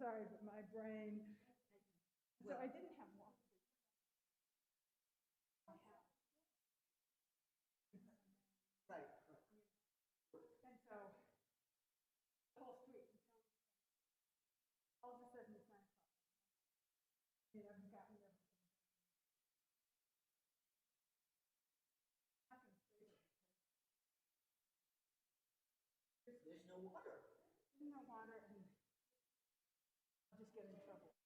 sorry, but my brain, so I didn't have walk. Right. And so, the whole street, until all of a sudden it's 9 o'clock. You know, I've gotten everything. Nothing's there. There's no water. There's no water and I'll just get in trouble.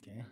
Okay.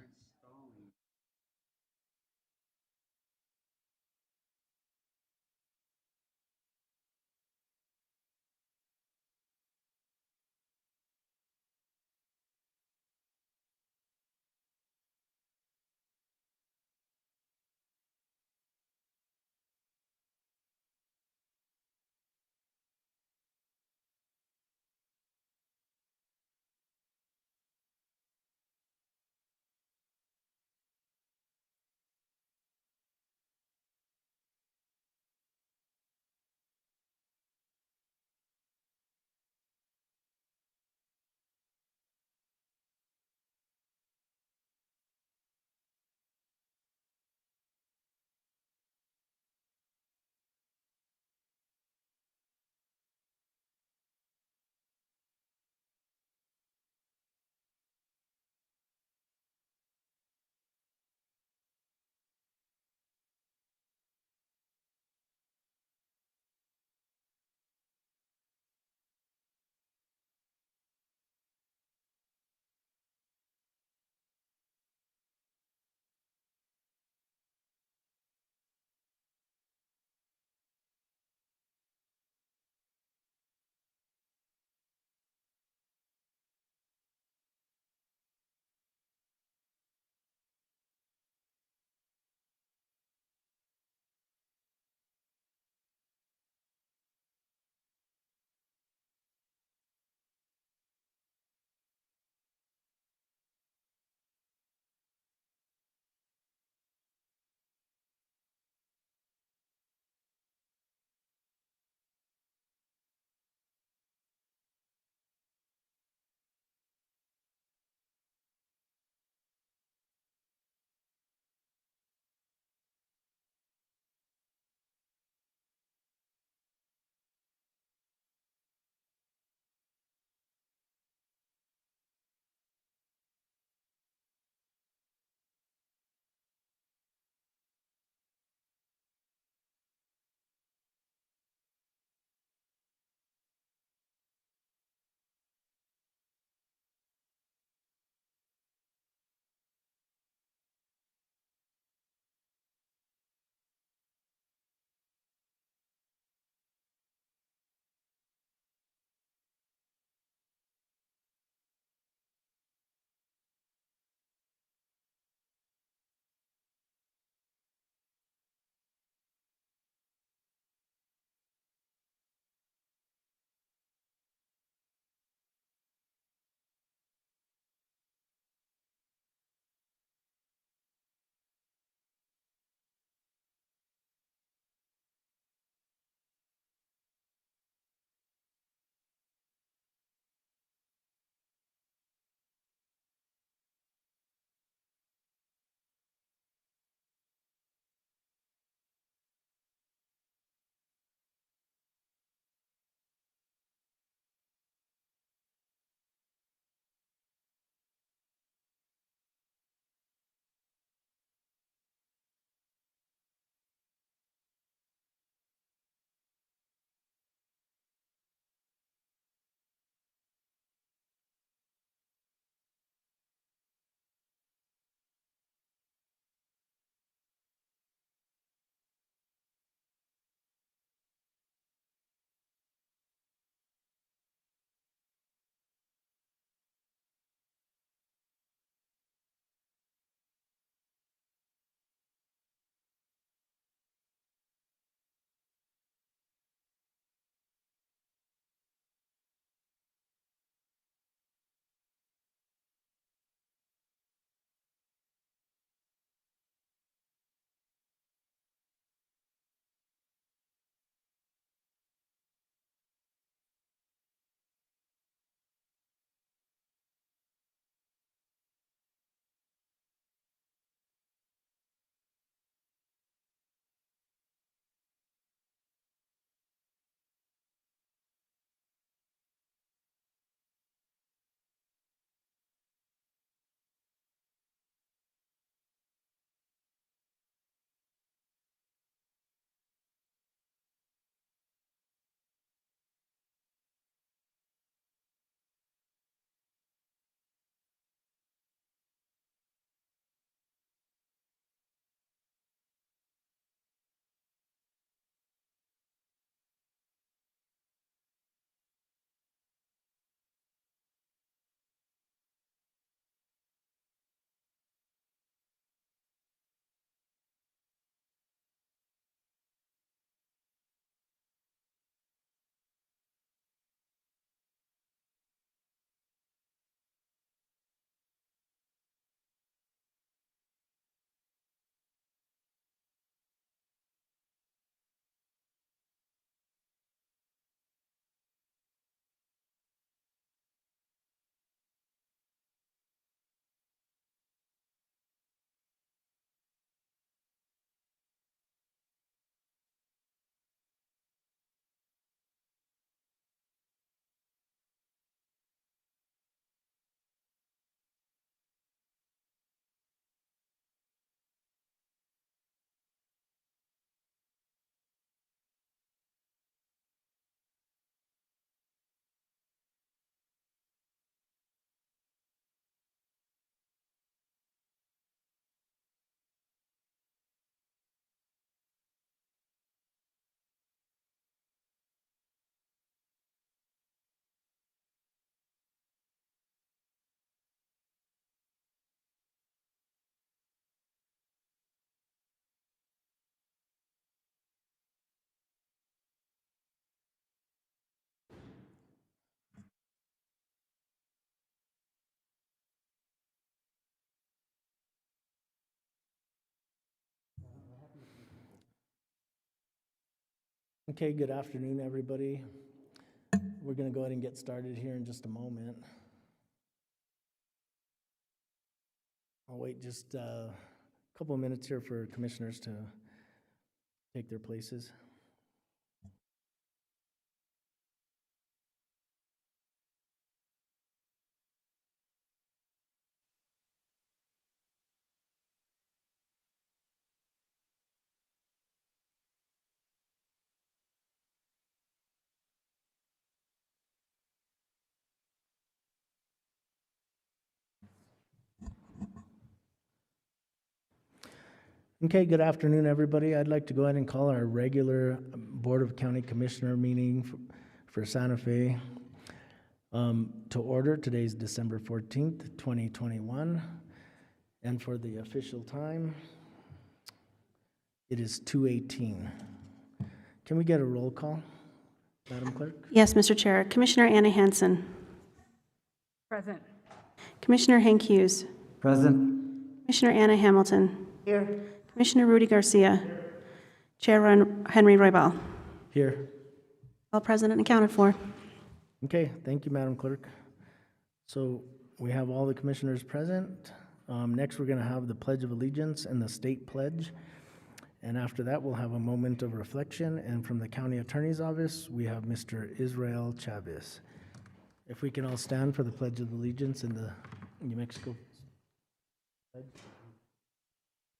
Okay, good afternoon, everybody. We're going to go ahead and get started here in just a moment. I'll wait just a couple of minutes here for commissioners to take their places. Okay, good afternoon, everybody. I'd like to go ahead and call our regular Board of County Commissioner meeting for Santa Fe to order. Today's December 14th, 2021. And for the official time, it is 2:18. Can we get a roll call, Madam Clerk? Yes, Mr. Chair. Commissioner Anna Hansen. Present. Commissioner Hank Hughes. Present. Commissioner Anna Hamilton. Here. Commissioner Rudy Garcia. Chair Henry Roybal. Here. All present and accounted for. Okay, thank you, Madam Clerk. So we have all the commissioners present. Next, we're going to have the Pledge of Allegiance and the State Pledge. And after that, we'll have a moment of reflection. And from the County Attorney's Office, we have Mr. Israel Chavez. If we can all stand for the Pledge of Allegiance and the New Mexico pledge.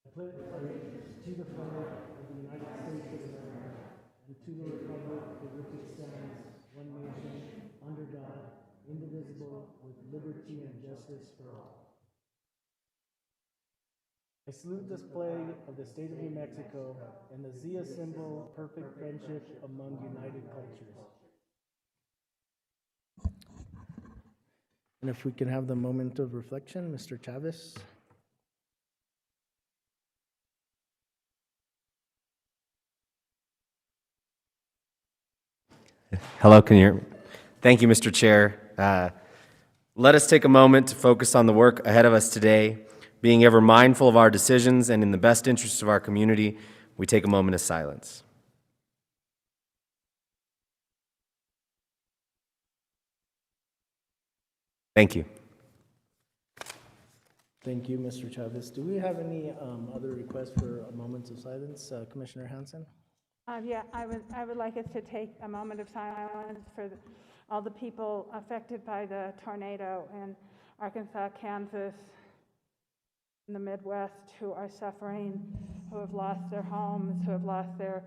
I pledge allegiance to the flag of the United States of America and to the republic for which it stands, one nation, under God, indivisible, with liberty and justice for all. I salute this flag of the state of New Mexico and the Zia symbol, perfect friendship among united cultures. And if we can have the moment of reflection, Mr. Chavez. Hello, can you hear me? Thank you, Mr. Chair. Let us take a moment to focus on the work ahead of us today. Being ever mindful of our decisions and in the best interests of our community, we take a moment of silence. Thank you. Thank you, Mr. Chavez. Do we have any other requests for moments of silence? Commissioner Hansen? Yeah, I would like us to take a moment of silence for all the people affected by the tornado in Arkansas, Kansas, in the Midwest, who are suffering, who have lost their homes, who have lost their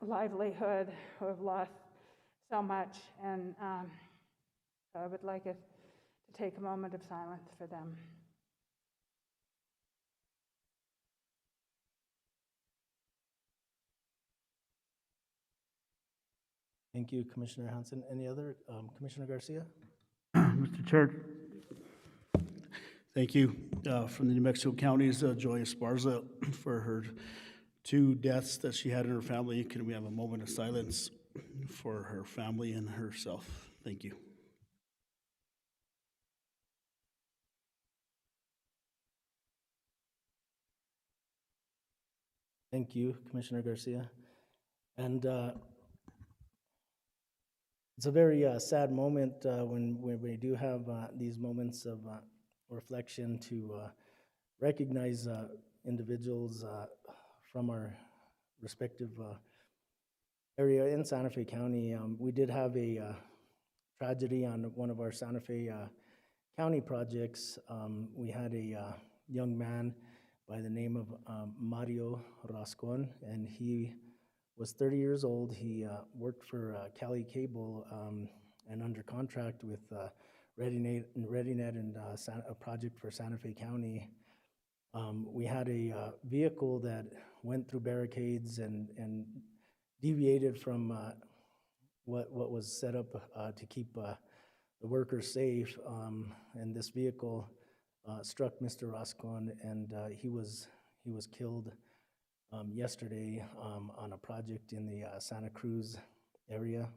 livelihood, who have lost so much. And so I would like us to take a moment of silence for them. Thank you, Commissioner Hansen. Any other? Commissioner Garcia? Mr. Chair, thank you. From the New Mexico County's Joy Esparza for her 2 deaths that she had in her family. Can we have a moment of silence for her family and herself? Thank you. Thank you, Commissioner Garcia. And it's a very sad moment when we do have these moments of reflection to recognize individuals from our respective area in Santa Fe County. We did have a tragedy on one of our Santa Fe County projects. We had a young man by the name of Mario Rascon, and he was 30 years old. He worked for Cali Cable and under contract with ReadyNet and a project for Santa Fe County. We had a vehicle that went through barricades and deviated from what was set up to keep the workers safe. And this vehicle struck Mr. Rascon, and he was killed yesterday on a project in the Santa Cruz area.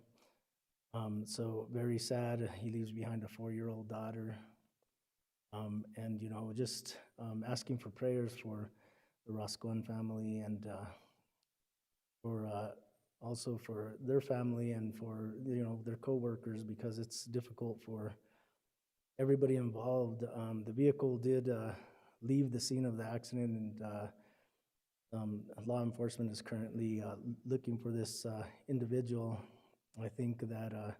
So very sad. He leaves behind a 4-year-old daughter. And, just asking for prayers for the Rascon family and for also for their family and for, you know, their coworkers, because it's difficult for everybody involved. The vehicle did leave the scene of the accident, and law enforcement is currently looking for this individual. I think that,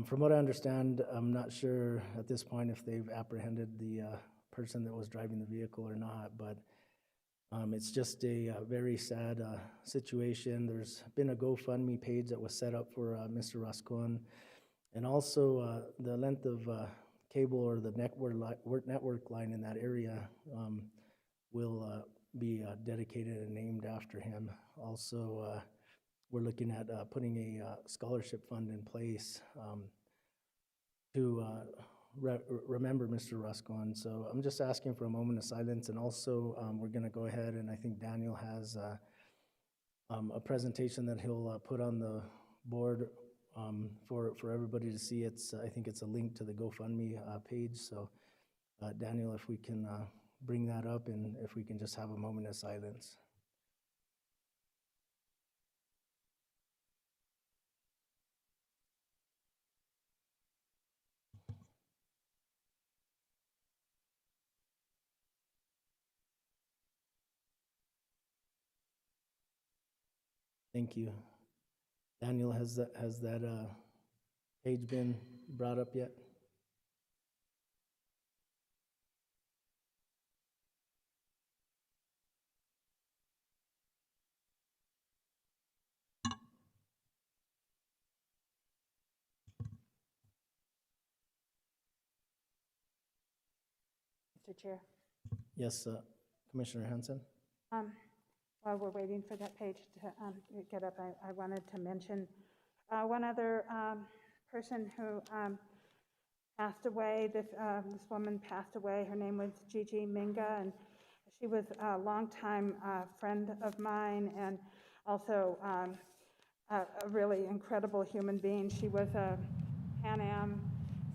from what I understand, I'm not sure at this point if they've apprehended the person that was driving the vehicle or not, but it's just a very sad situation. There's been a GoFundMe page that was set up for Mr. Rascon, and also the length of cable or the network line in that area will be dedicated and named after him. Also, we're looking at putting a scholarship fund in place to remember Mr. Rascon. So I'm just asking for a moment of silence, and also we're going to go ahead, and I think Daniel has a presentation that he'll put on the board for everybody to see. I think it's a link to the GoFundMe page. So Daniel, if we can bring that up, and if we can just have a moment of silence. Thank you. Daniel, has that page been brought up yet? Mr. Chair. Yes, Commissioner Hanson. While we're waiting for that page to get up, I wanted to mention one other person who passed away. This woman passed away. Her name was Gigi Minga, and she was a longtime friend of mine, and also a really incredible human being. She was a Pan Am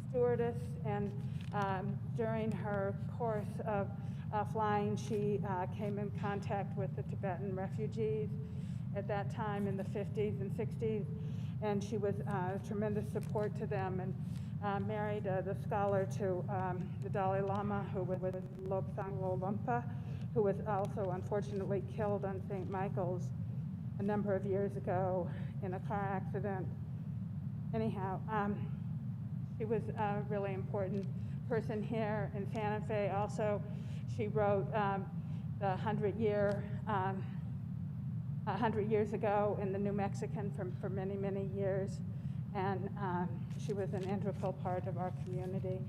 stewardess, and during her course of flying, she came in contact with the Tibetan refugees at that time in the 50s and 60s, and she was a tremendous support to them, and married the scholar to the Dalai Lama, who was Lobsang Lolumpa, who was also unfortunately killed on St. Michael's a number of years ago in a car accident. Anyhow, she was a really important person here in Santa Fe. Also, she wrote the 100 years ago in the New Mexican for many, many years, and she was an integral part of our community.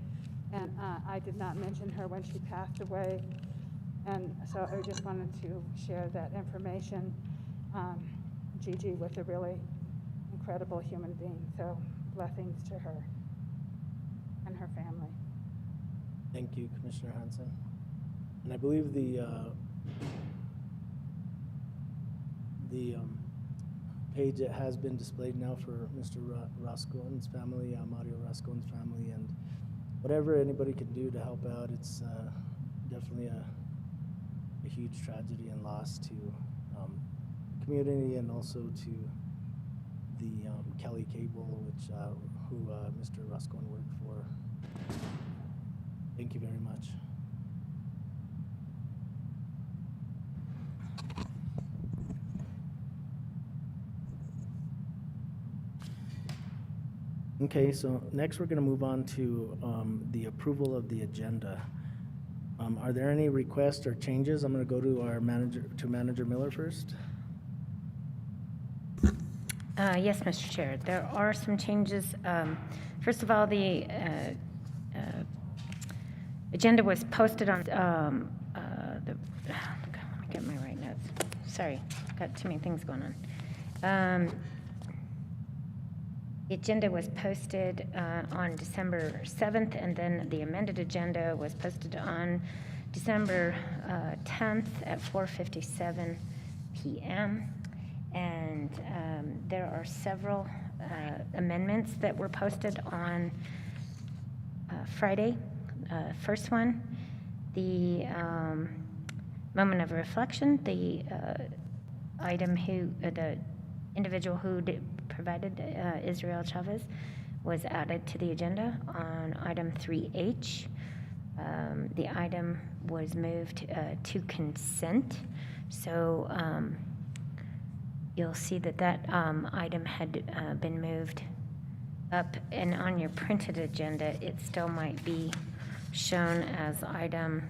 And I did not mention her when she passed away, and so I just wanted to share that information. Gigi was a really incredible human being, so blessings to her and her family. Thank you, Commissioner Hanson. And I believe the page that has been displayed now for Mr. Rascon's family, Mario Rascon's family, and whatever anybody can do to help out, it's definitely a huge tragedy and loss to the community, and also to the Kelly Cable, who Mr. Rascon worked for. Thank you very much. Okay, so next we're going to move on to the approval of the agenda. Are there any requests or changes? I'm going to go to our Manager Miller first. Yes, Mr. Chair. There are some changes. First of all, the agenda was posted on let me get my right notes. Sorry, got too many things going on. The agenda was posted on December 7th, and then the amended agenda was posted on December 10th at 4:57 p.m. And there are several amendments that were posted on Friday. First one, the moment of reflection, the item the individual who provided Israel Chavez was added to the agenda on item 3H. The item was moved to consent. So you'll see that that item had been moved up, and on your printed agenda, it still might be shown as item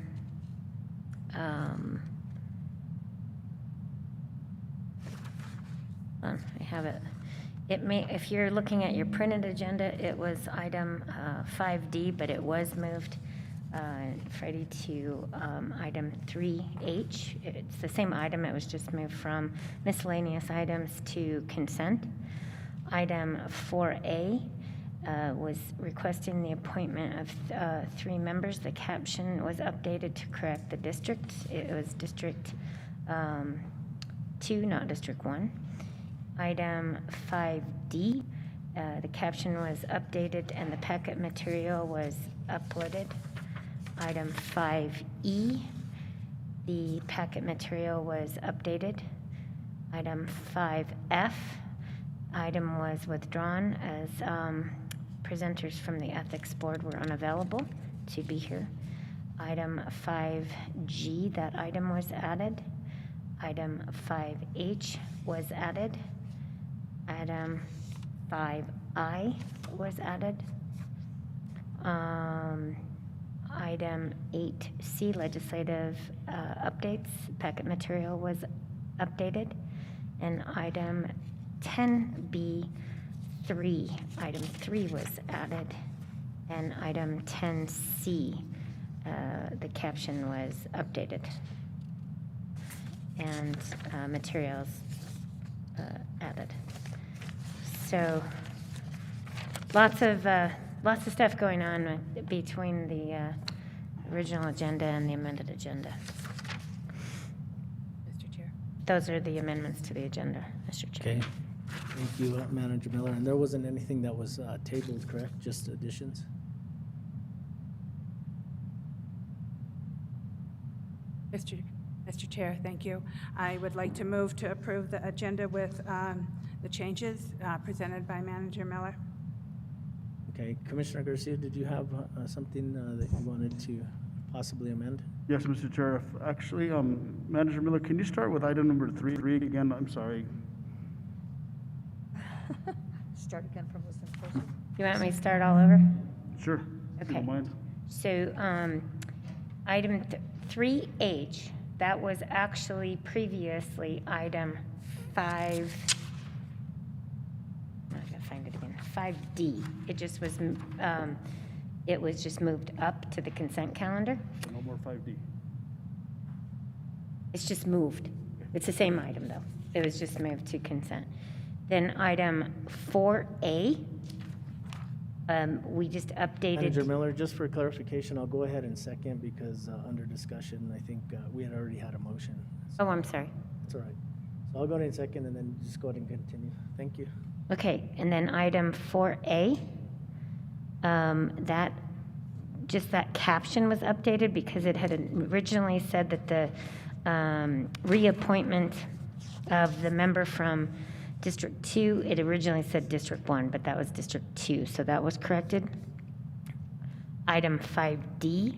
I have it. It may, if you're looking at your printed agenda, it was item 5D, but it was moved, Freddie, to item 3H. It's the same item, it was just moved from miscellaneous items to consent. Item 4A was requesting the appointment of 3 members. The caption was updated to correct the district. It was District 2, not District 1. Item 5D, the caption was updated and the packet material was uploaded. Item 5E, the packet material was updated. Item 5F, item was withdrawn as presenters from the Ethics Board were unavailable to be here. Item 5G, that item was added. Item 5H was added. Item 5I was added. Item 8C, legislative updates, packet material was updated. And item 10B3, item 3 was added. And item 10C, the caption was updated. And materials added. So lots of stuff going on between the original agenda and the amended agenda. Mr. Chair. Those are the amendments to the agenda, Mr. Chair. Okay, thank you, Manager Miller. And there wasn't anything that was tabled, correct? Just additions? Mr. Chair, thank you. I would like to move to approve the agenda with the changes presented by Manager Miller. Okay, Commissioner Garcia, did you have something that you wanted to possibly amend? Yes, Mr. Chair. Actually, Manager Miller, can you start with item number 3 again? I'm sorry. Start again from what's in person. You want me to start all over? Sure. If you Okay. don't mind. So item 3H, that was actually previously item 5, I'm not going to find it again, 5D. It was just moved up to the consent calendar. No more 5D. It's just moved. It's the same item, though. It was just moved to consent. Then item 4A, we just Manager updated. Miller, just for clarification, I'll go ahead and second because under discussion, I think we had already had a motion. Oh, I'm sorry. That's all right. So I'll go ahead and second and then just go ahead and continue. Thank you. Okay, and then item 4A, that caption was updated because it had originally said that the reappointment of the member from District 2, it originally said District 1, but that was District 2, so that was corrected. Item 5D,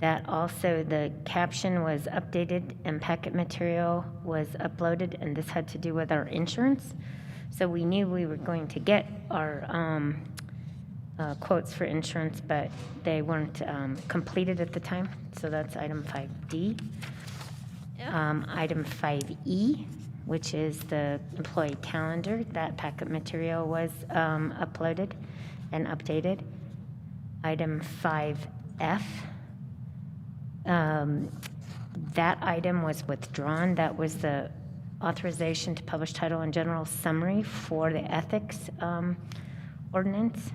that also the caption was updated and packet material was uploaded, and this had to do with our insurance. So we knew we were going to get our quotes for insurance, but they weren't completed at the time, so that's item 5D. Item 5E, which is the employee calendar, that packet material was uploaded and updated. Item 5F, that item was withdrawn. That was the authorization to publish title and general summary for the ethics ordinance.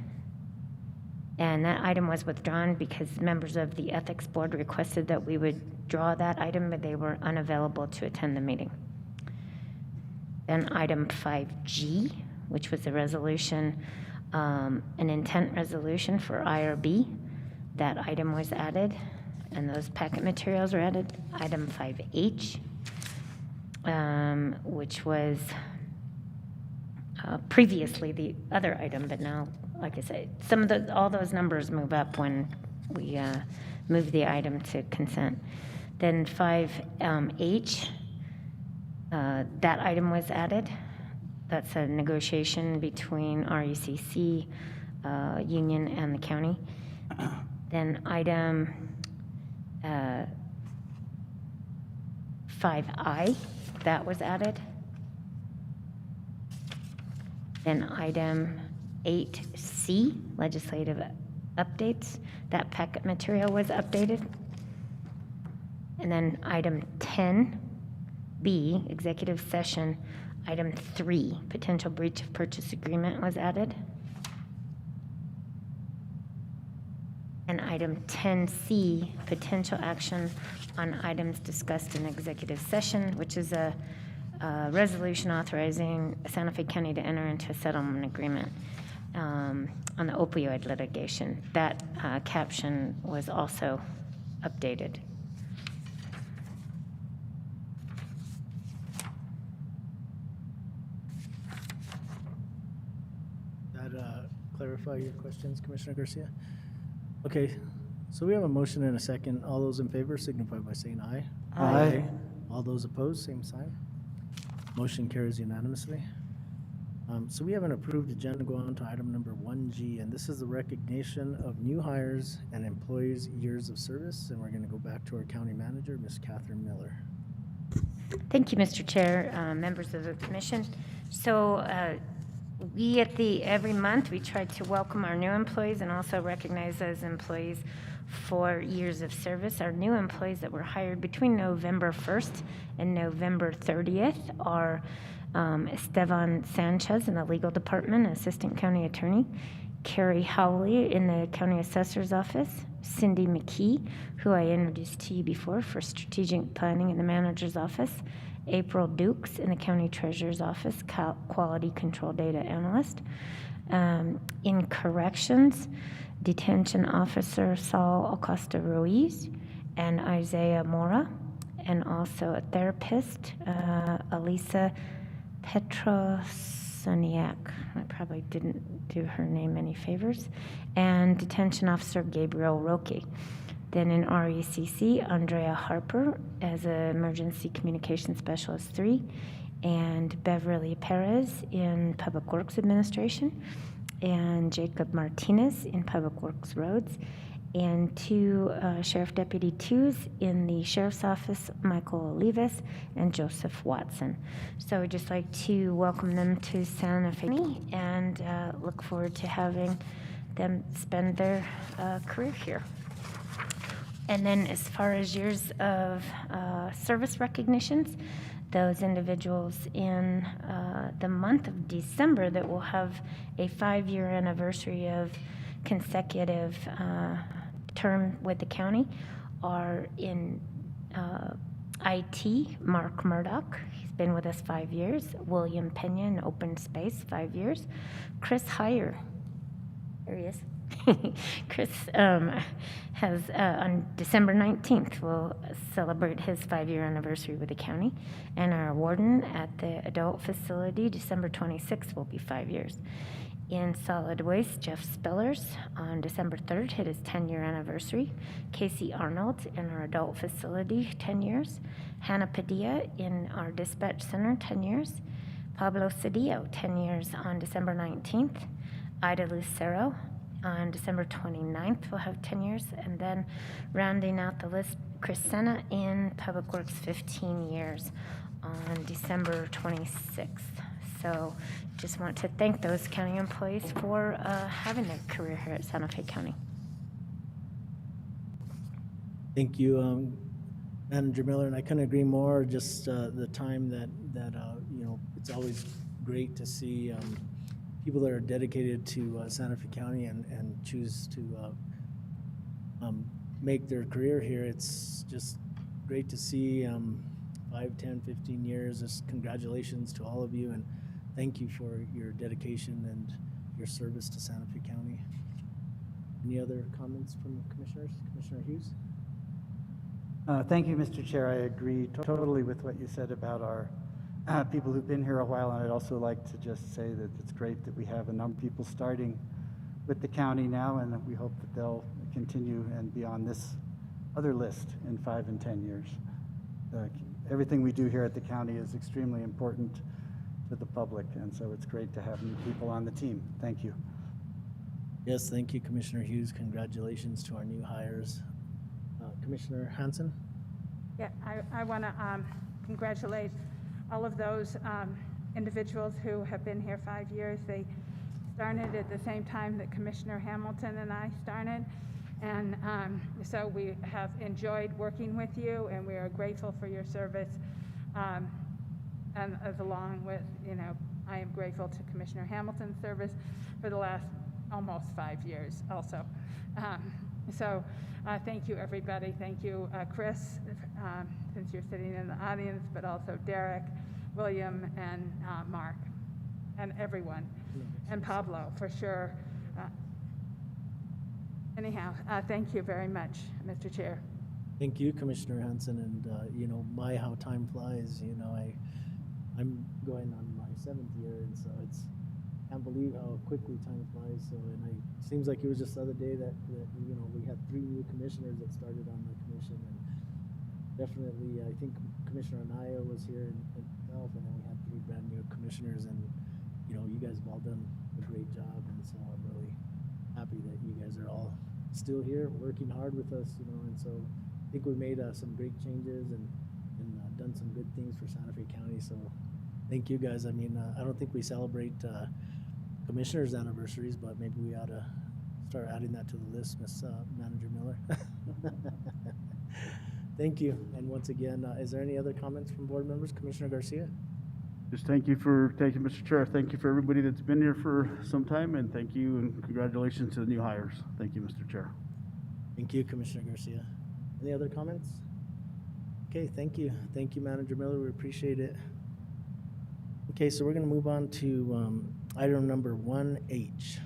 And that item was withdrawn because members of the ethics board requested that we would draw that item, but they were unavailable to attend the meeting. Then item 5G, which was a resolution, an intent resolution for IRB. That item was added, and those packet materials were added. Item 5H, which was previously the other item, but now, like I said, all those numbers move up when we move the item to consent. Then 5H, that item was added. That's a negotiation between RUCC, union, and the county. Then item 5I, that was added. Then item 8C, legislative updates, that packet material was updated. And then item 10B, executive session, item 3, potential breach of purchase agreement was added. And item 10C, potential action on items discussed in executive session, which is a resolution authorizing Santa Fe County to enter into a settlement agreement on the opioid litigation. That caption was also updated. That clarify your questions, Commissioner Garcia? Okay, so we have a motion and a second. All those in favor signify by saying aye. Aye. All those opposed, same sign. Motion carries unanimously. So we have an approved agenda. Go on to item number 1G, and this is the recognition of new hires and employees' years of service. And we're going to go back to our county manager, Ms. Catherine Miller. Thank you, Mr. Chair, members of the commission. So we every month, we try to welcome our new employees and also recognize those employees for years of service. Our new employees that were hired between November 1st and November 30th are Esteban Sanchez in the legal department, assistant county attorney, Carrie Howley in the county assessor's office, Cindy McKee, who I introduced to you before for strategic planning in the manager's office, April Dukes in the county treasurer's office, quality control data analyst. In corrections, detention officer Saul Acosta Ruiz and Isaiah Mora, and also a therapist, Elisa Petrosoniak. I probably didn't do her name any favors. And detention officer Gabriel Roque. Then in RECC, Andrea Harper as an emergency communication specialist 3, and Beverly Perez in Public Works Administration, and Jacob Martinez in Public Works Roads, and 2 Sheriff Deputy 2s in the Sheriff's Office, Michael Olivas and Joseph Watson. So I'd just like to welcome them to Santa Fe and look forward to having them spend their career here. And then as far as years of service recognitions, those individuals in the month of December that will have a 5-year anniversary of consecutive term with the county are in IT, Mark Murdoch. He's been with us 5 years. William Pena in open space, 5 years. Chris Heyer, there he is. Chris has, on December 19th, will celebrate his 5-year anniversary with the county. And our warden at the adult facility, December 26th, will be 5 years. In solid waste, Jeff Spillers on December 3rd hit his 10-year anniversary. Casey Arnold in our adult facility, 10 years. Hannah Padilla in our dispatch center, 10 years. Pablo Cedillo, 10 years on December 19th. Ida Lucero on December 29th will have 10 years. And then rounding out the list, Chris Senna in Public Works, 15 years on December 26th. So just want to thank those county employees for having a career here at Santa Fe County. Thank you, Manager Miller, and I couldn't agree more. Just the time that you know, it's always great to see people that are dedicated to Santa Fe County and choose to make their career here. It's just great to see 5, 10, 15 years. Just congratulations to all of you, and thank you for your dedication and your service to Santa Fe County. Any other comments from commissioners? Commissioner Hughes? Thank you, Mr. Chair. I agree totally with what you said about our people who've been here a while, and I'd also like to just say that it's great that we have a number of people starting with the county now, and that we hope that they'll continue and be on this other list in 5 and 10 years. Everything we do here at the county is extremely important to the public, and so it's great to have new people on the team. Thank you. Yes, thank you, Commissioner Hughes. Congratulations to our new hires. Commissioner Hanson? Yeah, I want to congratulate all of those individuals who have been here 5 years. They started at the same time that Commissioner Hamilton and I started. And so we have enjoyed working with you, and we are grateful for your service. And as along with, I am grateful to Commissioner Hamilton's service for the last almost 5 years also. So thank you, everybody. Thank you, Chris, since you're sitting in the audience, but also Derek, William, and Mark, and everyone, and Pablo, for sure. Anyhow, thank you very much, Mr. Chair. Thank you, Commissioner Hanson, and my how time flies. I'm going on my 7th year, and so can't believe how quickly time flies. So, and it seems like it was just the other day that we had 3 new commissioners that started on the commission, and definitely I think Commissioner Anaya was here and myself, and then we had 3 brand new commissioners, and you guys have all done a great job, and so I'm really happy that you guys are all still here working hard with us, and so I think we made some great changes and done some good things for Santa Fe County. So thank you guys. I mean, I don't think we celebrate commissioners' anniversaries, but maybe we ought to start adding that to the list, Ms. Manager Miller. Thank you. And once again, is there any other comments from board members? Commissioner Garcia? Just thank you for taking, Mr. Chair. Thank you for everybody that's been here for some time, and thank you and congratulations to the new hires. Thank you, Mr. Chair. Thank you, Commissioner Garcia. Any other comments? Okay, thank you. Thank you, Manager Miller. We appreciate it. Okay, so we're going to move on to item number 1H.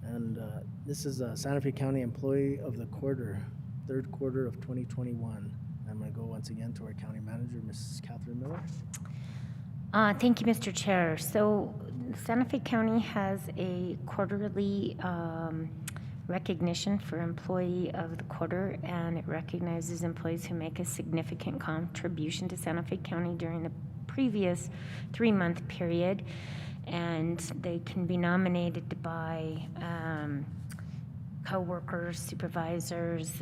And this is a Santa Fe County Employee of the Quarter, 3rd quarter of 2021. I'm going to go once again to our County Manager, Mrs. Catherine Miller. Thank you, Mr. Chair. So Santa Fe County has a quarterly recognition for Employee of the Quarter, and it recognizes employees who make a significant contribution to Santa Fe County during the previous 3-month period, and they can be nominated by co-workers, supervisors,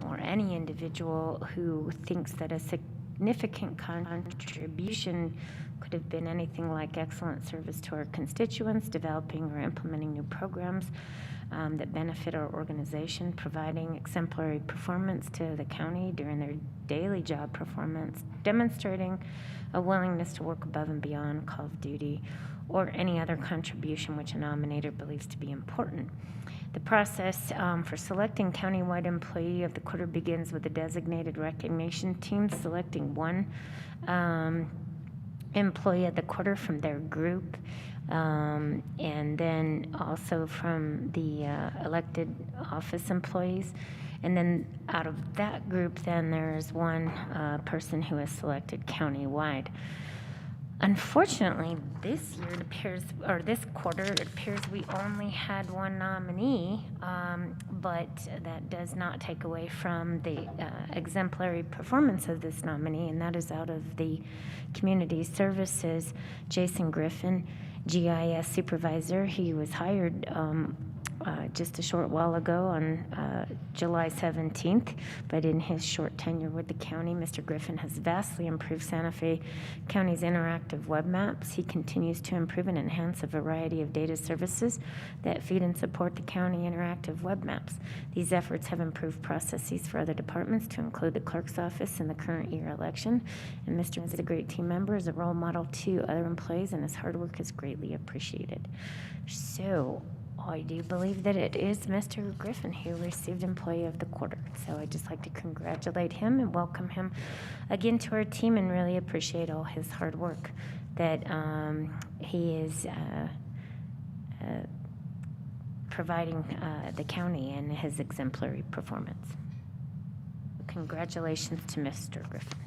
or any individual who thinks that a significant contribution could have been anything like excellent service to our constituents, developing or implementing new programs that benefit our organization, providing exemplary performance to the county during their daily job performance, demonstrating a willingness to work above and beyond call of duty, or any other contribution which a nominator believes to be important. The process for selecting countywide employee of the quarter begins with a designated recognition team selecting one employee of the quarter from their group, and then also from the elected office employees. And then out of that group, then there's one person who is selected countywide. Unfortunately, this year it appears, or this quarter, it appears we only had one nominee, but that does not take away from the exemplary performance of this nominee, and that is out of the Community Services, Jason Griffin, GIS Supervisor. He was hired just a short while ago on July 17th, but in his short tenure with the county, Mr. Griffin has vastly improved Santa Fe County's interactive web maps. He continues to improve and enhance a variety of data services that feed and support the county interactive web maps. These efforts have improved processes for other departments to include the clerk's office in the current year election, and Mr. is a great team member, is a role model to other employees, and his hard work is greatly appreciated. So, I do believe that it is Mr. Griffin who received Employee of the Quarter. So I'd just like to congratulate him and welcome him again to our team, and really appreciate all his hard work that he is providing the county and his exemplary performance. Congratulations to Mr. Griffin.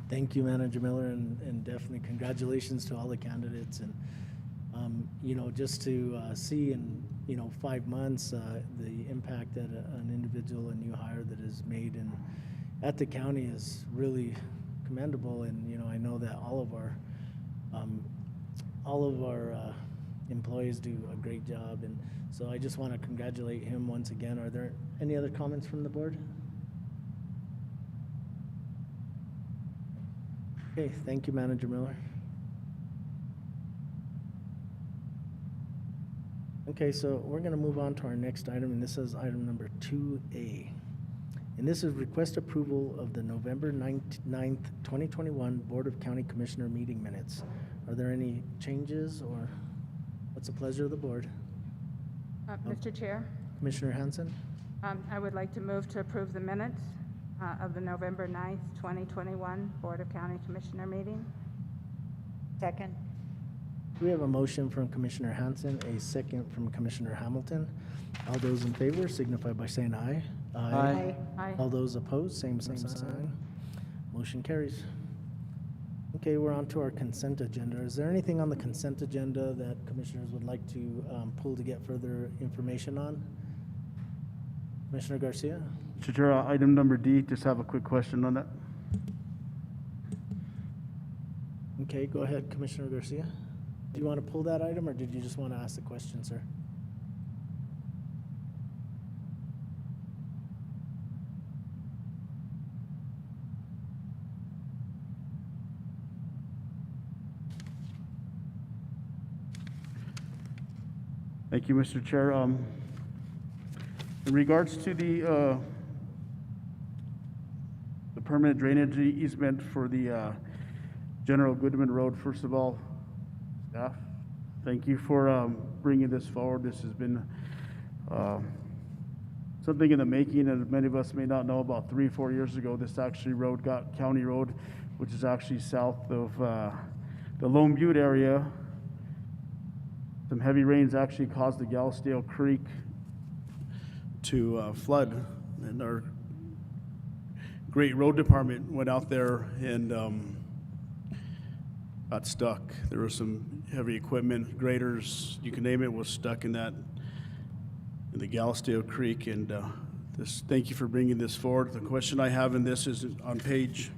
Thank you, Manager Miller, and definitely congratulations to all the candidates. And, you know, just to see in, 5 months, the impact that an individual, a new hire that is made at the county is really commendable. And, I know that all of our employees do a great job. And so I just want to congratulate him once again. Are there any other comments from the board? Okay, thank you, Manager Miller. Okay, so we're going to move on to our next item, and this is item number 2A. And this is request approval of the November 9th, 2021 Board of County Commissioner meeting minutes. Are there any changes, or what's the pleasure of the board? Mr. Chair, Commissioner Hanson? I would like to move to approve the minutes of the November 9th, 2021 Board of County Commissioner meeting. Second. We have a motion from Commissioner Hanson, a second from Commissioner Hamilton. All those in favor signify by saying aye. Aye. Aye. All those opposed, same sign. Motion carries. Okay, we're on to our consent agenda. Is there anything on the consent agenda that commissioners would like to pull to get further information on? Commissioner Garcia? Mr. Chair, item number D, just have a quick question on that. Okay, go ahead, Commissioner Garcia. Do you want to pull that item, or did you just want to ask the question, sir? Thank you, Mr. Chair. In regards to the permanent drainage easement for the General Goodman Road, first of all, staff, thank you for bringing this forward. This has been something in the making, and many of us may not know. About 3 or 4 years ago, this actually road got County Road, which is actually south of the Lone Butte area. Some heavy rains actually caused the Galsdale Creek to flood, and our great road department went out there and got stuck. There was some heavy equipment, graders, you can name it, was stuck in the Galsdale Creek. And thank you for bringing this forward. The question I have in this is on page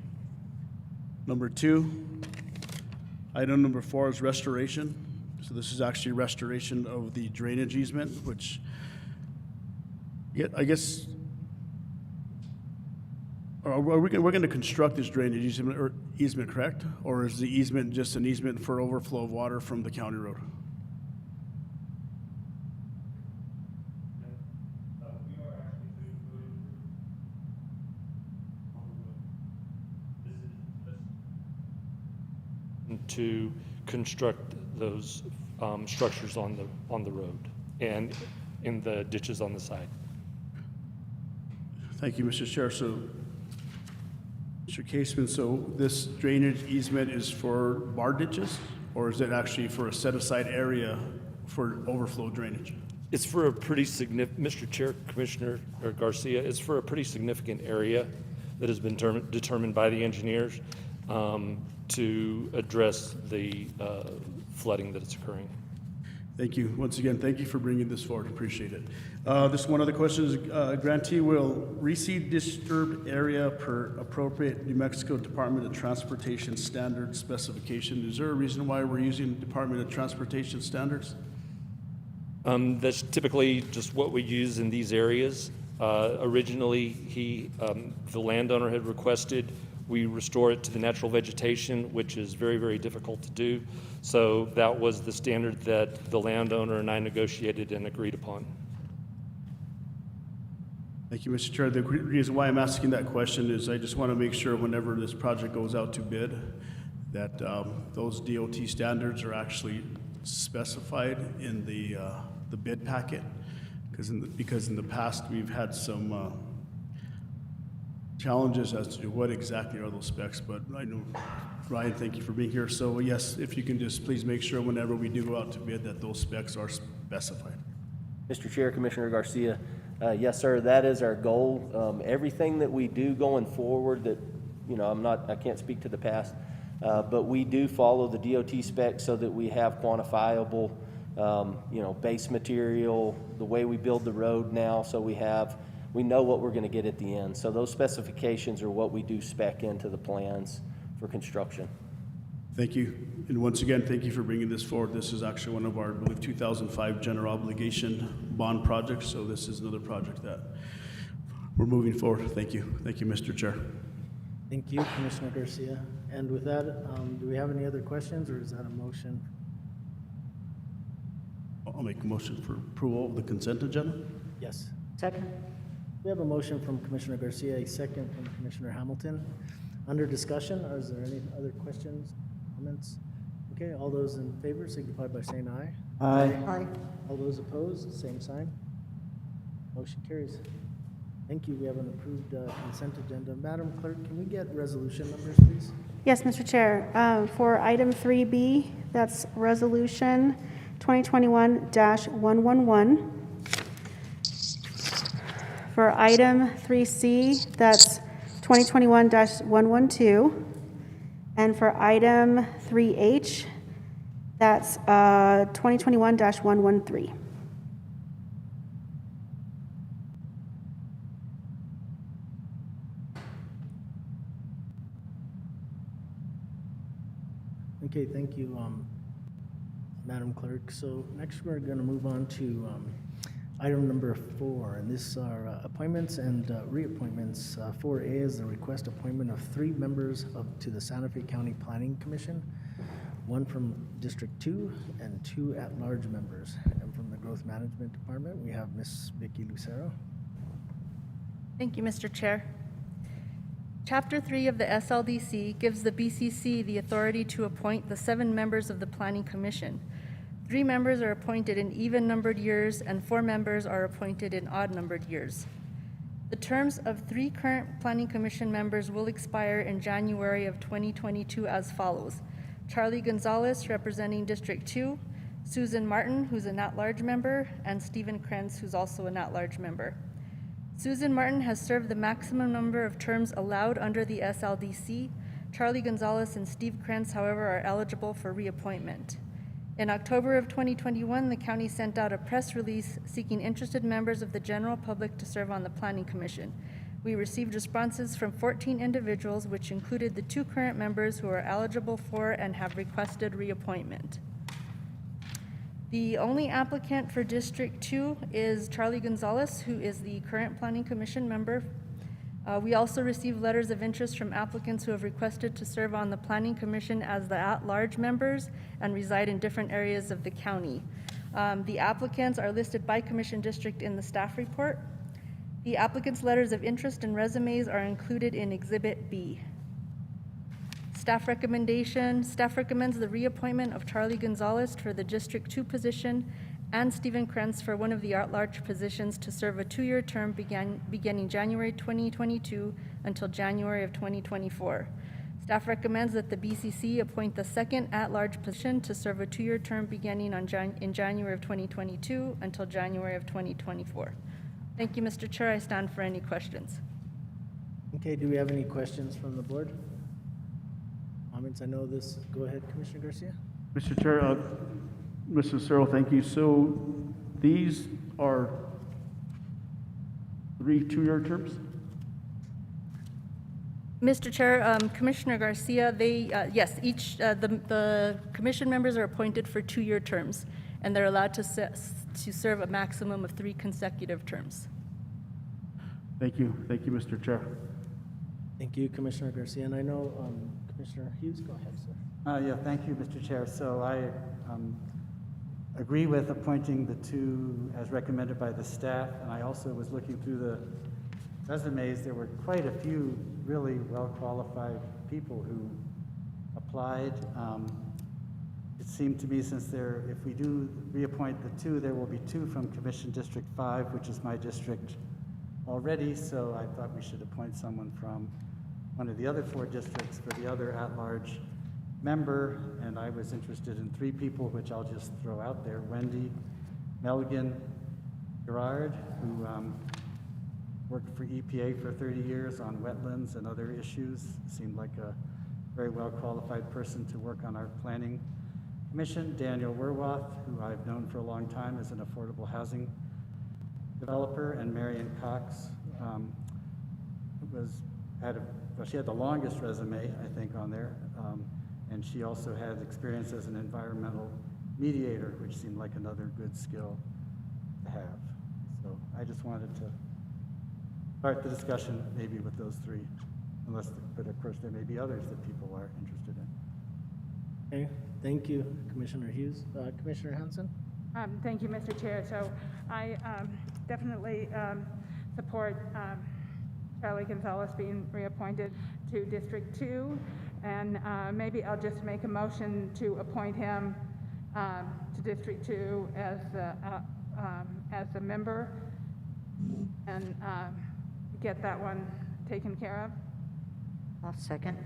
number 2. Item number 4 is restoration. So this is actually restoration of the drainage easement, which, I guess, we're going to construct this drainage easement, correct? Or is the easement just an easement for overflow of water from the county road? To construct those structures on the road and in the ditches on the side. Thank you, Mr. Chair. So, Mr. Caseman, so this drainage easement is for bar ditches, or is it actually for a set-aside area for overflow drainage? It's for a pretty significant, Mr. Chair, Commissioner Garcia, it's for a pretty significant area that has been determined by the engineers to address the flooding that is occurring. Thank you. Once again, thank you for bringing this forward. Appreciate it. Just one other question is, grantee will reseed disturbed area per appropriate New Mexico Department of Transportation standard specification. Is there a reason why we're using Department of Transportation standards? That's typically just what we use in these areas. Originally, the landowner had requested we restore it to the natural vegetation, which is very, very difficult to do. So that was the standard that the landowner and I negotiated and agreed upon. Thank you, Mr. Chair. The reason why I'm asking that question is I just want to make sure whenever this project goes out to bid that those DOT standards are actually specified in the bid packet, because in the past we've had some challenges as to what exactly are those specs. But I know, Ryan, thank you for being here. So yes, if you can just please make sure whenever we do go out to bid that those specs are specified. Mr. Chair, Commissioner Garcia, yes, sir, that is our goal. Everything that we do going forward that I can't speak to the past, but we do follow the DOT specs so that we have quantifiable, base material, the way we build the road now, so we know what we're going to get at the end. So those specifications are what we do spec into the plans for construction. Thank you. And once again, thank you for bringing this forward. This is actually one of our, I believe, 2005 general obligation bond projects, so this is another project that we're moving forward. Thank you. Thank you, Mr. Chair. Thank you, Commissioner Garcia. And with that, do we have any other questions, or is that a motion? I'll make a motion for approval of the consent agenda. Yes. Second. We have a motion from Commissioner Garcia, a second from Commissioner Hamilton. Under discussion, or is there any other questions, comments? Okay, all those in favor signify by saying aye. Aye. Aye. All those opposed, same sign. Motion carries. Thank you. We have an approved consent agenda. Madam Clerk, can we get resolution numbers, please? Yes, Mr. Chair. For item 3B, that's Resolution 2021-111. For item 3C, that's 2021-112. And for item 3H, that's 2021-113. Okay, thank you, Madam Clerk. So next, we're going to move on to item number 4, and this are appointments and reappointments. 4A is the request appointment of 3 members to the Santa Fe County Planning Commission, 1 from District 2 and 2 at-large members. And from the Growth Management Department, we have Ms. Vicky Lucero. Thank you, Mr. Chair. Chapter 3 of the SLDC gives the BCC the authority to appoint the 7 members of the Planning Commission. 3 members are appointed in even-numbered years, and 4 members are appointed in odd-numbered years. The terms of 3 current Planning Commission members will expire in January of 2022 as follows. Charlie Gonzalez, representing District 2, Susan Martin, who's an at-large member, and Stephen Krentz, who's also an at-large member. Susan Martin has served the maximum number of terms allowed under the SLDC. Charlie Gonzalez and Steve Krentz, however, are eligible for reappointment. In October of 2021, the county sent out a press release seeking interested members of the general public to serve on the Planning Commission. We received responses from 14 individuals, which included the 2 current members who are eligible for and have requested reappointment. The only applicant for District 2 is Charlie Gonzalez, who is the current Planning Commission member. We also received letters of interest from applicants who have requested to serve on the Planning Commission as the at-large members and reside in different areas of the county. The applicants are listed by Commission District in the staff report. The applicants' letters of interest and resumes are included in Exhibit B. Staff recommends the reappointment of Charlie Gonzalez for the District 2 position and Stephen Krentz for one of the at-large positions to serve a 2-year term beginning January 2022 until January of 2024. Staff recommends that the BCC appoint the second at-large position to serve a 2-year term beginning in January of 2022 until January of 2024. Thank you, Mr. Chair. I stand for any questions. Okay, do we have any questions from the board? Comments? I know this. Go ahead, Commissioner Garcia. Mr. Chair, Mr. Lucero, thank you. So these are 3 2-year terms? Mr. Chair, Commissioner Garcia, yes, each, the commission members are appointed for 2-year terms, and they're allowed to serve a maximum of 3 consecutive terms. Thank you. Thank you, Mr. Chair. Thank you, Commissioner Garcia. And I know Commissioner Hughes, go ahead, sir. Yeah, thank you, Mr. Chair. So I agree with appointing the 2 as recommended by the staff, and I also was looking through the resumes. There were quite a few really well-qualified people who applied. It seemed to me if we do reappoint the 2, there will be 2 from Commission District 5, which is my district already, so I thought we should appoint someone from one of the other 4 districts for the other at-large member, and I was interested in 3 people, which I'll just throw out there. Wendy Melgen Gerard, who worked for EPA for 30 years on wetlands and other issues. Seemed like a very well-qualified person to work on our planning commission. Daniel Werwath, who I've known for a long time, is an affordable housing developer, and Marion Cox she had the longest resume, I think, on there, and she also has experience as an environmental mediator, which seemed like another good skill to have. So I just wanted to start the discussion maybe with those three, but of course there may be others that people are interested in. Okay, thank you, Commissioner Hughes. Commissioner Hanson? Thank you, Mr. Chair. So I definitely support Charlie Gonzalez being reappointed to District 2, and maybe I'll just make a motion to appoint him to District 2 as a member, and get that one taken care of. I'll second.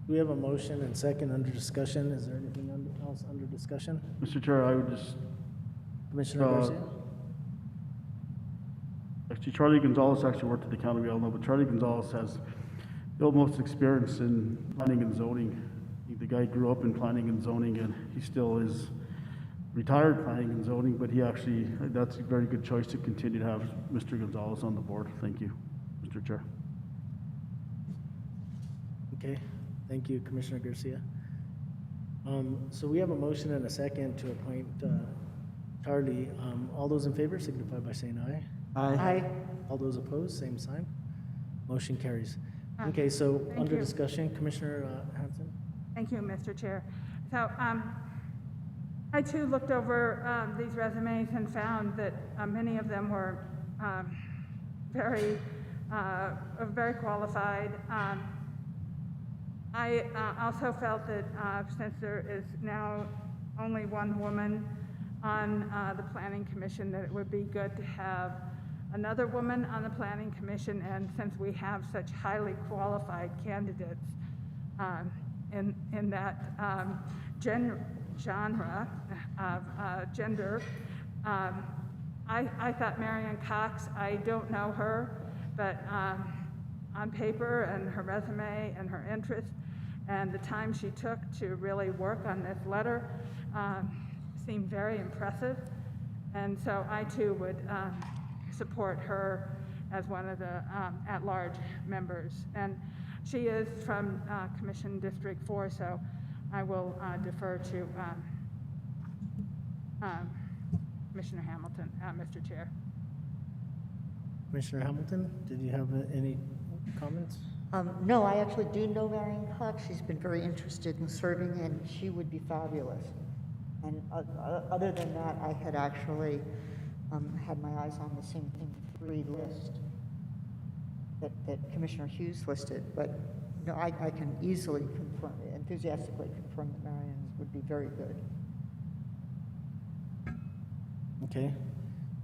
We have a motion and second under discussion. Is there anything else under discussion? Mr. Chair, I would just, Commissioner Garcia? actually, Charlie Gonzalez actually worked at the county, we all know, but Charlie Gonzalez has the most experience in planning and zoning. The guy grew up in planning and zoning, and he still is retired planning and zoning, but that's a very good choice to continue to have Mr. Gonzalez on the board. Thank you, Mr. Chair. Okay, thank you, Commissioner Garcia. So we have a motion and a second to appoint Charlie. All those in favor signify by saying aye. Aye. All those opposed, same sign. Motion carries. Okay, so Thank under you. discussion, Commissioner Hanson? Thank you, Mr. Chair. So I too looked over these resumes and found that many of them were very qualified. I also felt that since there is now only one woman on the Planning Commission, that it would be good to have another woman on the Planning Commission, and since we have such highly qualified candidates in that genre of gender, I thought Marion Cox, I don't know her, but on paper and her resume and her interest and the time she took to really work on this letter seemed very impressive. And so I too would support her as one of the at-large members. And she is from Commission District 4, so I will defer to Commissioner Hamilton, Mr. Chair. Commissioner Hamilton, did you have any comments? No, I actually do know Marion Cox. She's been very interested in serving, and she would be fabulous. And other than that, I had actually had my eyes on the same thing, 3 list that Commissioner Hughes listed. But no, I can easily confirm, enthusiastically confirm that Marion would be very good. Okay.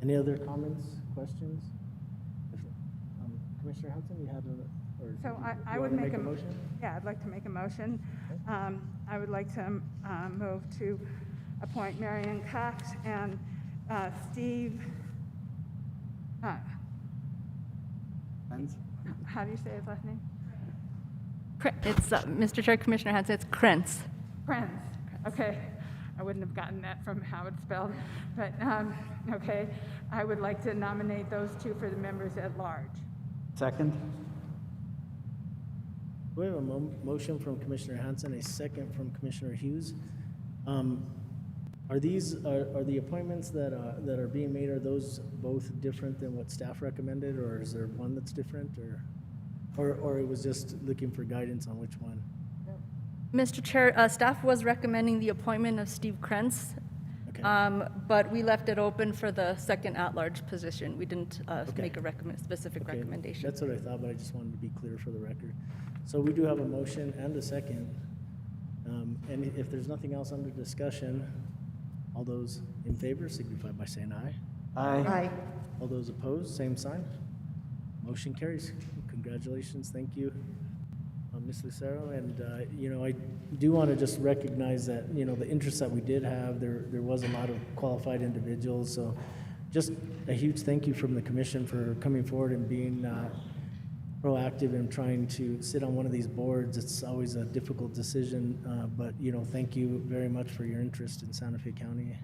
Any other comments, questions? Commissioner Hanson, you had So I you would wanna make a motion? Yeah, I'd like to make a motion. I would like to move to appoint Marion Cox and Steve, Friends? how do you say his last name? It's, Mr. Chair, Commissioner Hanson, it's Krentz. Prince. Okay. I wouldn't have gotten that from how it's spelled, but okay. I would like to nominate those 2 for the members at large. Second? We have a motion from Commissioner Hanson, a second from Commissioner Hughes. Are the appointments that are being made, are those both different than what staff recommended, or is there one that's different, or it was just looking for guidance on which one? Mr. Chair, staff was recommending the appointment of Steve Krentz, Okay. but we left it open for the second at-large position. We didn't Okay. make a specific Okay, recommendation. that's what I thought, but I just wanted to be clear for the record. So we do have a motion and a second. And if there's nothing else under discussion, all those in favor signify by saying aye. Aye. All those opposed, same sign. Motion carries. Congratulations, thank you, Ms. Lucero. And, I do want to just recognize that, the interest that we did have, there was a lot of qualified individuals. So just a huge thank you from the commission for coming forward and being proactive in trying to sit on one of these boards. It's always a difficult decision, but thank you very much for your interest in Santa Fe County.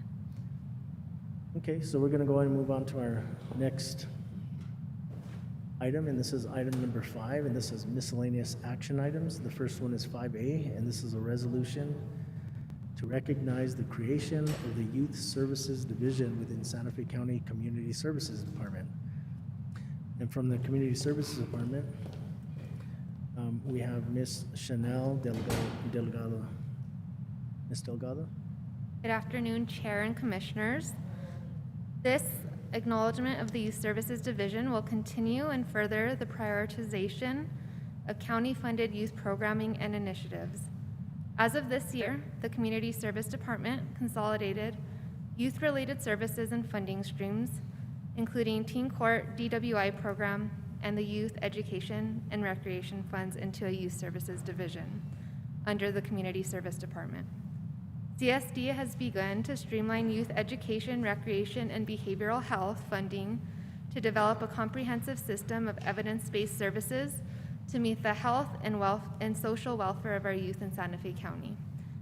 Okay, so we're going to go ahead and move on to our next item, and this is item number 5, and this is miscellaneous action items. The first one is 5A, and this is a resolution to recognize the creation of the Youth Services Division within Santa Fe County Community Services Department. And from the Community Services Department, we have Ms. Chanel Delgado. Ms. Delgado? Good afternoon, Chair and Commissioners. This acknowledgement of the Youth Services Division will continue and further the prioritization of county-funded youth programming and initiatives. As of this year, the Community Service Department consolidated youth-related services and funding streams, including Teen Court DWI program and the Youth Education and Recreation funds, into a Youth Services Division under the Community Service Department. CSD has begun to streamline youth education, recreation, and behavioral health funding to develop a comprehensive system of evidence-based services to meet the health and social welfare of our youth in Santa Fe County.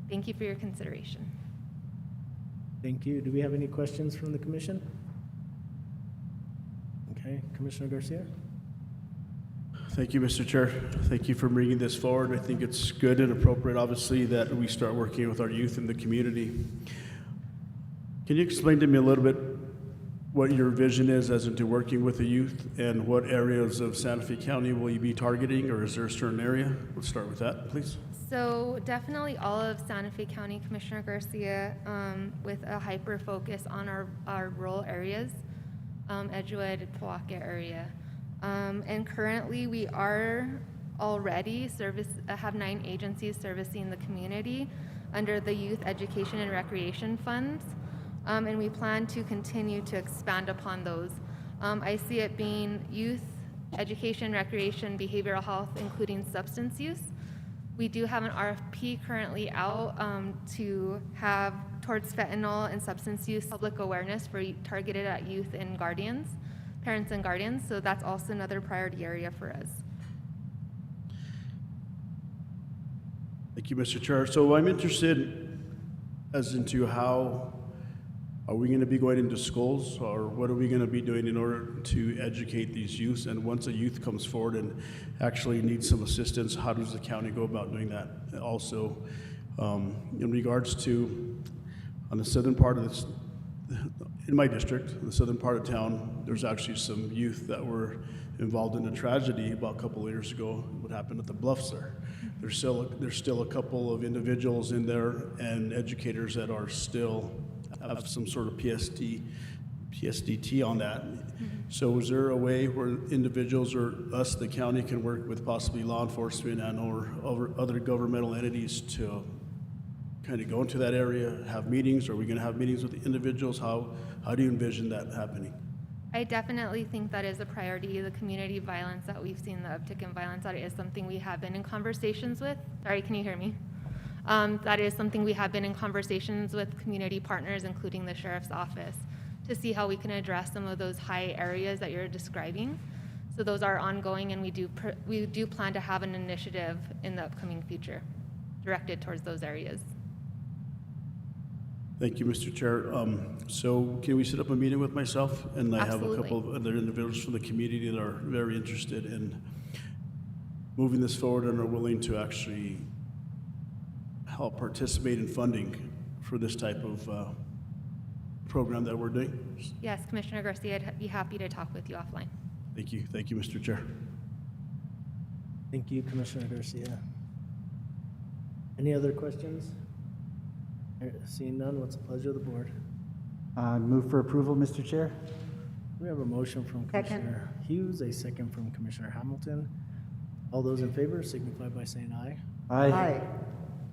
Thank you for your consideration. Thank you. Do we have any questions from the commission? Okay, Commissioner Garcia? Thank you, Mr. Chair. Thank you for bringing this forward. I think it's good and appropriate, obviously, that we start working with our youth in the community. Can you explain to me a little bit what your vision is as into working with the youth, and what areas of Santa Fe County will you be targeting, or is there a certain area? Let's start with that, please. So definitely all of Santa Fe County, Commissioner Garcia, with a hyper focus on our rural areas, Edgewood, Poaka area. And currently we are already have 9 agencies servicing the community under the Youth Education and Recreation funds. And we plan to continue to expand upon those. I see it being youth, education, recreation, behavioral health, including substance use. We do have an RFP currently out to have towards fentanyl and substance use public awareness targeted at youth and guardians, parents and guardians. So that's also another priority area for us. Thank you, Mr. Chair. So I'm interested as into how are we going to be going into schools, or what are we going to be doing in order to educate these youths? And once a youth comes forward and actually needs some assistance, how does the county go about doing that? Also, in regards to on the southern part of this, in my district, the southern part of town, there's actually some youth that were involved in a tragedy about a couple of years ago. What happened at the Bluffs there? There's still a couple of individuals in there and educators that are still have some sort of PSDT on that. So is there a way where individuals or us, the county, can work with possibly law enforcement and or other governmental entities to kind of go into that area, have meetings? Are we going to have meetings with the individuals? How do you envision that happening? I definitely think that is a priority. The community violence that we've seen, the uptick in violence, that is something we have been in conversations with. Sorry, can you hear me? That is something we have been in conversations with community partners, including the sheriff's office, to see how we can address some of those high areas that you're describing. So those are ongoing, and we do plan to have an initiative in the upcoming future directed towards those areas. Thank you, Mr. Chair. So can we set up a meeting with myself? And I have a Absolutely. couple of other individuals from the community that are very interested in moving this forward and are willing to actually help participate in funding for this type of program that we're doing. Yes, Commissioner Garcia, I'd be happy to talk with you offline. Thank you. Thank you, Mr. Chair. Thank you, Commissioner Garcia. Any other questions? Seeing none, what's the pleasure of the board? Move for approval, Mr. Chair. We have a motion from Second. Commissioner Hughes, a second from Commissioner Hamilton. All those in favor signify by saying aye. Aye.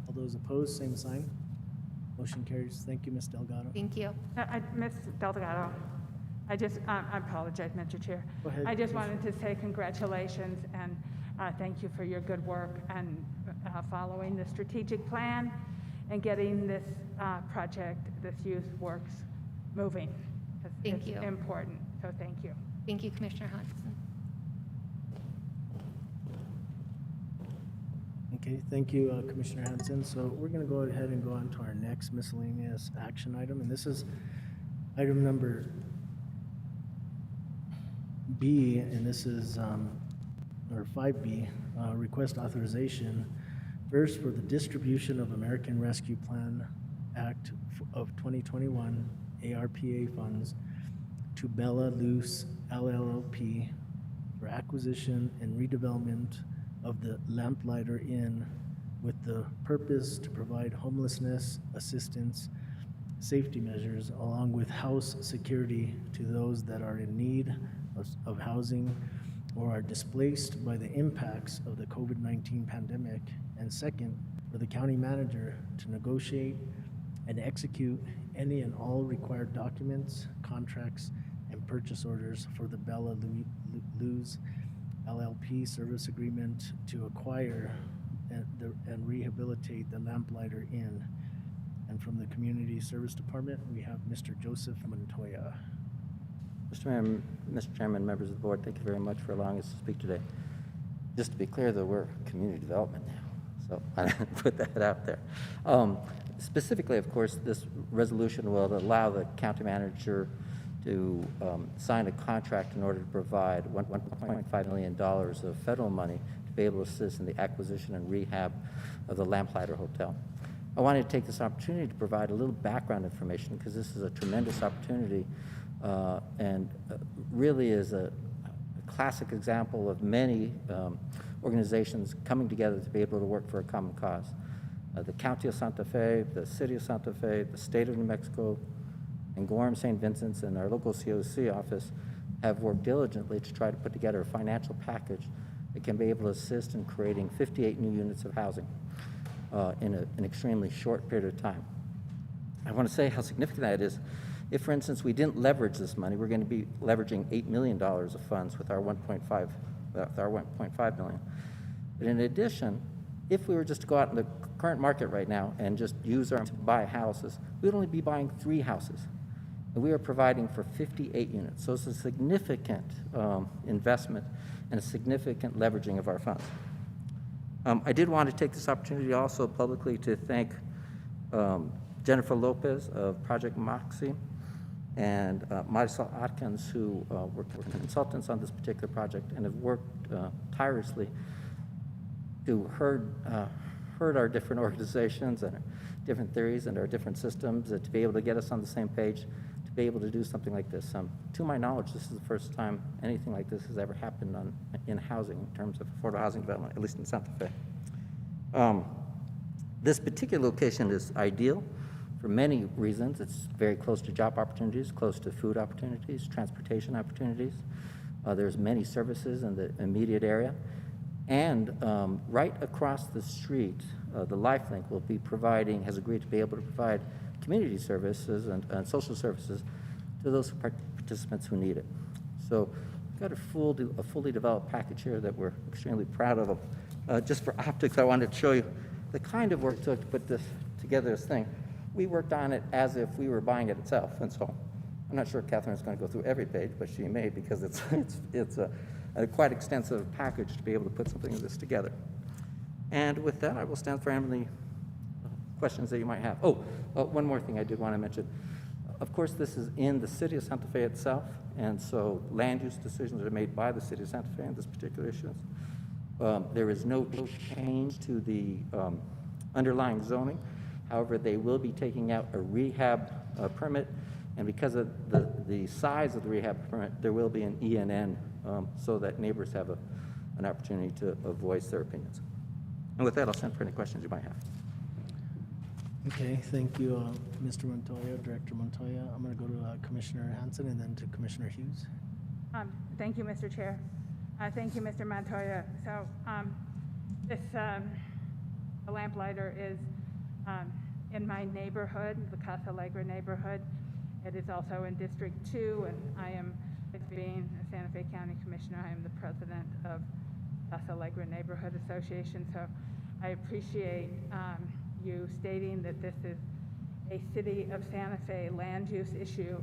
All those opposed, same sign. Motion carries. Thank you, Ms. Delgado. Thank you. Ms. Delgado, I apologize, Mr. Chair. Go ahead, I just please. wanted to say congratulations and thank you for your good work and following the strategic plan and getting this project, this youth works moving. 'Cause Thank you. important, so thank you. Thank you, Commissioner Hudson. Okay, thank you, Commissioner Hanson. So we're going to go ahead and go on to our next miscellaneous action item, and this is item number B, and this is, or 5B, request authorization, first for the distribution of American Rescue Plan Act of 2021 ARPA funds to Bella Luce LLP for acquisition and redevelopment of the Lamplighter Inn with the purpose to provide homelessness assistance, safety measures, along with house security to those that are in need of housing or are displaced by the impacts of the COVID-19 pandemic. And second, for the county manager to negotiate and execute any and all required documents, contracts, and purchase orders for the Bella Luz LLP service agreement to acquire and rehabilitate the Lamplighter Inn. And from the Community Service Department, we have Mr. Joseph Montoya. Mr. Chairman, members of the board, thank you very much for allowing us to speak today. Just to be clear, though, we're community development now, so I put that out there. Specifically, of course, this resolution will allow the county manager to sign a contract in order to provide $1.5 million of federal money to be able to assist in the acquisition and rehab of the Lamplighter Hotel. I wanted to take this opportunity to provide a little background information because this is a tremendous opportunity and really is a classic example of many organizations coming together to be able to work for a common cause. The County of Santa Fe, the City of Santa Fe, the State of New Mexico, and Gorham St. Vincent's and our local COC office have worked diligently to try to put together a financial package that can be able to assist in creating 58 new units of housing in an extremely short period of time. I want to say how significant that is. If, for instance, we didn't leverage this money, we're going to be leveraging $8 million of funds with our $1.5 million. But in addition, if we were just to go out in the current market right now and just use our to buy houses, we'd only be buying 3 houses. And we are providing for 58 units. So it's a significant investment and a significant leveraging of our funds. I did want to take this opportunity also publicly to thank Jennifer Lopez of Project Moxie and Marisol Atkins, who worked with consultants on this particular project and have worked tirelessly to herd our different organizations and our different theories and our different systems to be able to get us on the same page, to be able to do something like this. To my knowledge, this is the first time anything like this has ever happened in housing in terms of affordable housing development, at least in Santa Fe. This particular location is ideal for many reasons. It's very close to job opportunities, close to food opportunities, transportation opportunities. There's many services in the immediate area. And right across the street, the LifeLink will be has agreed to be able to provide community services and social services to those participants who need it. So we've got a fully developed package here that we're extremely proud of. Just for optics, I wanted to show you the kind of work it took to put this together, this thing. We worked on it as if we were buying it itself, and so I'm not sure Catherine's going to go through every page, but she may, because it's a quite extensive package to be able to put something like this together. And with that, I will stand for any questions that you might have. One more thing I did want to mention. Of course, this is in the City of Santa Fe itself, and so land use decisions are made by the City of Santa Fe in this particular issue. There is no change to the underlying zoning. However, they will be taking out a rehab permit, and because of the size of the rehab permit, there will be an ENN so that neighbors have an opportunity to voice their opinions. And with that, I'll stand for any questions you might have. Okay, thank you, Mr. Montoya, Director Montoya. I'm going to go to Commissioner Hanson and then to Commissioner Hughes. Thank you, Mr. Chair. Thank you, Mr. Montoya. So this the Lamplighter is in my neighborhood, the Casa Alegre neighborhood. It is also in District 2, and I am, being a Santa Fe County Commissioner, I am the president of Casa Alegre Neighborhood Association. So I appreciate you stating that this is a City of Santa Fe land use issue,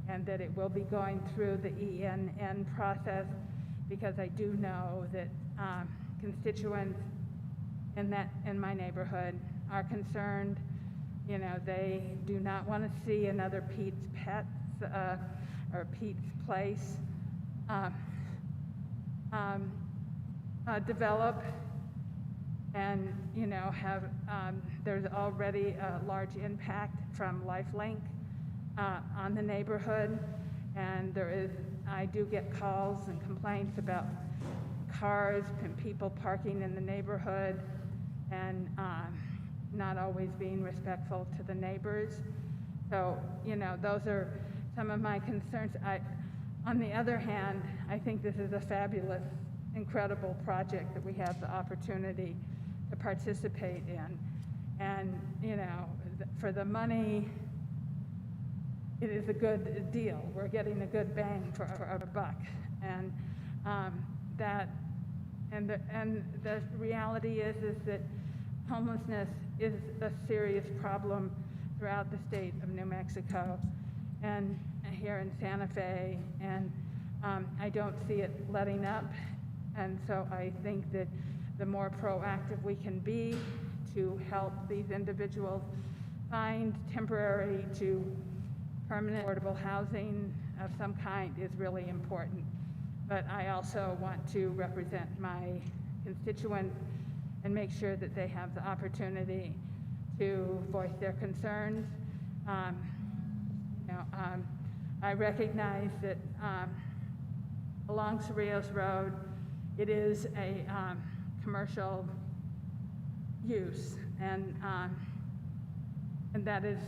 and that it will be going through the ENN process, because I do know that constituents in my neighborhood are concerned. You know, they do not want to see another Pete's Pets or Pete's Place develop, and, you know, have, there's already a large impact from LifeLink on the neighborhood, and I do get calls and complaints about cars and people parking in the neighborhood and not always being respectful to the neighbors. So, you know, those are some of my concerns. On the other hand, I think this is a fabulous, incredible project that we have the opportunity to participate in. And, you know, for the money, it is a good deal. We're getting a good bang for our buck. And the reality is that homelessness is a serious problem throughout the state of New Mexico and here in Santa Fe, and I don't see it letting up. And so I think that the more proactive we can be to help these individuals find temporary to permanent affordable housing of some kind is really important. But I also want to represent my constituents and make sure that they have the opportunity to voice their concerns. I recognize that along Cerrillos Road, it is a commercial use, and that is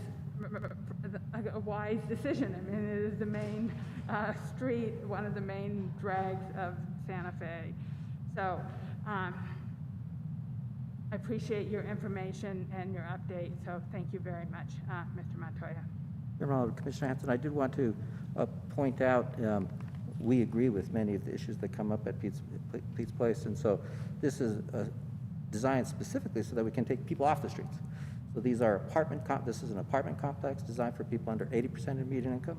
a wise decision. I mean, it is the main street, one of the main drags of Santa Fe. So I appreciate your information and your update, so thank you very much, Mr. Montoya. Commissioner Hanson, I did want to point out, we agree with many of the issues that come up at Pete's Place, and so this is designed specifically so that we can take people off the streets. So these are this is an apartment complex designed for people under 80% of median income.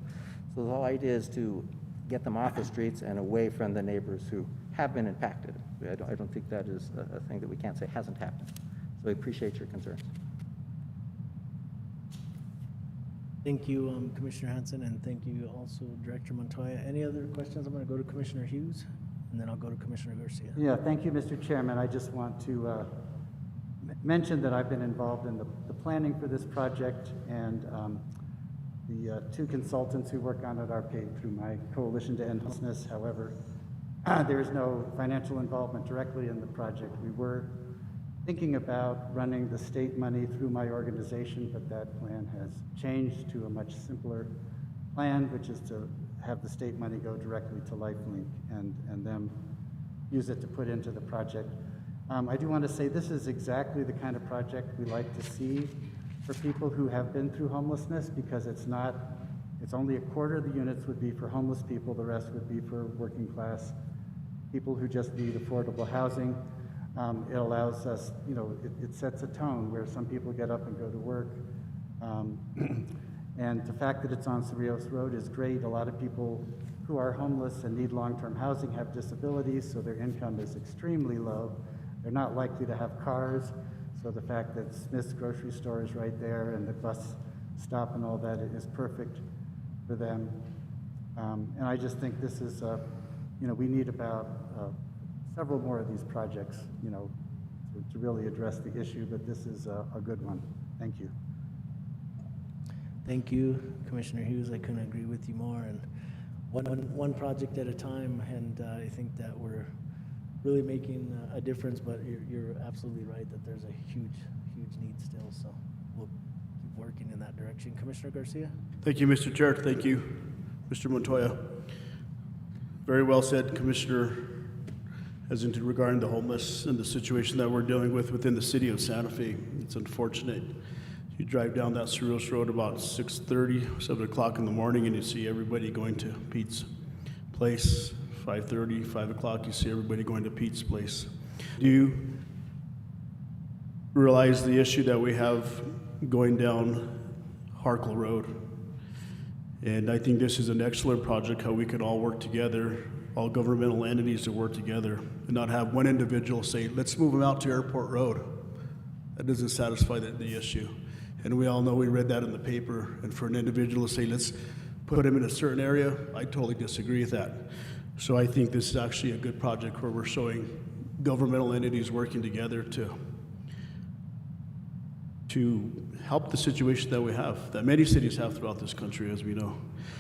So the whole idea is to get them off the streets and away from the neighbors who have been impacted. I don't think that is a thing that we can't say hasn't happened. So we appreciate your concerns. Thank you, Commissioner Hanson, and thank you also, Director Montoya. Any other questions? I'm going to go to Commissioner Hughes, and then I'll go to Commissioner Garcia. Yeah, thank you, Mr. Chairman. I just want to mention that I've been involved in the planning for this project, and the two consultants who work on it are paid through my Coalition to End Homelessness. However, there is no financial involvement directly in the project. We were thinking about running the state money through my organization, but that plan has changed to a much simpler plan, which is to have the state money go directly to LifeLink and them use it to put into the project. I do want to say this is exactly the kind of project we like to see for people who have been through homelessness, because it's only a quarter of the units would be for homeless people, the rest would be for working class people who just need affordable housing. It allows us, you know, it sets a tone where some people get up and go to work. And the fact that it's on Cerrillos Road is great. A lot of people who are homeless and need long-term housing have disabilities, so their income is extremely low. They're not likely to have cars, so the fact that Smith's grocery store is right there and the bus stop and all that is perfect for them. And I just think this is, you know, we need about several more of these projects, you know, to really address the issue, but this is a good one. Thank you. Thank you, Commissioner Hughes. I couldn't agree with you more. And one project at a time, and I think that we're really making a difference, but you're absolutely right that there's a huge need still, so we'll keep working in that direction. Commissioner Garcia? Thank you, Mr. Chair. Thank you, Mr. Montoya. Very well said, Commissioner, as into regarding the homeless and the situation that we're dealing with within the city of Santa Fe. It's unfortunate. You drive down that Cerrillos Road about 6:30, 7 o'clock in the morning, and you see everybody going to Pete's Place. 5:30, 5 o'clock, you see everybody going to Pete's Place. Do you realize the issue that we have going down Harkle Road? And I think this is an excellent project, how we could all work together, all governmental entities to work together, and not have one individual say, let's move them out to Airport Road. That doesn't satisfy the issue. And we all know, we read that in the paper, and for an individual to say, let's put him in a certain area, I totally disagree with that. So I think this is actually a good project where we're showing governmental entities working together to help the situation that we have, that many cities have throughout this country, as we know.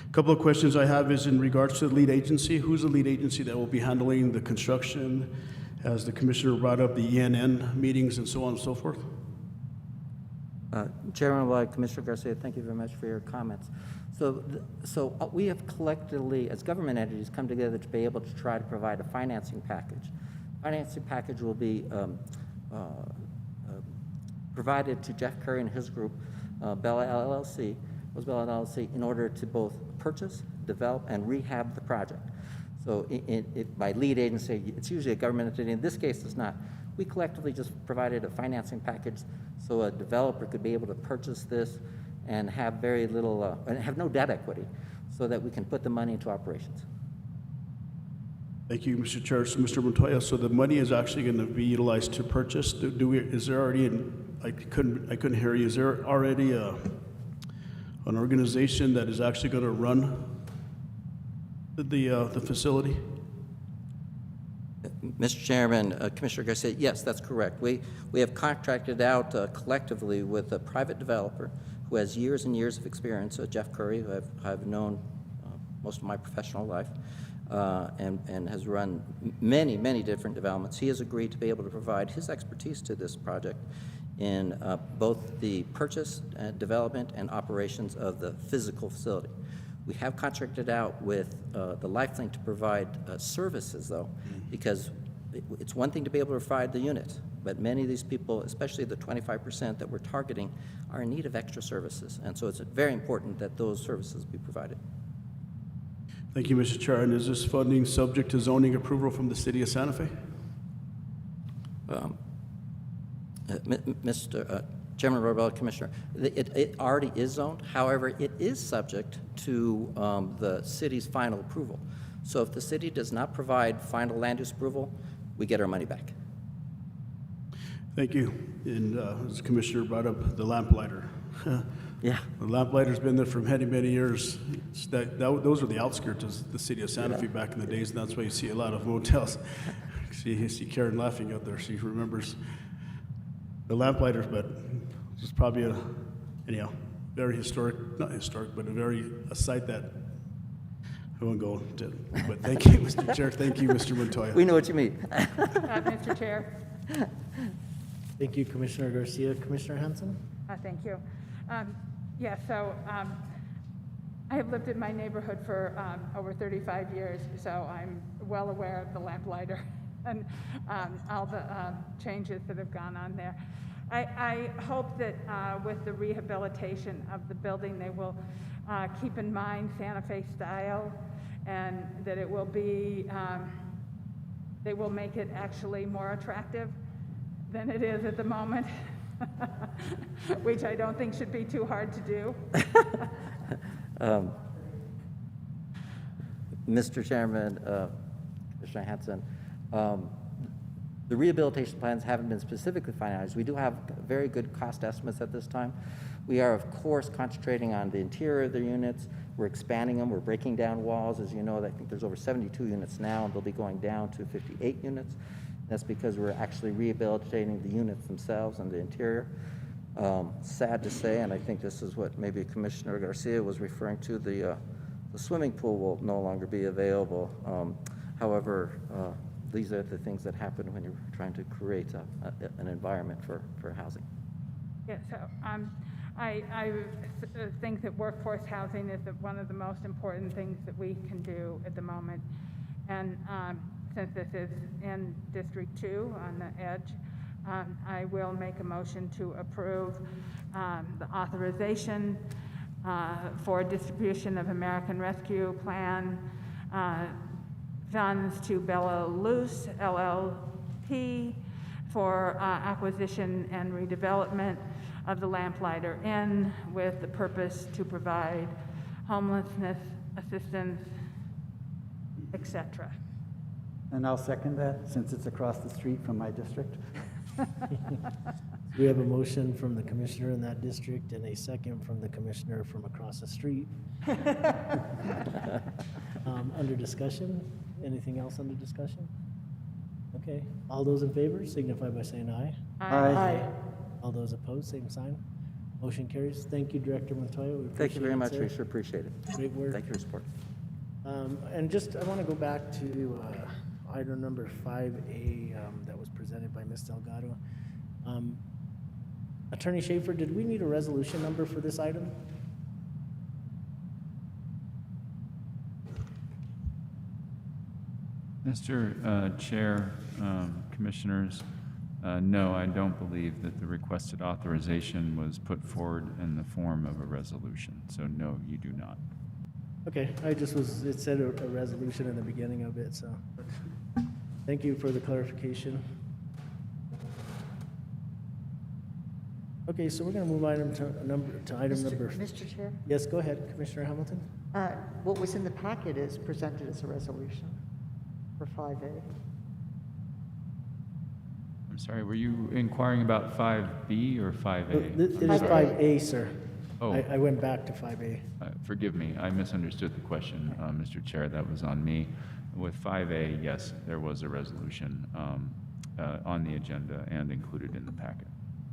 A couple of questions I have is in regards to the lead agency. Who's the lead agency that will be handling the construction, as the commissioner brought up, the ENN meetings and so on and so forth? Chairman, Commissioner Garcia, thank you very much for your comments. So we have collectively, as government entities, come together to be able to try to provide a financing package. Financing package will be provided to Jeff Curry and his group, Bella LLC, in order to both purchase, develop, and rehab the project. So by lead agency, it's usually a government entity. In this case, it's not. We collectively just provided a financing package so a developer could be able to purchase this and have very little, and have no debt equity, so that we can put the money into operations. Thank you, Mr. Chair. So, Mr. Montoya, so the money is actually going to be utilized to purchase. Is there already I couldn't hear you. Is there already an organization that is actually going to run the facility? Mr. Chairman, Commissioner Garcia, yes, that's correct. We have contracted out collectively with a private developer who has years and years of experience, Jeff Curry, who I've known most of my professional life, and has run many, many different developments. He has agreed to be able to provide his expertise to this project in both the purchase, development, and operations of the physical facility. We have contracted out with the LifeLink to provide services, though, because it's one thing to be able to provide the units, but many of these people, especially the 25% that we're targeting, are in need of extra services. And so it's very important that those services be provided. Thank you, Mr. Chair. And is this funding subject to zoning approval from the city of Santa Fe? Mr. Chairman Robel, Commissioner, it already is zoned. However, it is subject to the city's final approval. So if the city does not provide final land use approval, we get our money back. Thank you. And as the Commissioner brought up, the lamplighter. Yeah. The lamplighter's been there for many, many years. Those are the outskirts of the city of Santa Fe back in the days, and that's why you see a lot of motels. You see Karen laughing out there. She remembers the lamplighters, but it's probably very historic, not historic, but a site that I won't go to. But thank you, Mr. Chair. Thank you, Mr. Montoya. We know what you mean. Mr. Chair. Thank you, Commissioner Garcia. Commissioner Hanson? Thank you. I have lived in my neighborhood for over 35 years, so I'm well aware of the lamplighter and all the changes that have gone on there. I hope that with the rehabilitation of the building, they will keep in mind Santa Fe style, and that it will be, they will make it actually more attractive than it is at the moment, which I don't think should be too hard to do. Mr. Chairman, Commissioner Hanson, the rehabilitation plans haven't been specifically finalized. We do have very good cost estimates at this time. We are, of course, concentrating on the interior of the units. We're expanding them. We're breaking down walls. As you know, I think there's over 72 units now, and they'll be going down to 58 units. That's because we're actually rehabilitating the units themselves and the interior. Sad to say, and I think this is what maybe Commissioner Garcia was referring to, the swimming pool will no longer be available. However, these are the things that happen when you're trying to create an environment for housing. Yeah, so I think that workforce housing is one of the most important things that we can do at the moment. And since this is in District 2 on the edge, I will make a motion to approve the authorization for distribution of American Rescue Plan funds to Bella Luce LLP for acquisition and redevelopment of the Lamplighter Inn with the purpose to provide homelessness assistance, etc. And I'll second that, since it's across the street from my district. We have a motion from the commissioner in that district and a second from the commissioner from across the street. Under discussion, anything else under discussion? Okay, all those in favor signify by saying aye. Aye. All those opposed, same sign. Motion carries. Thank you, Director Montoya. We Thank you very appreciate it, much, sir. we sure appreciate it. Great work. Thank you for your support. And just, I want to go back to item number 5A that was presented by Ms. Delgado. Attorney Schaefer, did we need a resolution number for this item? Mr. Chair, Commissioners, no, I don't believe that the requested authorization was put forward in the form of a resolution. So no, you do not. Okay, it said a resolution in the beginning of it, so thank you for the clarification. Okay, so we're going to move item number. Mr. Chair, Yes, go ahead, Commissioner Hamilton. what was in the packet is presented as a resolution for 5A. I'm sorry, were you inquiring about 5B or 5A? It is 5A, sir. Oh. I went back to 5A. Forgive me, I misunderstood the question, Mr. Chair, that was on me. With 5A, yes, there was a resolution on the agenda and included in the packet.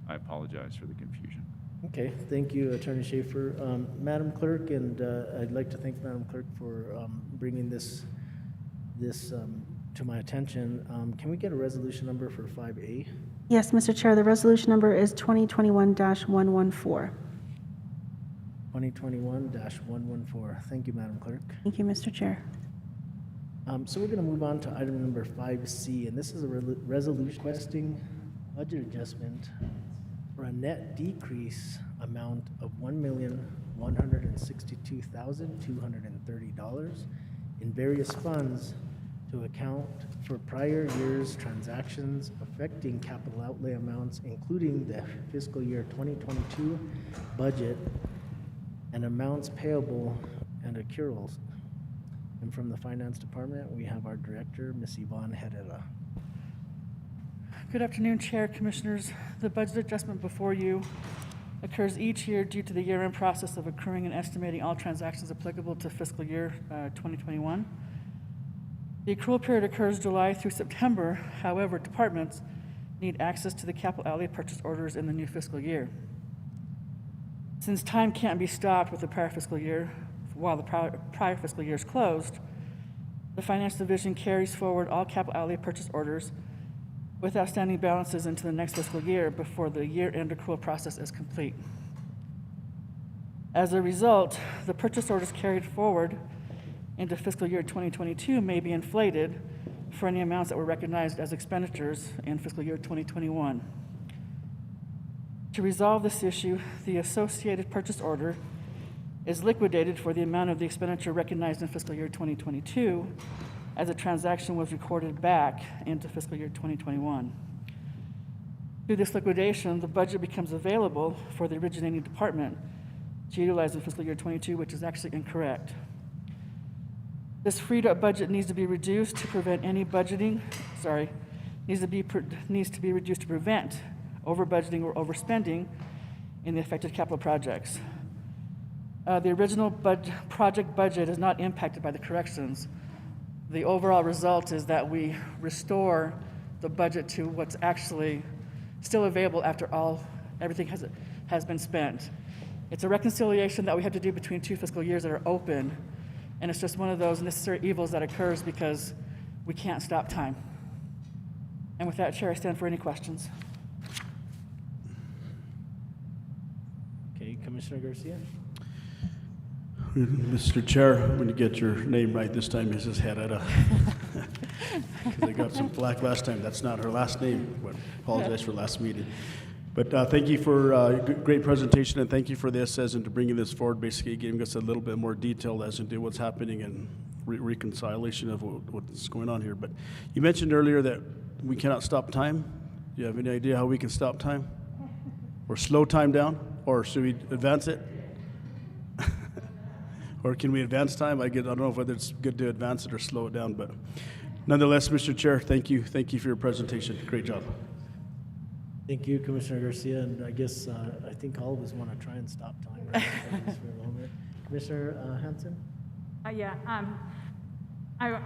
I apologize for the confusion. Okay, thank you, Attorney Schaefer. Madam Clerk, and I'd like to thank Madam Clerk for bringing this to my attention. Can we get a resolution number for 5A? Yes, Mr. Chair, the resolution number is 2021-114. 2021-114. Thank you, Madam Clerk. Thank you, Mr. Chair. So we're going to move on to item number 5C, and this is a resolution requesting budget adjustment for a net decrease amount of $1,162,230 in various funds to account for prior year's transactions affecting capital outlay amounts, including the fiscal year 2022 budget and amounts payable and accruals. And from the Finance Department, we have our Director, Ms. Yvonne Herrera. Good afternoon, Chair, Commissioners. The budget adjustment before you occurs each year due to the year-end process of accruing and estimating all transactions applicable to fiscal year 2021. The accrual period occurs July through September. However, departments need access to the capital outlay purchase orders in the new fiscal year. Since time can't be stopped with the prior fiscal year while the prior fiscal year is closed, the Finance Division carries forward all capital outlay purchase orders with outstanding balances into the next fiscal year before the year-end accrual process is complete. As a result, the purchase orders carried forward into fiscal year 2022 may be inflated for any amounts that were recognized as expenditures in fiscal year 2021. To resolve this issue, the associated purchase order is liquidated for the amount of the expenditure recognized in fiscal year 2022 as a transaction was recorded back into fiscal year 2021. Through this liquidation, the budget becomes available for the originating department to utilize in fiscal year 22, which is actually incorrect. This freed up budget needs to be reduced to prevent any budgeting, needs to be reduced to prevent over budgeting or overspending in the affected capital projects. The original project budget is not impacted by the corrections. The overall result is that we restore the budget to what's actually still available after everything has been spent. It's a reconciliation that we have to do between two fiscal years that are open, and it's just one of those necessary evils that occurs because we can't stop time. And with that, Chair, I stand for any questions. Okay, Commissioner Garcia. Mr. Chair, I'm going to get your name right this time, Mrs. Herrera. Because I got some flack last time. That's not her last name. But apologize for last meeting. But thank you for a great presentation, and thank you for this as into bringing this forward, basically giving us a little bit more detail as into what's happening and reconciliation of what's going on here. But you mentioned earlier that we cannot stop time. Do you have any idea how we can stop time? Or slow time down? Or should we advance it? Or can we advance time? I don't know whether it's good to advance it or slow it down, but nonetheless, Mr. Chair, thank you. Thank you for your presentation. Great job. Thank you, Commissioner Garcia, and I guess, I think all of us want to try and stop time right just for a moment. Commissioner Hanson? I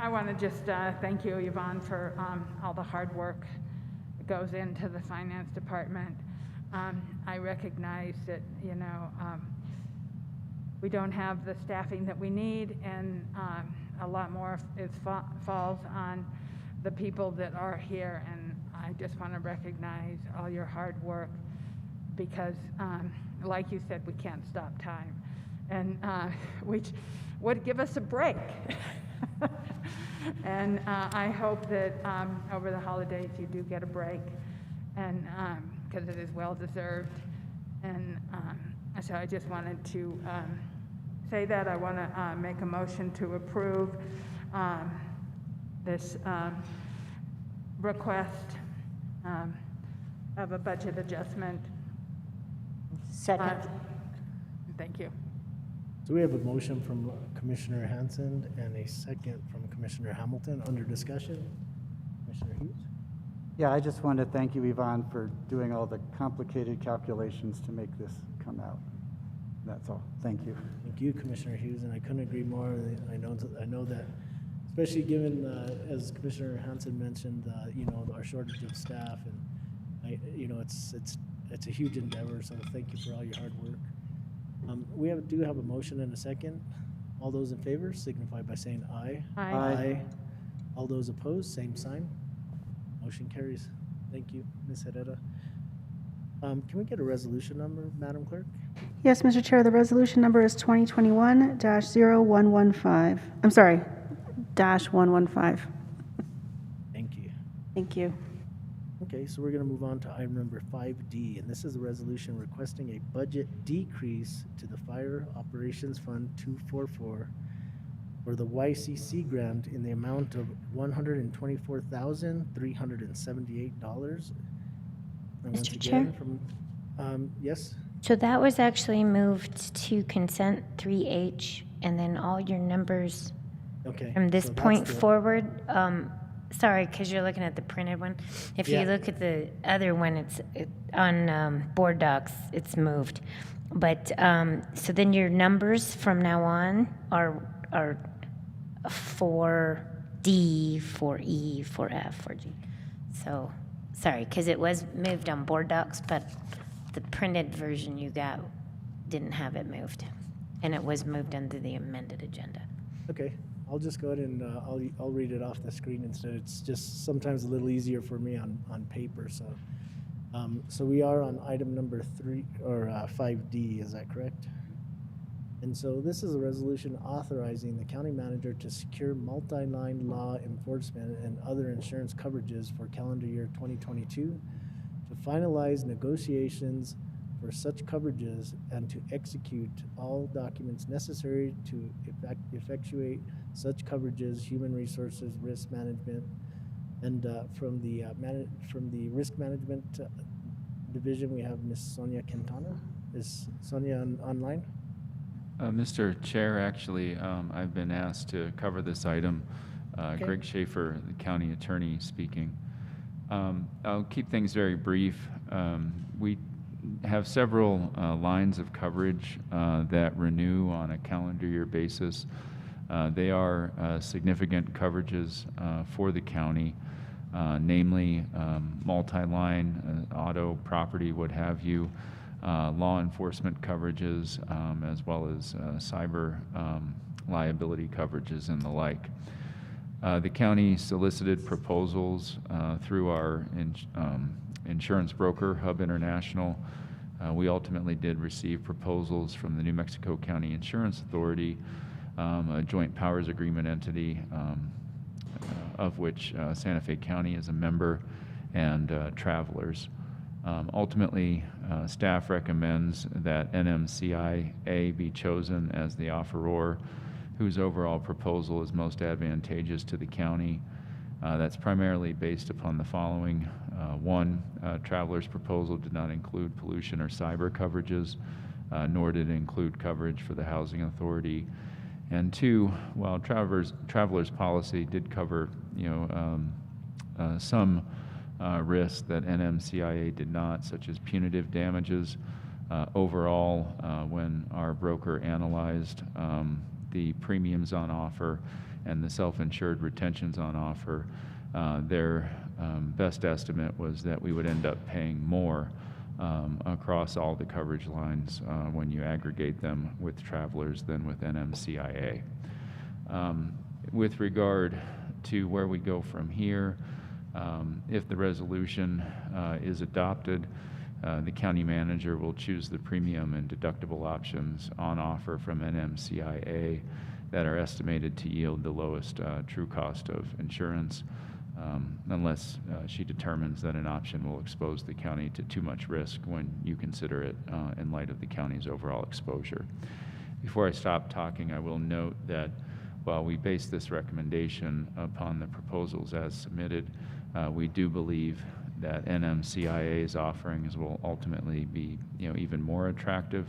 want to just thank you, Yvonne, for all the hard work that goes into the finance department. I recognize that, we don't have the staffing that we need, and a lot more falls on the people that are here, and I just want to recognize all your hard work because, like you said, we can't stop time, and which would give us a break. And I hope that over the holidays you do get a break, and because it is well deserved. And so I just wanted to say that. I want to make a motion to approve this request of a budget adjustment. Second. Thank you. So we have a motion from Commissioner Hanson and a second from Commissioner Hamilton. Under discussion, Commissioner Hughes? Yeah, I just want to thank you, Yvonne, for doing all the complicated calculations to make this come out. That's all. Thank you. Thank you, Commissioner Hughes, and I couldn't agree more. I know that, especially given, as Commissioner Hanson mentioned, our shortage of staff, and it's a huge endeavor. So thank you for all your hard work. We do have a motion and a second. All those in favor signify by saying aye. Aye. Aye. All those opposed, same sign. Motion carries. Thank you, Ms. Herrera. Can we get a resolution number, Madam Clerk? Yes, Mr. Chair, the resolution number is 2021-0115. I'm sorry, -115. Thank you. Thank you. Okay, so we're going to move on to item number 5D, and this is a resolution requesting a budget decrease to the Fire Operations Fund 244 for the YCC grant in the amount of $124,378. And once Mr. again, Chair? yes? So that was actually moved to consent 3H, and then all your numbers Okay. from this so that's point the- forward, sorry, because you're looking at the printed one. If you Yeah. look at the other one, on board docs, it's moved. But, so then your numbers from now on are 4D, 4E, 4F, 4G. So, sorry, because it was moved on board docs, but the printed version you got didn't have it moved. And it was moved under the amended agenda. Okay, I'll just go ahead and I'll read it off the screen instead. It's just sometimes a little easier for me on paper, so. So we are on item number 5D, is that correct? And so this is a resolution authorizing the county manager to secure multi-line law enforcement and other insurance coverages for calendar year 2022, to finalize negotiations for such coverages and to execute all documents necessary to effectuate such coverages, human resources, risk management, and from the risk management division, we have Ms. Sonia Quintana. Is Sonia online? Mr. Chair, actually, I've been asked to cover this item. Okay. Greg Schaefer, the county attorney, speaking. I'll keep things very brief. We have several lines of coverage that renew on a calendar year basis. They are significant coverages for the county, namely multi-line, auto, property, what have you, law enforcement coverages, as well as cyber liability coverages and the like. The county solicited proposals through our insurance broker, Hub International. We ultimately did receive proposals from the New Mexico County Insurance Authority, a joint powers agreement entity of which Santa Fe County is a member, and Travelers. Ultimately, staff recommends that NMCIA be chosen as the offeror, whose overall proposal is most advantageous to the county. That's primarily based upon the following. One, Travelers' proposal did not include pollution or cyber coverages, nor did it include coverage for the housing authority And two, while travelers policy did cover, some risks that NMCIA did not, such as punitive damages, overall, when our broker analyzed the premiums on offer and the self-insured retentions on offer, their best estimate was that we would end up paying more across all the coverage lines when you aggregate them with travelers than with NMCIA. With regard to where we go from here, if the resolution is adopted, the county manager will choose the premium and deductible options on offer from NMCIA that are estimated to yield the lowest true cost of insurance, unless she determines that an option will expose the county to too much risk when you consider it in light of the county's overall exposure. Before I stop talking, I will note that while we base this recommendation upon the proposals as submitted, we do believe that NMCIA's offerings will ultimately be, even more attractive.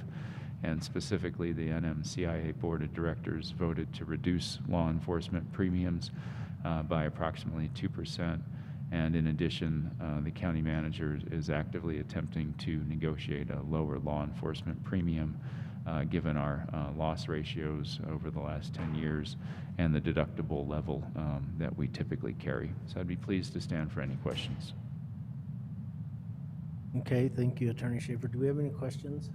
And specifically, the NMCIA Board of Directors voted to reduce law enforcement premiums by approximately 2%. And in addition, the county manager is actively attempting to negotiate a lower law enforcement premium given our loss ratios over the last 10 years and the deductible level that we typically carry. So I'd be pleased to stand for any questions. Okay, thank you, Attorney Schaefer. Do we have any questions?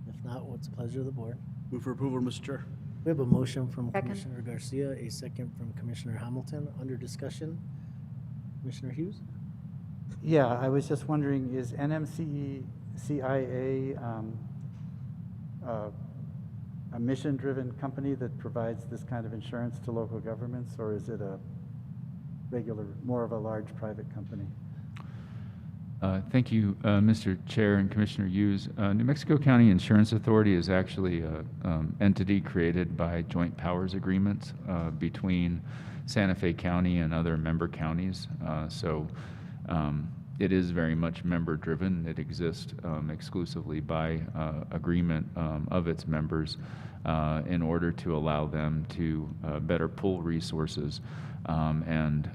If not, what's the pleasure of the board? Move for approval, Mr. Chair. We have a motion from Second. Commissioner Garcia, a second from Commissioner Hamilton. Under discussion, Commissioner Hughes? Yeah, I was just wondering, is NMCIA a mission-driven company that provides this kind of insurance to local governments, or is it a regular, more of a large private company? Thank you, Mr. Chair and Commissioner Hughes. New Mexico County Insurance Authority is actually an entity created by joint powers agreements between Santa Fe County and other member counties. So it is very much member-driven. It exists exclusively by agreement of its members in order to allow them to better pool resources and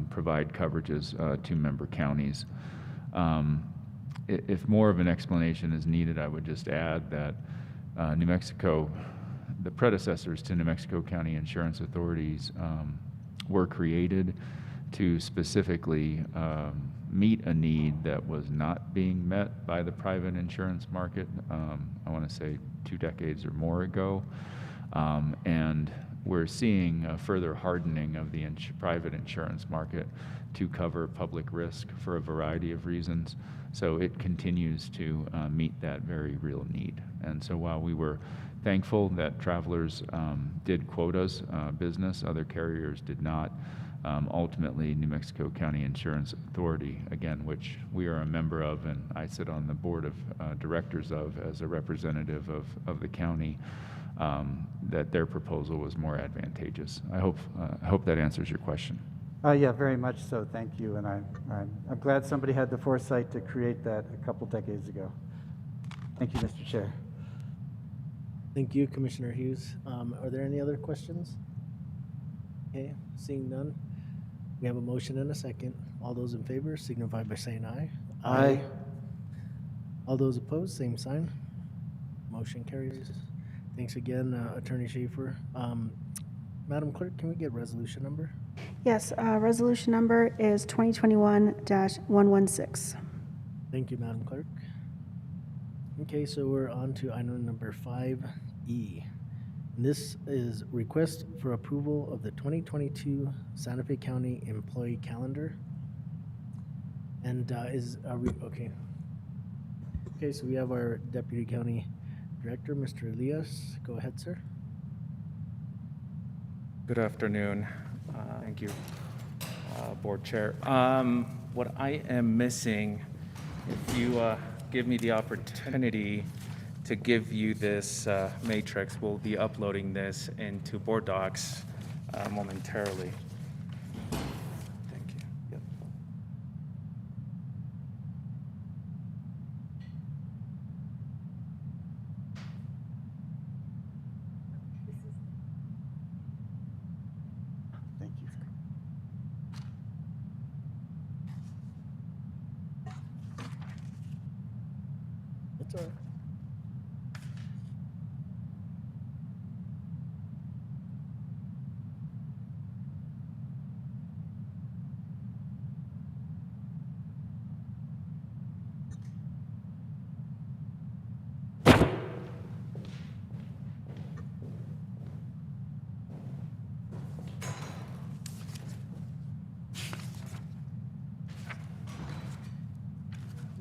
provide coverages to member counties. If more of an explanation is needed, I would just add that New Mexico, the predecessors to New Mexico County Insurance Authorities were created to specifically meet a need that was not being met by the private insurance market, I want to say 2 decades or more ago. And we're seeing a further hardening of the private insurance market to cover public risk for a variety of reasons. So it continues to meet that very real need. And so while we were thankful that Travelers did quote us business, other carriers did not, ultimately New Mexico County Insurance Authority, again, which we are a member of and I sit on the board of directors of as a representative of the county, that their proposal was more advantageous. I hope that answers your question. Yeah, very much so. Thank you. And I'm glad somebody had the foresight to create that a couple decades ago. Thank you, Mr. Chair. Thank you, Commissioner Hughes. Are there any other questions? Okay, seeing none. We have a motion and a second. All those in favor signify by saying aye. Aye. All those opposed, same sign. Motion carries. Thanks again, Attorney Schaefer. Madam Clerk, can we get resolution number? Yes, resolution number is 2021-116. Thank you, Madam Clerk. Okay, so we're on to item number 5E. And this is request for approval of the 2022 Santa Fe County Employee Calendar. And okay. Okay, so we have our Deputy County Director, Mr. Elias. Go ahead, sir. Good afternoon. Thank you, Board Chair. What I am missing, if you give me the opportunity to give you this matrix, we'll be uploading this into Board Docs momentarily. Thank you. Yep.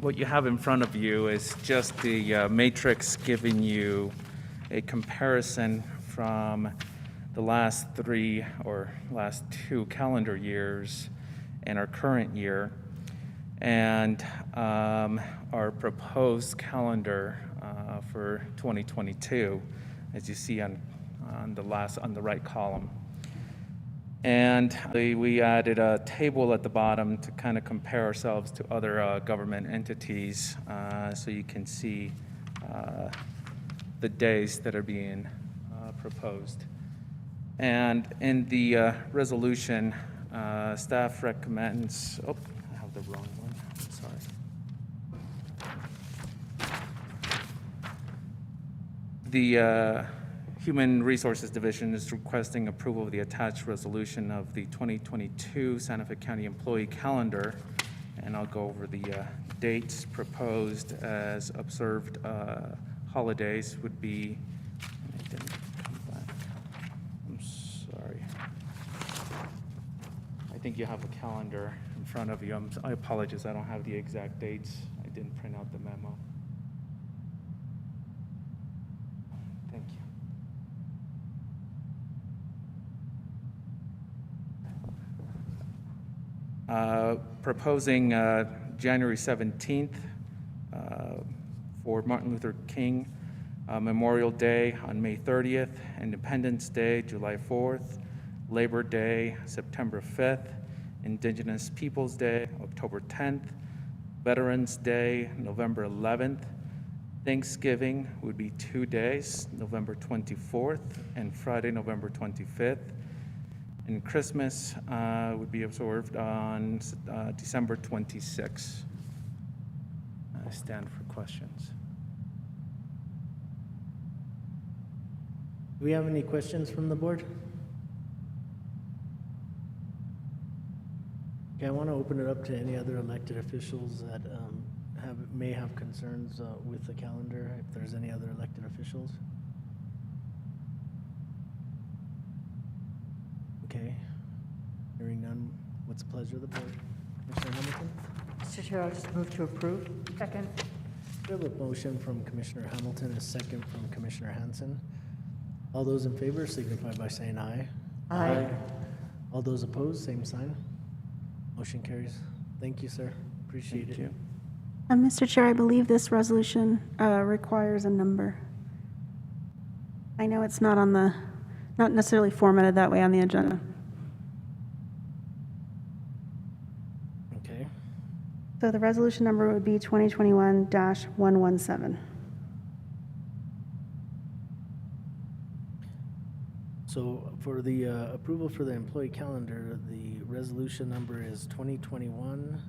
what you have in front of you is just the matrix giving you a comparison from the last 3 or last 2 calendar years and our current year, and our proposed calendar for 2022, as you see on the right column. And we added a table at the bottom to kind of compare ourselves to other government entities, so you can see the days that are being proposed. And in the resolution, staff recommends, oh, I have the wrong one, I'm sorry. The Human Resources Division is requesting approval of the attached resolution of the 2022 Santa Fe County Employee Calendar, and I'll go over the dates proposed as observed holidays would be, I didn't come back. I'm sorry. I think you have a calendar in front of you. I apologize, I don't have the exact dates. I didn't print out the memo. Thank you. Proposing January 17th for Martin Luther King Memorial Day on May 30th, Independence Day, July 4th, Labor Day, September 5th, Indigenous Peoples Day, October 10th, Veterans Day, November 11th, Thanksgiving would be 2 days, November 24th and Friday, November 25th. And Christmas would be observed on December 26th. I stand for questions. Do we have any questions from the board? Okay, I want to open it up to any other elected officials that may have concerns with the calendar, if there's any other elected officials. Okay, hearing none, what's the pleasure of the board? Commissioner Hamilton? Mr. Chair, I'll just move to approve. Second. We have a motion from Commissioner Hamilton, a second from Commissioner Hanson. All those in favor signify by saying aye. Aye. All those opposed, same sign. Motion carries. Thank you, sir. Appreciate it. Mr. Chair, I believe this resolution requires a number. I know it's not on the, not necessarily formatted that way on the agenda. Okay. So the resolution number would be 2021-117. So for the approval for the employee calendar, the resolution number is 2021-117.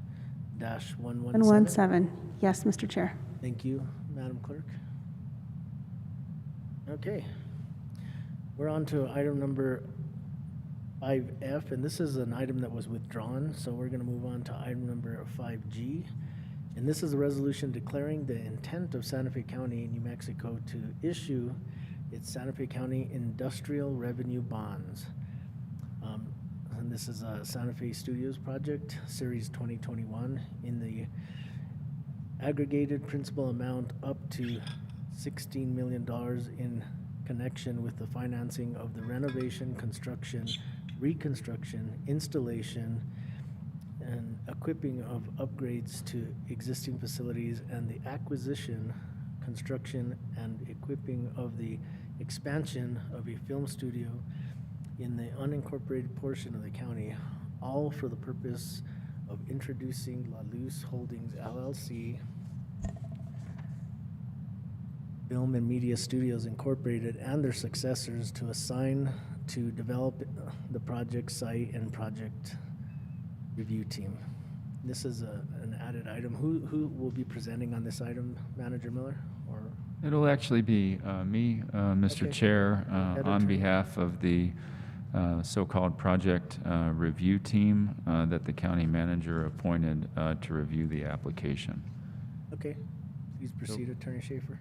117, yes, Mr. Chair. Thank you, Madam Clerk. Okay. We're on to item number 5F, and this is an item that was withdrawn, so we're going to move on to item number 5G. And this is a resolution declaring the intent of Santa Fe County, New Mexico, to issue its Santa Fe County Industrial Revenue Bonds. And this is a Santa Fe Studios project, Series 2021, in the aggregated principal amount up to $16 million in connection with the financing of the renovation, construction, reconstruction, installation, and equipping of upgrades to existing facilities, and the acquisition, construction, and equipping of the expansion of a film studio in the unincorporated portion of the county, all for the purpose of introducing La Luz Holdings LLC, Film and Media Studios Incorporated, and their successors to assign to develop the project site and project review team. This is an added item. Who will be presenting on this item, Manager Miller? Or It'll actually be me, Mr. Okay. Chair, Editor. on behalf of the so-called project review team that the county manager appointed to review the application. Okay, please proceed, Attorney Schaefer.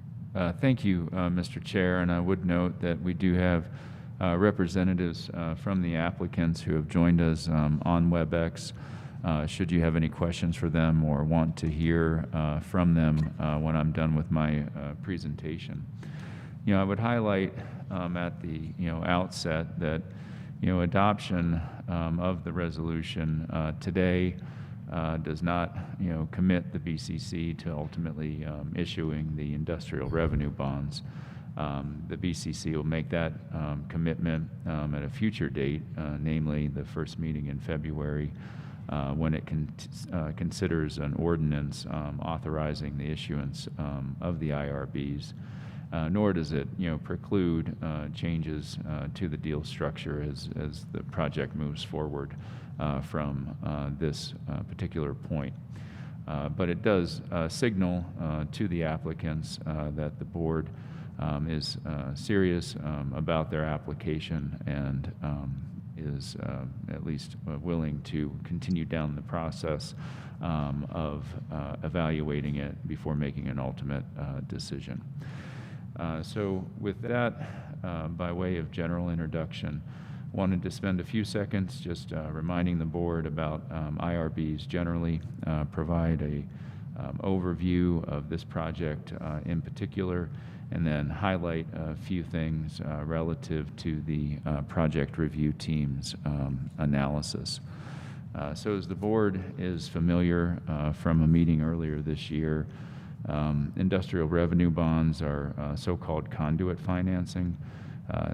Thank you, Mr. Chair, and I would note that we do have representatives from the applicants who have joined us on WebEx should you have any questions for them or want to hear from them when I'm done with my presentation. I would highlight at the outset that adoption of the resolution today does not commit the BCC to ultimately issuing the industrial revenue bonds. The BCC will make that commitment at a future date, namely the first meeting in February, when it considers an ordinance authorizing the issuance of the IRBs. Nor does it, preclude changes to the deal structure as the project moves forward from this particular point. But it does signal to the applicants that the board is serious about their application and is at least willing to continue down the process of evaluating it before making an ultimate decision. So with that, by way of general introduction, wanted to spend a few seconds just reminding the board about IRBs generally, provide a overview of this project in particular, and then highlight a few things relative to the project review team's analysis. So as the board is familiar from a meeting earlier this year, industrial revenue bonds are so-called conduit financing.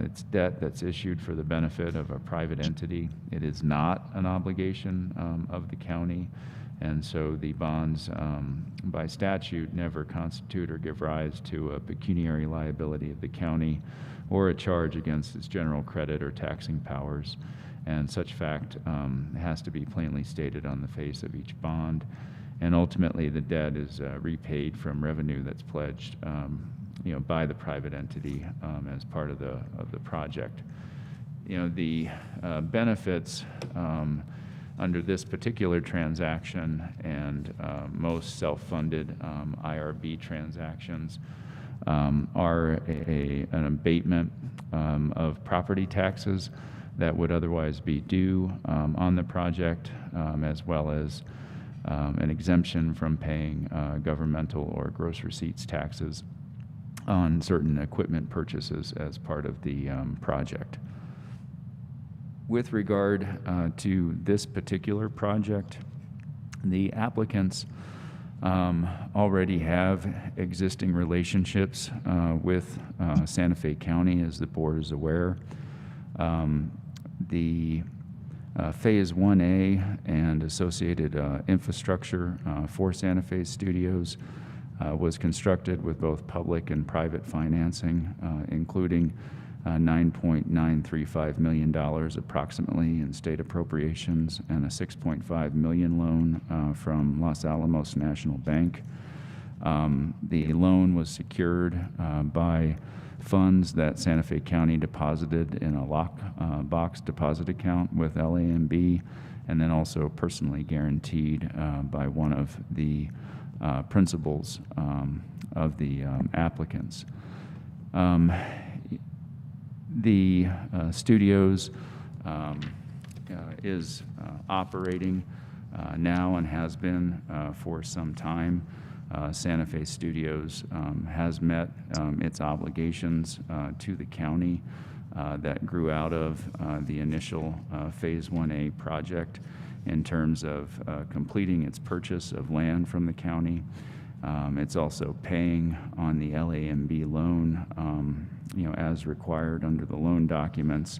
It's debt that's issued for the benefit of a private entity. It is not an obligation of the county, and so the bonds by statute never constitute or give rise to a pecuniary liability of the county or a charge against its general credit or taxing powers, and such fact has to be plainly stated on the face of each bond. And ultimately, the debt is repaid from revenue that's pledged, by the private entity as part of the project. The benefits under this particular transaction and most self-funded IRB transactions are an abatement of property taxes that would otherwise be due on the project, as well as an exemption from paying governmental or gross receipts taxes on certain equipment purchases as part of the project. With regard to this particular project, the applicants already have existing relationships with Santa Fe County, as the board is aware. The Phase 1A and associated infrastructure for Santa Fe Studios was constructed with both public and private financing, including $9.935 million approximately in state appropriations and a $6.5 million loan from Los Alamos National Bank. The loan was secured by funds that Santa Fe County deposited in a lockbox deposit account with LAMB, and then also personally guaranteed by one of the principals of the applicants. The studios is operating now and has been for some time. Santa Fe Studios has met its obligations to the county that grew out of the initial Phase 1A project in terms of completing its purchase of land from the county. It's also paying on the LAMB loan, as required under the loan documents,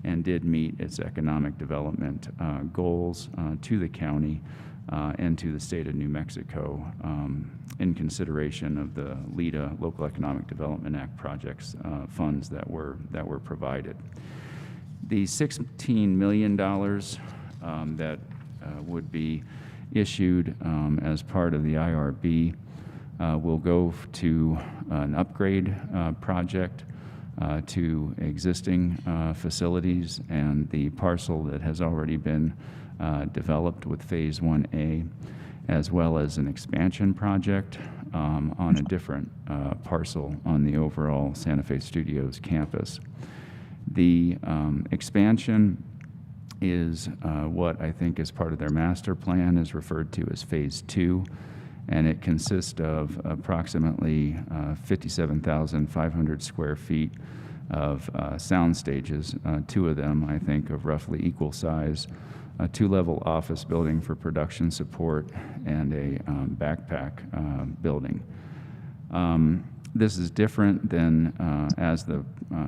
and did meet its economic development goals to the county and to the state of New Mexico in consideration of the LEDA, Local Economic Development Act projects funds that were provided. The $16 million that would be issued as part of the IRB will go to an upgrade project to existing facilities and the parcel that has already been developed with Phase 1A, as well as an expansion project on a different parcel on the overall Santa Fe Studios campus. The expansion is what I think is part of their master plan is referred to as Phase 2, and it consists of approximately 57,500 square feet of sound stages, 2 of them, I think, of roughly equal size, a 2-level office building for production support, and a backpack building. This is different than as the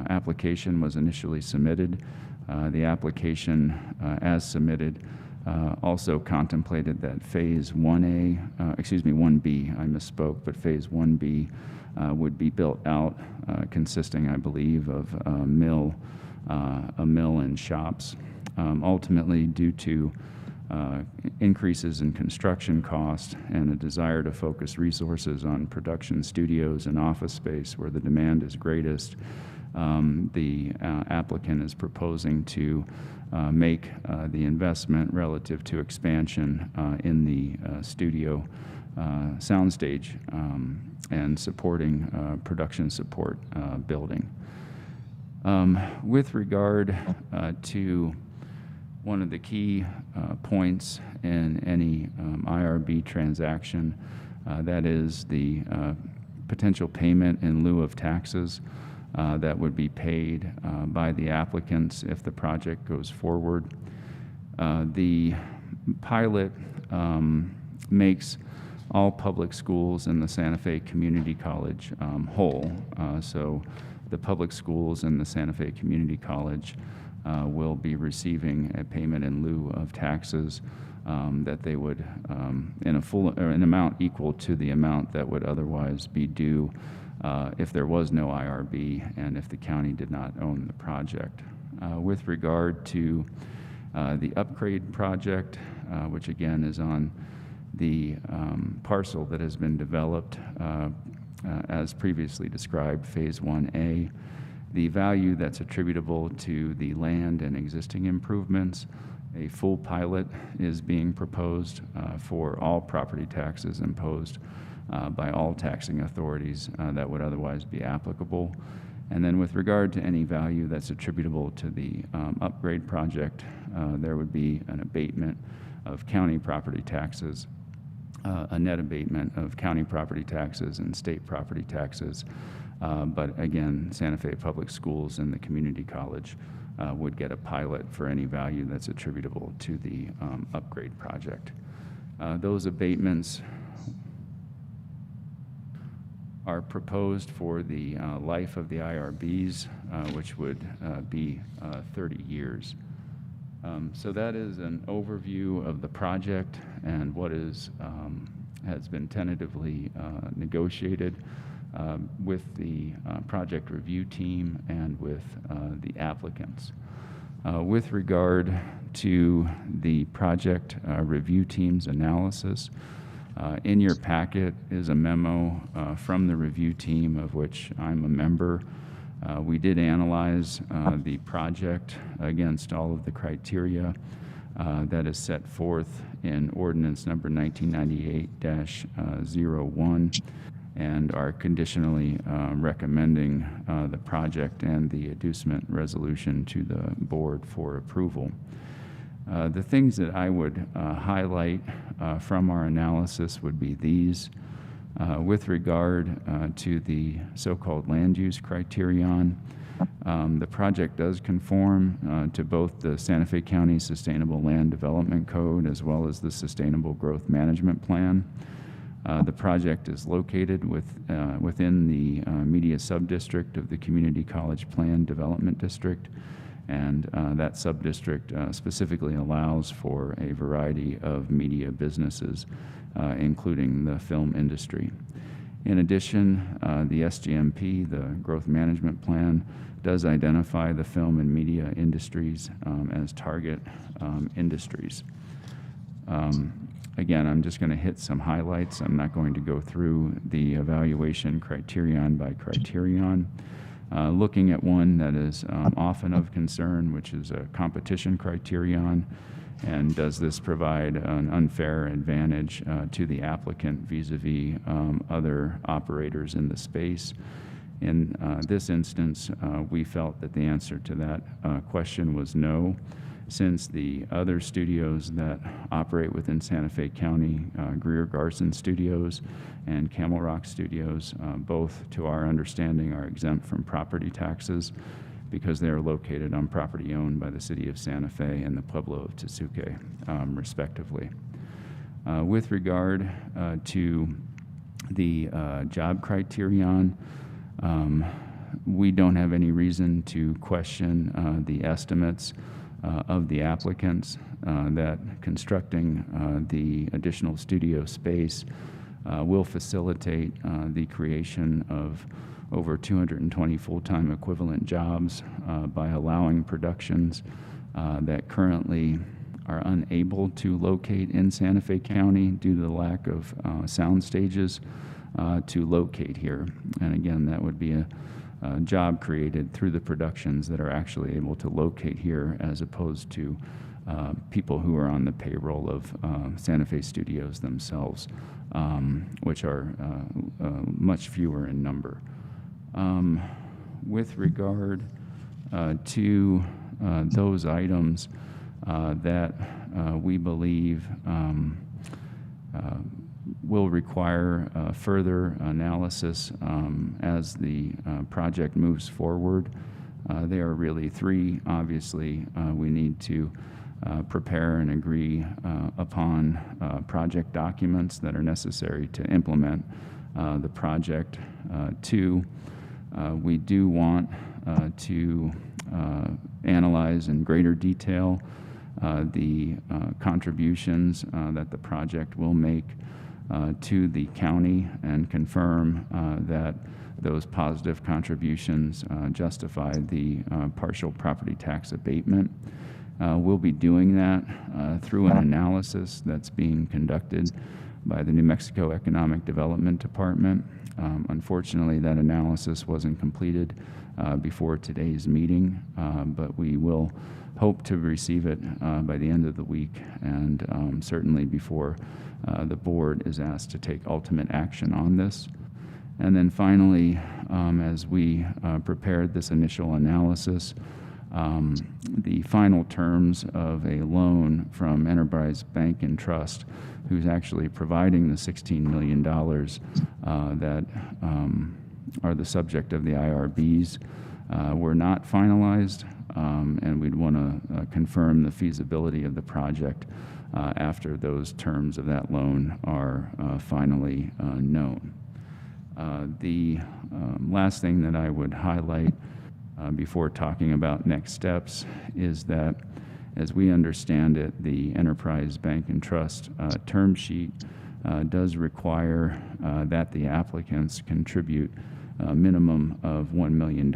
application was initially submitted. The application as submitted also contemplated that Phase 1B, I misspoke, but Phase 1B would be built out, consisting, I believe, of a mill and shops. Ultimately, due to increases in construction cost and a desire to focus resources on production studios and office space where the demand is greatest, the applicant is proposing to make the investment relative to expansion in the studio soundstage and supporting production support building. With regard to one of the key points in any IRB transaction, that is the potential payment in lieu of taxes that would be paid by the applicants if the project goes forward. The pilot makes all public schools in the Santa Fe Community College whole. So the public schools in the Santa Fe Community College will be receiving a payment in lieu of taxes that they would, in an amount equal to the amount that would otherwise be due if there was no IRB and if the county did not own the project. With regard to the upgrade project, which again is on the parcel that has been developed as previously described, Phase 1A, the value that's attributable to the land and existing improvements, a full pilot is being proposed for all property taxes imposed by all taxing authorities that would otherwise be applicable. And then with regard to any value that's attributable to the upgrade project, there would be an abatement of county property taxes, a net abatement of county property taxes and state property taxes. But again, Santa Fe Public Schools and the community college would get a pilot for any value that's attributable to the upgrade project. Those abatements are proposed for the life of the IRBs, which would be 30 years. So that is an overview of the project and what is has been tentatively negotiated with the project review team and with the applicants. With regard to the project review team's analysis, in your packet is a memo from the review team of which I'm a member. We did analyze the project against all of the criteria that is set forth in ordinance number 1998-01 and are conditionally recommending the project and the adducement resolution to the board for approval. The things that I would highlight from our analysis would be these. With regard to the so-called land use criterion, the project does conform to both the Santa Fe County Sustainable Land Development Code as well as the Sustainable Growth Management Plan. The project is located within the media subdistrict of the Community College Plan Development District, and that subdistrict specifically allows for a variety of media businesses, including the film industry. In addition, the SGMP, the Growth Management Plan, does identify the film and media industries as target industries. Again, I'm just going to hit some highlights. I'm not going to go through the evaluation criterion by criterion. Looking at one that is often of concern, which is a competition criterion, and does this provide an unfair advantage to the applicant vis-a-vis other operators in the space? In this instance, we felt that the answer to that question was no, since the other studios that operate within Santa Fe County, Greer Garson Studios and Camel Rock Studios, both, to our understanding, are exempt from property taxes because they are located on property owned by the city of Santa Fe and the Pueblo of Tesuque, respectively. With regard to the job criterion, we don't have any reason to question the estimates of the applicants that constructing the additional studio space will facilitate the creation of over 220 full-time equivalent jobs by allowing productions that currently are unable to locate in Santa Fe County due to the lack of sound stages to locate here. And again, that would be a job created through the productions that are actually able to locate here, as opposed to people who are on the payroll of Santa Fe Studios themselves, which are much fewer in number. With regard to those items that we believe will require further analysis as the project moves forward. There are really three. Obviously, we need to prepare and agree upon project documents that are necessary to implement the project. Two, we do want to analyze in greater detail the contributions that the project will make to the county and confirm that those positive contributions justify the partial property tax abatement. We'll be doing that through an analysis that's being conducted by the New Mexico Economic Development Department. Unfortunately, that analysis wasn't completed before today's meeting, but we will hope to receive it by the end of the week, and certainly before the board is asked to take ultimate action on this. And then finally, as we prepared this initial analysis, the final terms of a loan from Enterprise Bank and Trust, who's actually providing the $16 million that are the subject of the IRBs, were not finalized, and we'd want to confirm the feasibility of the project after those terms of that loan are finally known. The last thing that I would highlight before talking about next steps is that, as we understand it, the Enterprise Bank and Trust term sheet does require that the applicants contribute a minimum of $1 million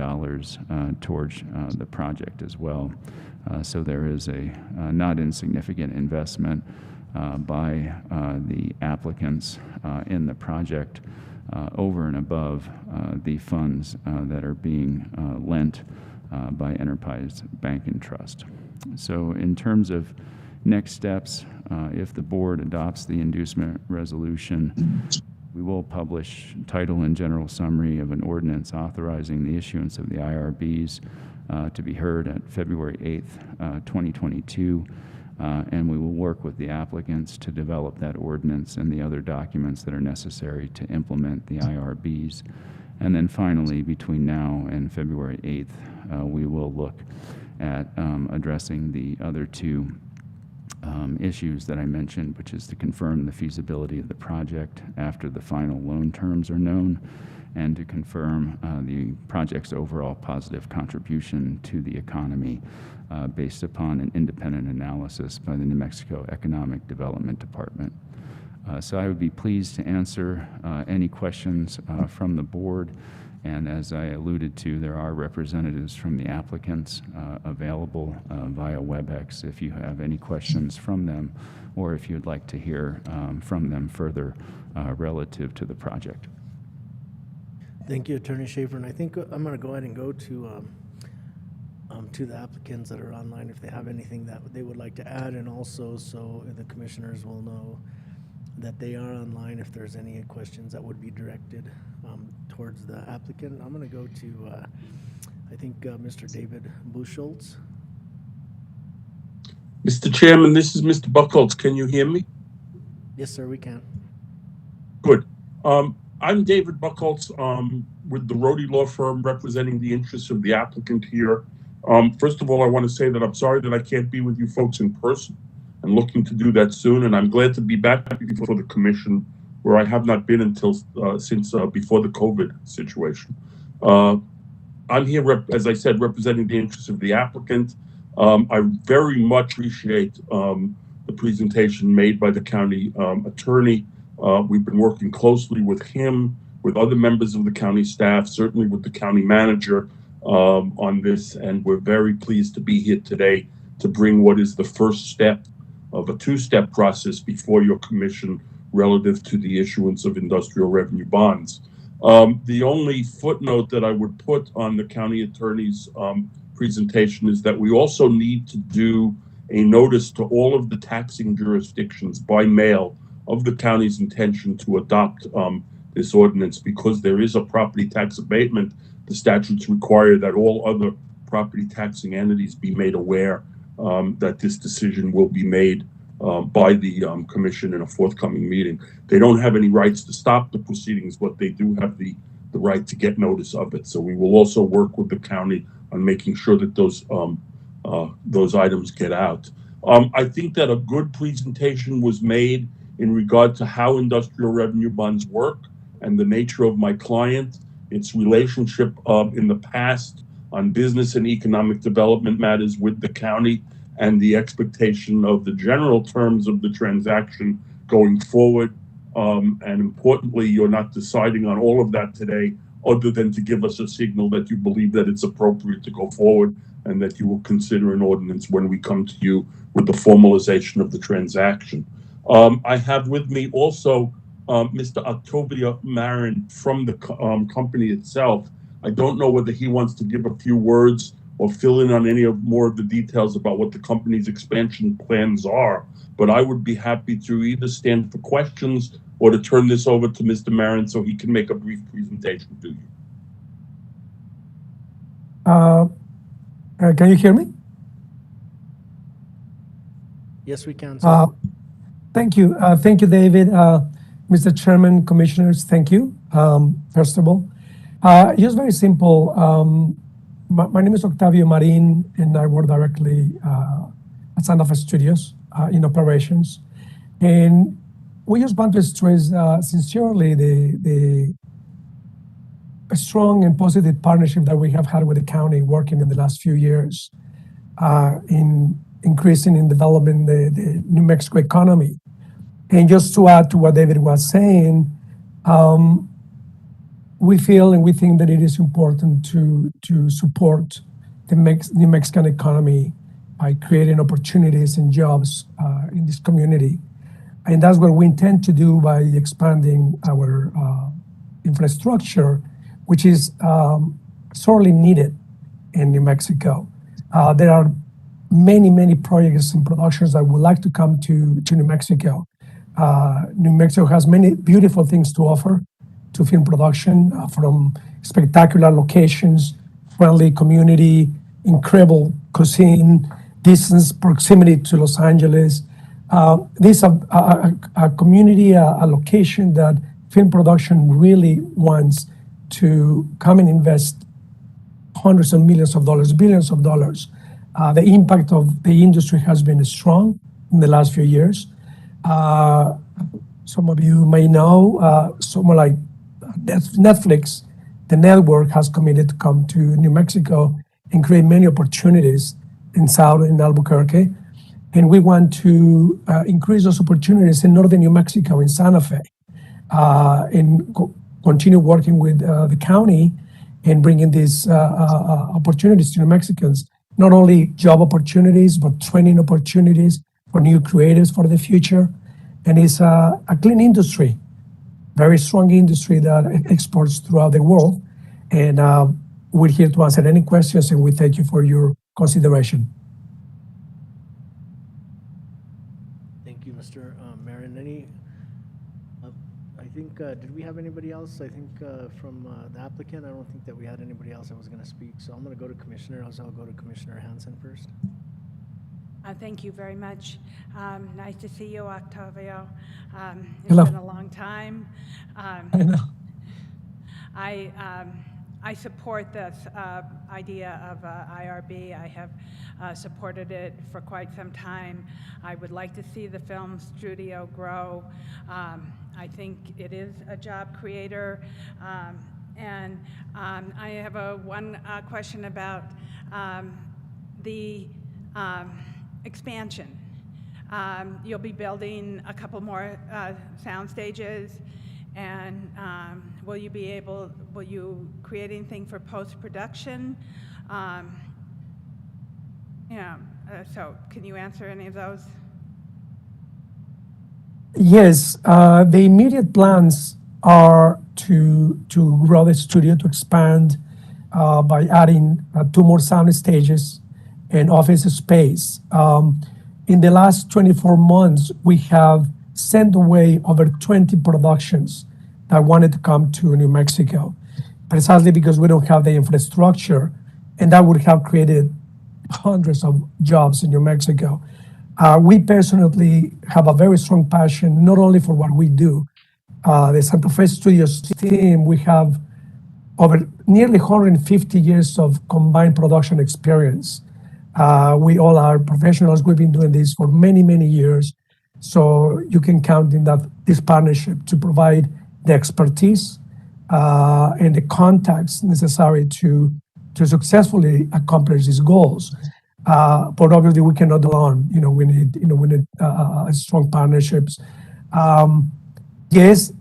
towards the project as well. So there is a not insignificant investment by the applicants in the project over and above the funds that are being lent by Enterprise Bank and Trust. So in terms of next steps, if the board adopts the inducement resolution, we will publish title and general summary of an ordinance authorizing the issuance of the IRBs to be heard at February 8th, 2022. And we will work with the applicants to develop that ordinance and the other documents that are necessary to implement the IRBs. And then finally, between now and February 8th, we will look at addressing the other two issues that I mentioned, which is to confirm the feasibility of the project after the final loan terms are known, and to confirm the project's overall positive contribution to the economy based upon an independent analysis by the New Mexico Economic Development Department. So I would be pleased to answer any questions from the board. And as I alluded to, there are representatives from the applicants available via WebEx if you have any questions from them, or if you'd like to hear from them further relative to the project. Thank you, Attorney Schaefer. And I think I'm going to go ahead and go to the applicants that are online if they have anything that they would like to add, and also so the commissioners will know that they are online if there's any questions that would be directed towards the applicant. I'm going to go to, I think, Mr. David Buchholz. Mr. Chairman, this is Mr. Buckholz. Can you hear me? Yes, sir, we can. Good. I'm David Buckholz with the Rhodey Law Firm representing the interests of the applicant here. First of all, I want to say that I'm sorry that I can't be with you folks in person. I'm looking to do that soon, and I'm glad to be back before the commission, where I have not been until since before the COVID situation. I'm here, as I said, representing the interests of the applicant. I very much appreciate the presentation made by the county attorney. We've been working closely with him, with other members of the county staff, certainly with the county manager on this, and we're very pleased to be here today to bring what is the first step of a two-step process before your commission relative to the issuance of industrial revenue bonds. The only footnote that I would put on the county attorney's presentation is that we also need to do a notice to all of the taxing jurisdictions by mail of the county's intention to adopt this ordinance, because there is a property tax abatement. The statutes require that all other property taxing entities be made aware that this decision will be made by the commission in a forthcoming meeting. They don't have any rights to stop the proceedings, but they do have the right to get notice of it. So we will also work with the county on making sure that those items get out. I think that a good presentation was made in regard to how industrial revenue bonds work and the nature of my client, its relationship in the past on business and economic development matters with the county, and the expectation of the general terms of the transaction going forward. And importantly, you're not deciding on all of that today, other than to give us a signal that you believe that it's appropriate to go forward and that you will consider an ordinance when we come to you with the formalization of the transaction. I have with me also Mr. Octavio Marin from the company itself. I don't know whether he wants to give a few words or fill in on any more of the details about what the company's expansion plans are, but I would be happy to either stand for questions or to turn this over to Mr. Marin so he can make a brief presentation to you. Can you hear me? Yes, we can, sir. Thank you. Thank you, David. Mr. Chairman, Commissioners, thank you, first of all. Just very simple. My name is Octavio Marin, and I work directly at Santa Fe Studios in operations. And we just want to stress sincerely the strong and positive partnership that we have had with the county working in the last few years in increasing and developing the New Mexico economy. And just to add to what David was saying, we feel and we think that it is important to support the New Mexican economy by creating opportunities and jobs in this community. And that's what we intend to do by expanding our infrastructure, which is sorely needed in New Mexico. There are many projects and productions that would like to come to New Mexico. New Mexico has many beautiful things to offer to film production, from spectacular locations, friendly community, incredible cuisine, distance, proximity to Los Angeles. This is a community, a location that film production really wants to come and invest hundreds of millions of dollars, billions of dollars. The impact of the industry has been strong in the last few years. Some of you may know, someone like Netflix, the network, has committed to come to New Mexico and create many opportunities in Albuquerque. And we want to increase those opportunities in northern New Mexico, in Santa Fe, and continue working with the county and bringing these opportunities to New Mexicans. Not only job opportunities, but training opportunities for new creators for the future. And it's a clean industry, very strong industry that exports throughout the world. And we're here to answer any questions, and we thank you for your consideration. Thank you, Mr. Marin. I think, did we have anybody else? I think from the applicant, I don't think that we had anybody else that was going to speak. So I'm going to go to Commissioner, I'll go to Commissioner Hansen first. Thank you very much. Nice to see you, Octavio. It's Hello. been a long time. I know. I support this idea of IRB. I have supported it for quite some time. I would like to see the film studio grow. I think it is a job creator. And I have one question about the expansion. You'll be building a couple more sound stages, and will you create anything for post-production? So can you answer any of those? Yes, the immediate plans are to grow the studio, to expand by adding 2 more sound stages and office space. In the last 24 months, we have sent away over 20 productions that wanted to come to New Mexico, precisely because we don't have the infrastructure, and that would have created hundreds of jobs in New Mexico. We personally have a very strong passion, not only for what we do. The Santa Fe Studios team, we have over nearly 150 years of combined production experience. We all are professionals. We've been doing this for many, many years. So you can count in this partnership to provide the expertise and the contacts necessary to successfully accomplish these goals. But obviously we cannot do alone. We need strong partnerships. Yes,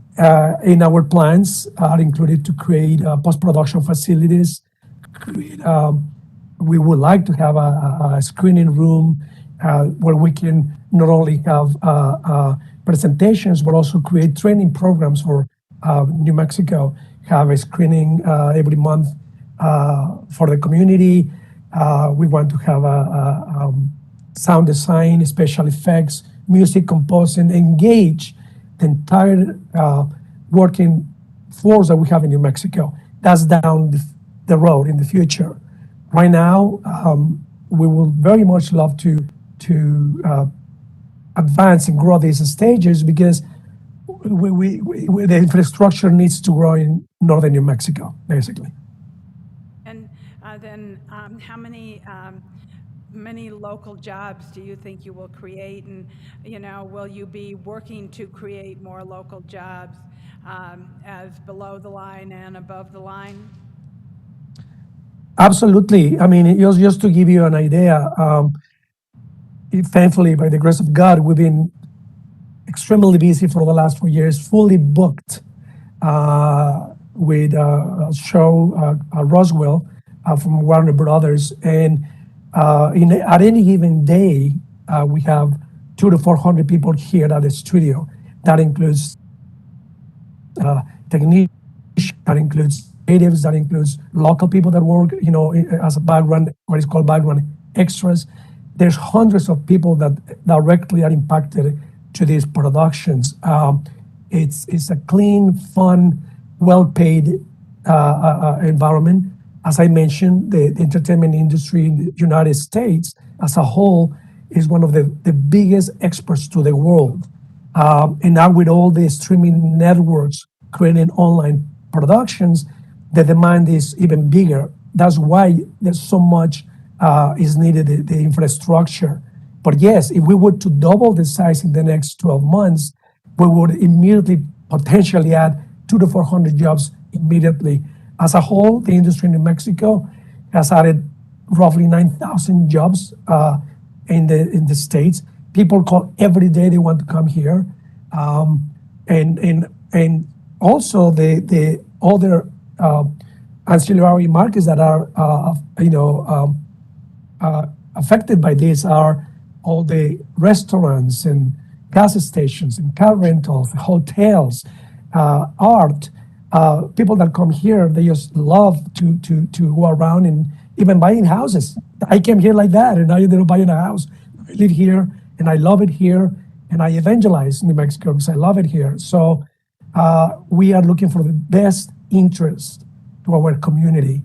in our plans are included to create post-production facilities. We would like to have a screening room where we can not only have presentations, but also create training programs for New Mexico, have a screening every month for the community. We want to have sound design, special effects, music composing, engage the entire working force that we have in New Mexico. That's down the road in the future. Right now, we will very much love to advance and grow these stages because the infrastructure needs to grow in northern New Mexico, basically. And then how many local jobs do you think you will create? And, will you be working to create more local jobs as below the line and above the line? Absolutely. I mean, just to give you an idea, thankfully, by the grace of God, we've been extremely busy for the last 4 years, fully booked with a show, Roswell, from Warner Brothers. And at any given day, we have 200 to 400 people here at the studio. That includes technicians, that includes creatives, that includes local people that work, as a background, what is called background extras. There's hundreds of people that directly are impacted to these productions. It's a clean, fun, well-paid environment. As I mentioned, the entertainment industry in the United States as a whole is one of the biggest exports to the world. And now with all the streaming networks creating online productions, the demand is even bigger. That's why there's so much is needed, the infrastructure. But yes, if we were to double the size in the next 12 months, we would immediately potentially add 200 to 400 jobs immediately. As a whole, the industry in New Mexico has added roughly 9,000 jobs in the States. People call every day they want to come here. And also the other ancillary markets that are affected by this are all the restaurants and gas stations and car rentals, hotels, art. People that come here, they just love to go around and even buying houses. I came here like that, and now they're buying a house. I live here, and I love it here, and I evangelize New Mexico because I love it here. So we are looking for the best interest to our community.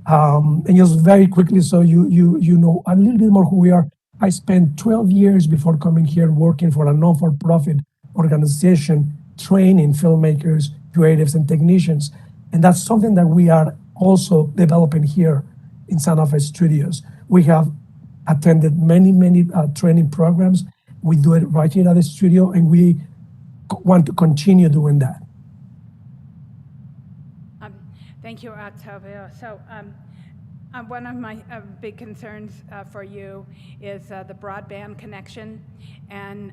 And just very quickly, so you know a little bit more who we are. I spent 12 years before coming here working for a non-for-profit organization, training filmmakers, creatives, and technicians. And that's something that we are also developing here in Santa Fe Studios. We have attended many training programs. We do it right here at the studio, and we want to continue doing that. Thank you, Octavio. So one of my big concerns for you is the broadband connection. And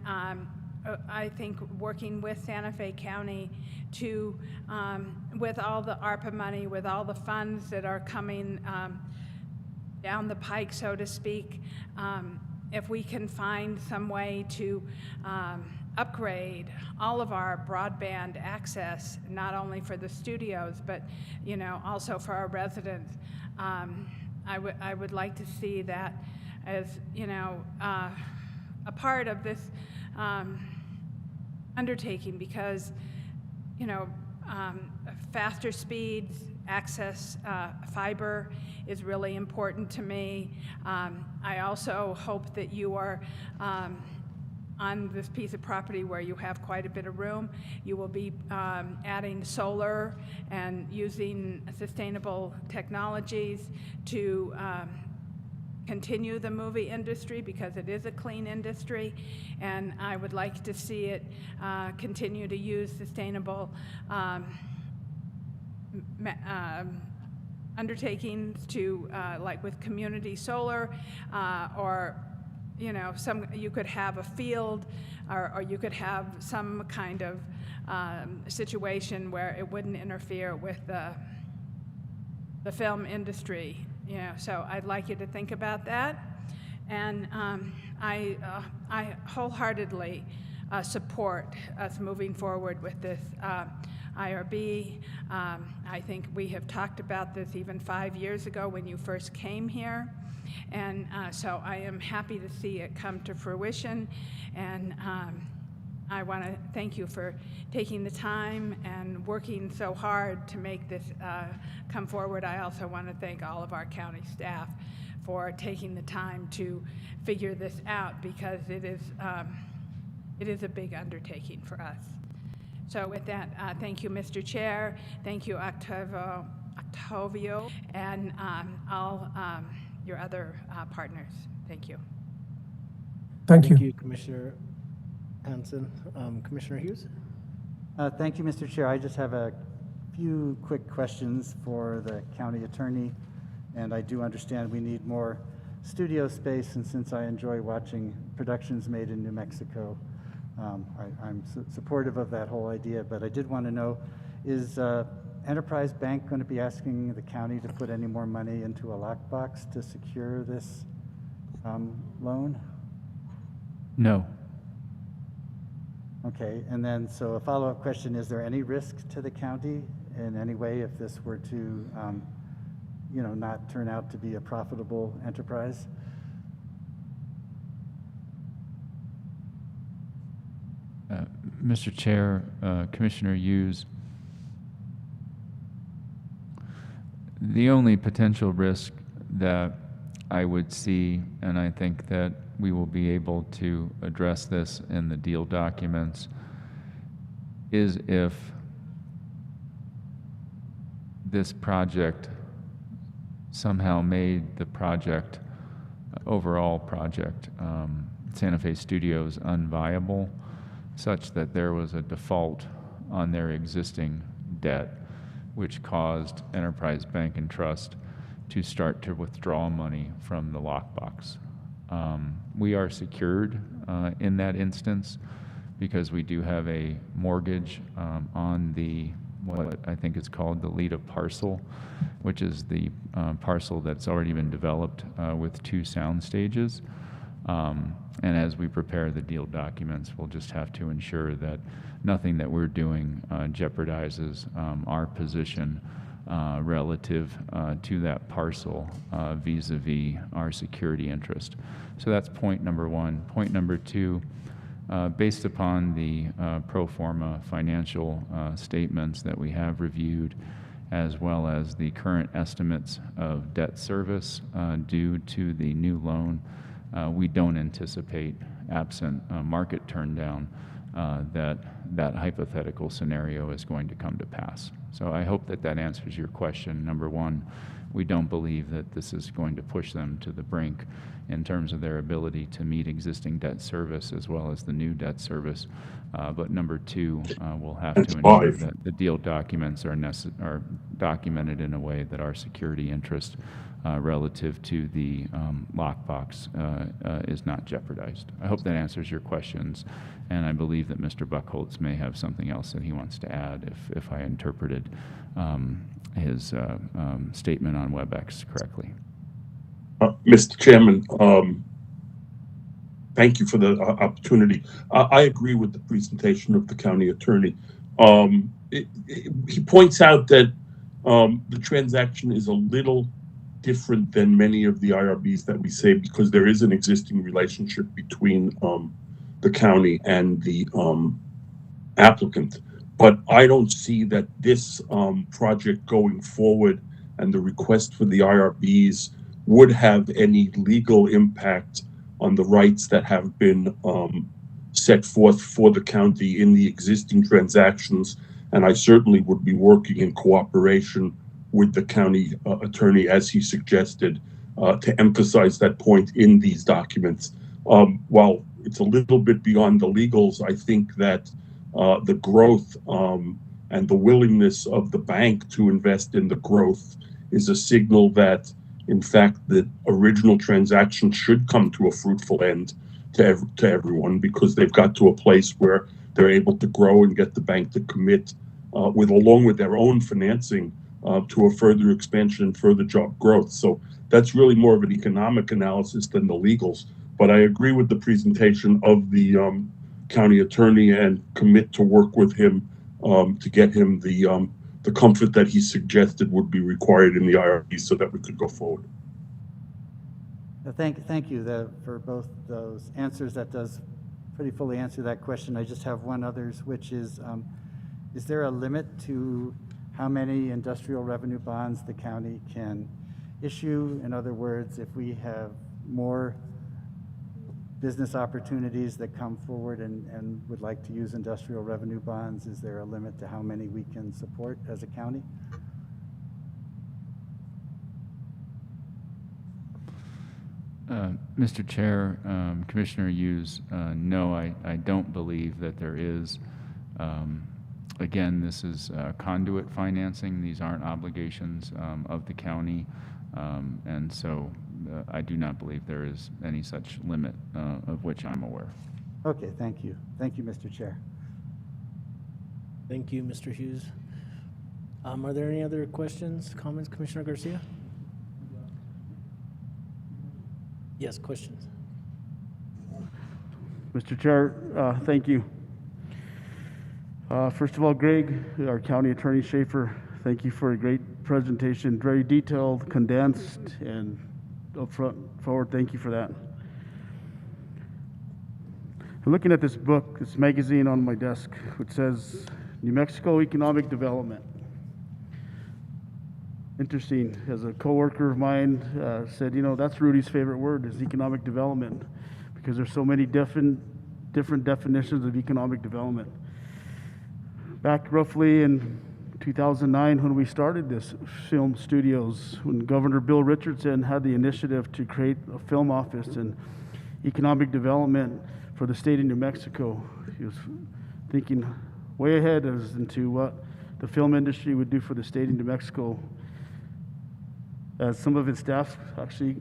I think working with Santa Fe County to, with all the ARPA money, with all the funds that are coming down the pike, so to speak, if we can find some way to upgrade all of our broadband access, not only for the studios, but also for our residents. I would like to see that as a part of this undertaking, because faster speeds, access, fiber is really important to me. I also hope that you are on this piece of property where you have quite a bit of room, you will be adding solar and using sustainable technologies to continue the movie industry, because it is a clean industry, and I would like to see it continue to use sustainable undertakings to, like with community solar, or you could have a field, or you could have some kind of situation where it wouldn't interfere with the film industry. So I'd like you to think about that. And I wholeheartedly support us moving forward with this IRB. I think we have talked about this even 5 years ago when you first came here. And so I am happy to see it come to fruition. And I want to thank you for taking the time and working so hard to make this come forward. I also want to thank all of our county staff for taking the time to figure this out, because it is a big undertaking for us. So with that, thank you, Mr. Chair. Thank you, Octavio, and all your other partners. Thank you. Thank you. Thank you, Commissioner Hanson. Commissioner Hughes? Thank you, Mr. Chair. I just have a few quick questions for the county attorney, and I do understand we need more studio space, and since I enjoy watching productions made in New Mexico, I'm supportive of that whole idea. But I did want to know, is Enterprise Bank going to be asking the county to put any more money into a lockbox to secure this loan? No. Okay, and then so a follow-up question, is there any risk to the county in any way if this were to not turn out to be a profitable enterprise? Mr. Chair, Commissioner Hughes, the only potential risk that I would see, and I think that we will be able to address this in the deal documents, is if this project somehow made the project, overall project, Santa Fe Studios, unviable, such that there was a default on their existing debt, which caused Enterprise Bank and Trust to start to withdraw money from the lockbox. We are secured in that instance because we do have a mortgage on the, what I think is called the Lita parcel, which is the parcel that's already been developed with 2 sound stages. And as we prepare the deal documents, we'll just have to ensure that nothing that we're doing jeopardizes our position relative to that parcel vis-a-vis our security interest. So that's point number 1. Point number 2, based upon the pro forma financial statements that we have reviewed, as well as the current estimates of debt service due to the new loan we don't anticipate, absent market turndown, that hypothetical scenario is going to come to pass. So I hope that that answers your question. Number one, we don't believe that this is going to push them to the brink in terms of their ability to meet existing debt service as well as the new debt service. But number two, we'll have to ensure that the deal documents are documented in a way that our security interest relative to the lockbox is not jeopardized. I hope that answers your questions, and I believe that Mr. Buckholz may have something else that he wants to add if I interpreted his statement on WebEx correctly. Mr. Chairman, thank you for the opportunity. I agree with the presentation of the county attorney. He points out that the transaction is a little different than many of the IRBs that we say because there is an existing relationship between the county and the applicant. But I don't see that this project going forward and the request for the IRBs would have any legal impact on the rights that have been set forth for the county in the existing transactions. And I certainly would be working in cooperation with the county attorney, as he suggested, to emphasize that point in these documents. While it's a little bit beyond the legals, I think that the growth and the willingness of the bank to invest in the growth is a signal that, in fact, the original transaction should come to a fruitful end to everyone, because they've got to a place where they're able to grow and get the bank to commit along with their own financing to a further expansion and further job growth. So that's really more of an economic analysis than the legals. But I agree with the presentation of the county attorney and commit to work with him to get him the comfort that he suggested would be required in the IRB so that we could go forward. Thank you for both those answers. That does pretty fully answer that question. I just have one others, which is there a limit to how many industrial revenue bonds the county can issue? In other words, if we have more business opportunities that come forward and would like to use industrial revenue bonds, is there a limit to how many we can support as a county? Mr. Chair, Commissioner Hughes, no, I don't believe that there is. Again, this is conduit financing. These aren't obligations of the county. And so I do not believe there is any such limit of which I'm aware. Okay, thank you. Thank you, Mr. Chair. Thank you, Mr. Hughes. Are there any other questions, comments, Commissioner Garcia? Yes, questions. Mr. Chair, thank you. First of all, Greg, our County Attorney Schaefer, thank you for a great presentation, very detailed, condensed, and upfront forward. Thank you for that. I'm looking at this book, this magazine on my desk, which says New Mexico Economic Development. Interesting. As a coworker of mine said, that's Rudy's favorite word, is economic development, because there's so many different definitions of economic development. Back roughly in 2009, when we started this film studios, when Governor Bill Richardson had the initiative to create a film office and economic development for the state of New Mexico, he was thinking way ahead as into what the film industry would do for the state of New Mexico. As some of his staff, actually,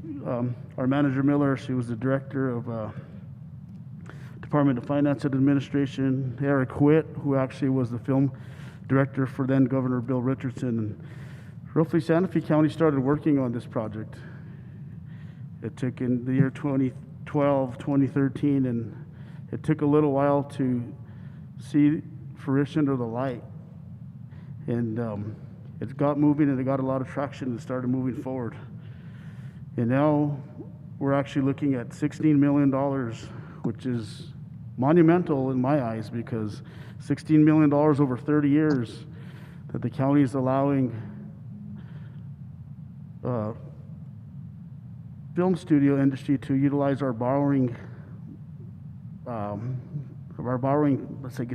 our manager Miller, she was the director of Department of Finance and Administration. Eric Witt, who actually was the film director for then Governor Bill Richardson. And roughly Santa Fe County started working on this project. It took in the year 2012, 2013, and it took a little while to see fruition of the light. And it got moving and it got a lot of traction and started moving forward. And now we're actually looking at $16 million, which is monumental in my eyes, because $16 million over 30 years that the county is allowing film studio industry to utilize our borrowing, let's say,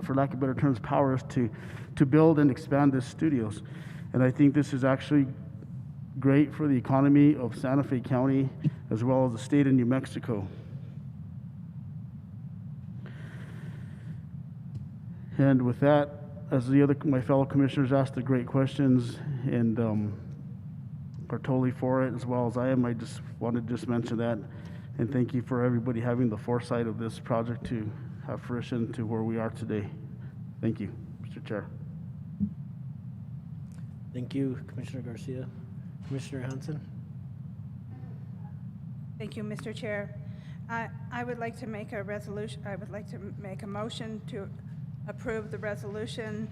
for lack of better terms, powers to build and expand these studios. And I think this is actually great for the economy of Santa Fe County as well as the state of New Mexico. And with that, as my fellow commissioners asked the great questions and are totally for it as well as I am, I just wanted to mention that and thank you for everybody having the foresight of this project to have fruition to where we are today. Thank you, Mr. Chair. Thank you, Commissioner Garcia. Commissioner Hanson? Thank you, Mr. Chair. I would like to make a resolution, I would like to make a motion to approve the resolution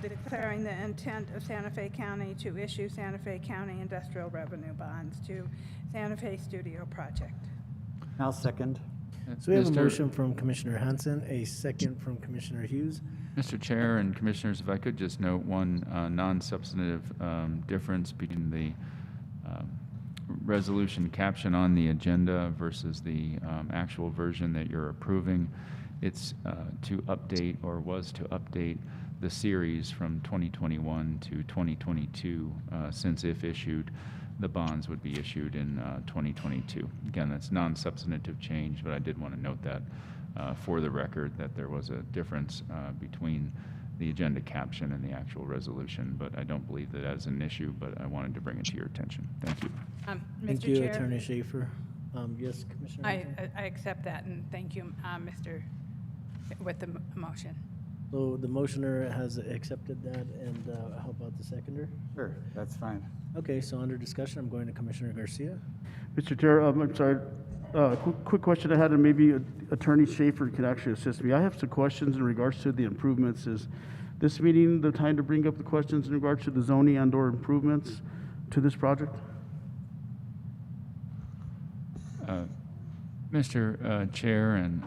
declaring the intent of Santa Fe County to issue Santa Fe County industrial revenue bonds to Santa Fe Studio Project. I'll second. So we have a motion from Commissioner Hanson, a second from Commissioner Hughes. Mr. Chair and Commissioners, if I could just note one non-substantive difference between the resolution caption on the agenda versus the actual version that you're approving. It's to update, or was to update, the series from 2021 to 2022, since if issued, the bonds would be issued in 2022. Again, that's non-substantive change, but I did want to note that for the record, that there was a difference between the agenda caption and the actual resolution, but I don't believe that as an issue, but I wanted to bring it to your attention. Thank you. Thank Mr. you, Chair, Attorney Schaefer. Yes, Commissioner Hanson? I accept that, and thank you, Mr. with the motion. So the motioner has accepted that, and how about the seconder? Sure, that's fine. Okay, so under discussion, I'm going to Commissioner Garcia. Mr. Chair, I'm sorry. Quick question I had, and maybe Attorney Schaefer could actually assist me. I have some questions in regards to the improvements. Is this meeting the time to bring up the questions in regards to the zoning and/or improvements to this project? Mr. Chair and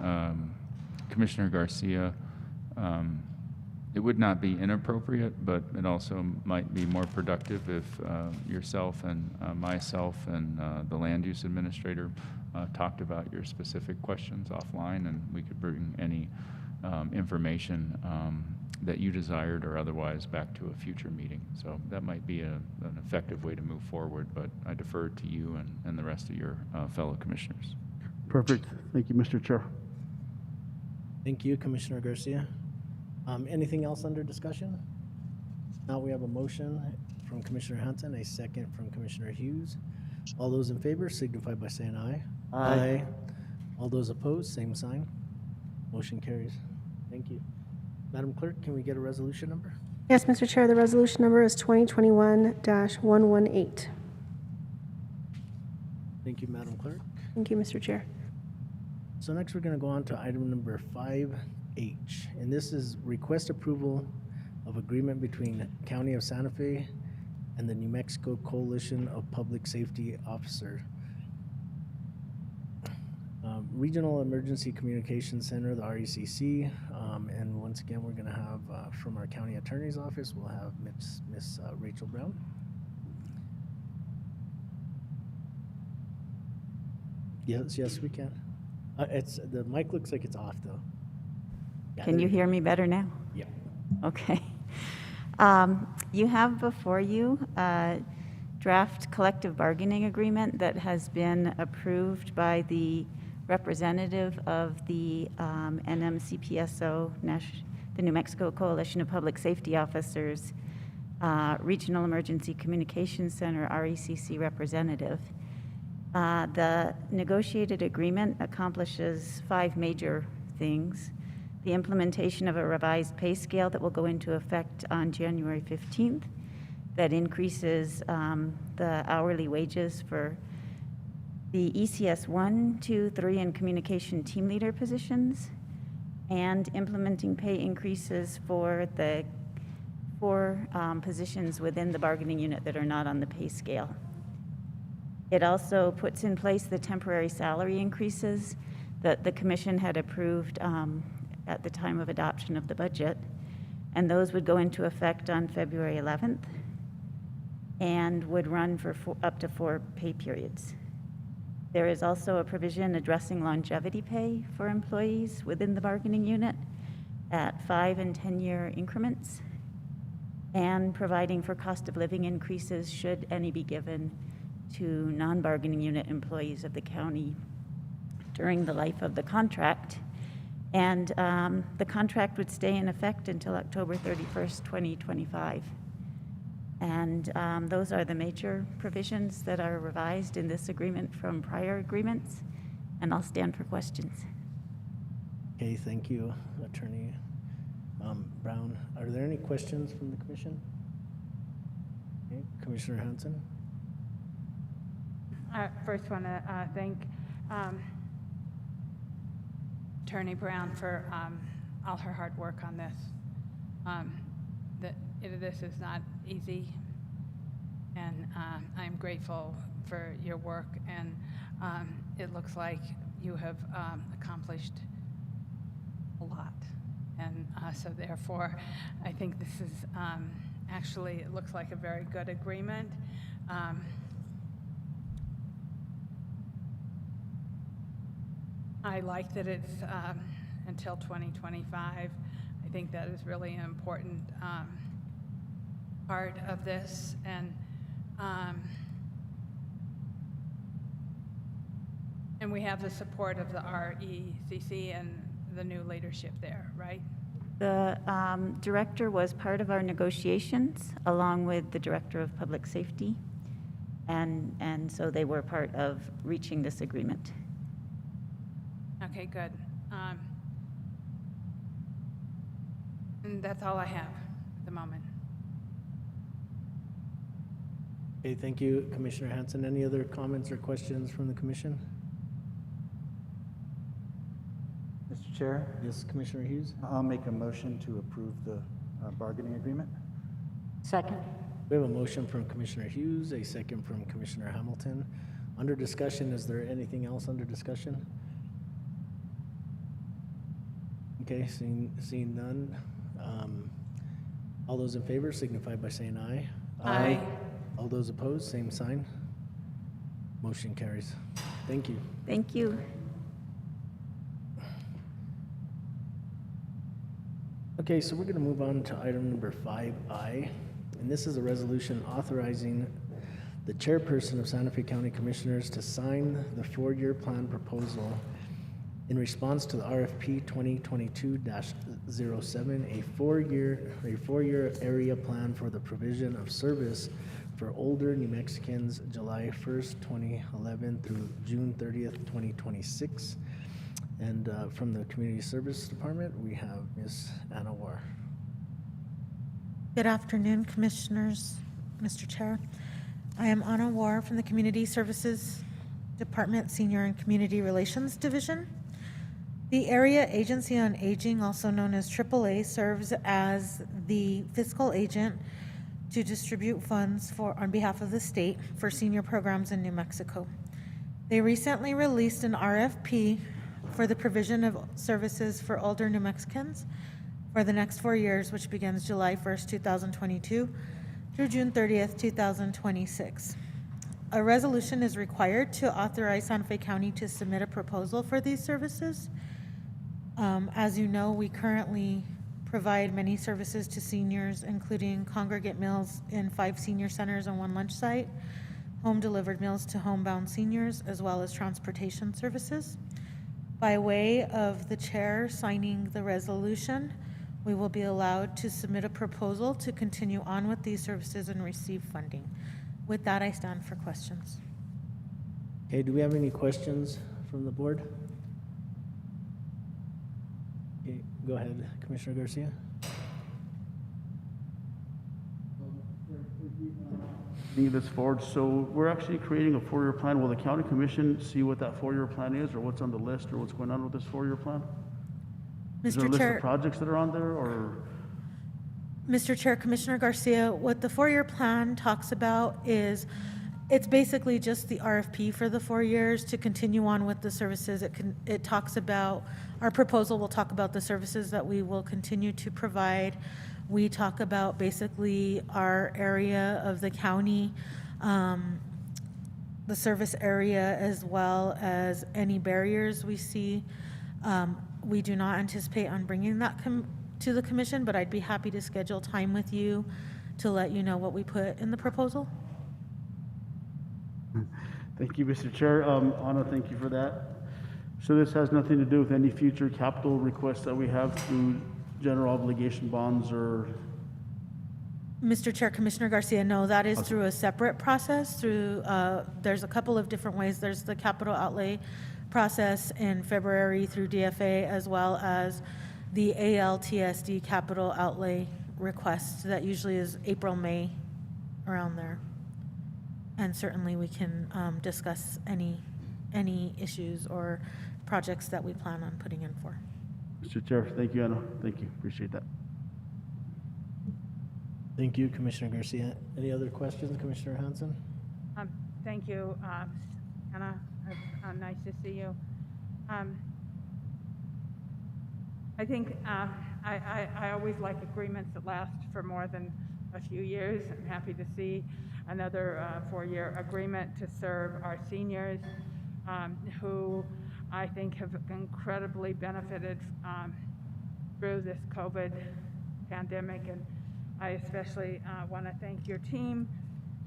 Commissioner Garcia, it would not be inappropriate, but it also might be more productive if yourself and myself and the land use administrator talked about your specific questions offline, and we could bring any information that you desired or otherwise back to a future meeting. So that might be an effective way to move forward, but I defer to you and the rest of your fellow commissioners. Perfect. Thank you, Mr. Chair. Thank you, Commissioner Garcia. Anything else under discussion? Now we have a motion from Commissioner Hanson, a second from Commissioner Hughes. All those in favor signify by saying aye. Aye. All those opposed, same sign. Motion carries. Thank you. Madam Clerk, can we get a resolution number? Yes, Mr. Chair, the resolution number is 2021-118. Thank you, Madam Clerk. Thank you, Mr. Chair. So next, we're going to go on to item number 5H, and this is request approval of agreement between County of Santa Fe and the New Mexico Coalition of Public Safety Officers. Regional Emergency Communications Center, the RECC, and once again, we're going to have from our county attorney's office, we'll have Miss Rachel Brown. Yes, we can. The mic looks like it's off, though. Yeah, Can you hear me better now? Yeah. Okay. You have before you a draft collective bargaining agreement that has been approved by the representative of the NMCPSO, the New Mexico Coalition of Public Safety Officers, Regional Emergency Communications Center, RECC representative. The negotiated agreement accomplishes 5 major things. The implementation of a revised pay scale that will go into effect on January 15th that increases the hourly wages for the ECS 1, 2, 3, and communication team leader positions, and implementing pay increases for the 4 positions within the bargaining unit that are not on the pay scale. It also puts in place the temporary salary increases that the commission had approved at the time of adoption of the budget, and those would go into effect on February 11th and would run for up to 4 pay periods. There is also a provision addressing longevity pay for employees within the bargaining unit at 5 and 10-year increments, and providing for cost of living increases should any be given to non-bargaining unit employees of the county during the life of the contract. And the contract would stay in effect until October 31st, 2025. And those are the major provisions that are revised in this agreement from prior agreements. And I'll stand for questions. Okay, thank you, Attorney Brown. Are there any questions from the commission? Okay, Commissioner Hanson? I first want to thank Attorney Brown for all her hard work on this. This is not easy, and I'm grateful for your work, and it looks like you have accomplished a lot. And so therefore, I think this is actually, it looks like a very good agreement. I like that it's until 2025. I think that is really an important part of this. And we have the support of the RECC and the new leadership there, right? The director was part of our negotiations along with the director of public safety. And so they were part of reaching this agreement. Okay, good. And that's all I have at the moment. Okay, thank you, Commissioner Hanson. Any other comments or questions from the commission? Mr. Chair? Yes, Commissioner Hughes? I'll make a motion to approve the bargaining agreement. Second. We have a motion from Commissioner Hughes, a second from Commissioner Hamilton. Under discussion, is there anything else under discussion? Okay, seeing none. All those in favor signify by saying aye. Aye. All those opposed, same sign. Motion carries. Thank you. Thank you. Okay, so we're going to move on to item number 5I, and this is a resolution authorizing the chairperson of Santa Fe County Commissioners to sign the four-year plan proposal in response to the RFP 2022-07, a four-year area plan for the provision of service for older New Mexicans, July 1st, 2011 through June 30th, 2026. And from the Community Service Department, we have Ms. Anna War. Good afternoon, Commissioners, Mr. Chair. I am Anna War from the Community Services Department, Senior and Community Relations Division. The Area Agency on Aging, also known as AAA, serves as the fiscal agent to distribute funds on behalf of the state for senior programs in New Mexico. They recently released an RFP for the provision of services for older New Mexicans for the next 4 years, which begins July 1st, 2022 through June 30th, 2026. A resolution is required to authorize Santa Fe County to submit a proposal for these services. As you know, we currently provide many services to seniors, including congregate meals in 5 senior centers and 1 lunch site, home-delivered meals to homebound seniors, as well as transportation services. By way of the chair signing the resolution, we will be allowed to submit a proposal to continue on with these services and receive funding. With that, I stand for questions. Okay, do we have any questions from the board? Okay, go ahead, Commissioner Garcia. Moving this forward, so we're actually creating a four-year plan. Will the county commission see what that four-year plan is, or what's on the list, or what's going on with this four-year plan? Is there a Mr. list Chair, of projects that are on there, or? Mr. Chair, Commissioner Garcia, what the 4-year plan talks about is, it's basically just the RFP for the 4 years to continue on with the services. It talks about, our proposal will talk about the services that we will continue to provide. We talk about basically our area of the county, the service area as well as any barriers we see. We do not anticipate on bringing that to the commission, but I'd be happy to schedule time with you to let you know what we put in the proposal. Thank you, Mr. Chair. Anna, thank you for that. So this has nothing to do with any future capital requests that we have through general obligation bonds or? Mr. Chair, Commissioner Garcia, no, that is through a separate process through, there's a couple of different ways. There's the capital outlay process in February through DFA, as well as the ALTSD capital outlay request that usually is April, May, around there. And certainly we can discuss any issues or projects that we plan on putting in for. Mr. Chair, thank you, Anna. Thank you. Appreciate that. Thank you, Commissioner Garcia. Any other questions, Commissioner Hanson? Thank you, Anna. Nice to see you. I think I always like agreements that last for more than a few years. I'm happy to see another 4-year agreement to serve our seniors who I think have incredibly benefited through this COVID pandemic. And I especially want to thank your team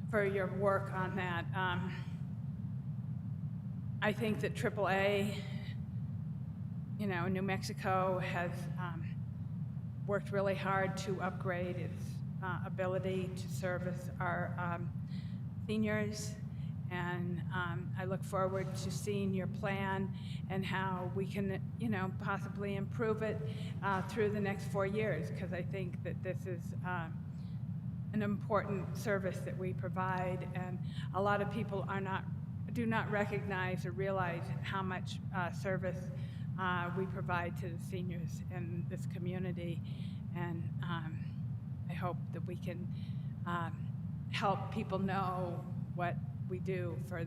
for your work on that. I think that AAA, New Mexico has worked really hard to upgrade its ability to service our seniors. And I look forward to seeing your plan and how we can, possibly improve it through the next 4 years, because I think that this is an important service that we provide, and a lot of people do not recognize or realize how much service we provide to the seniors in this community. And I hope that we can help people know what we do for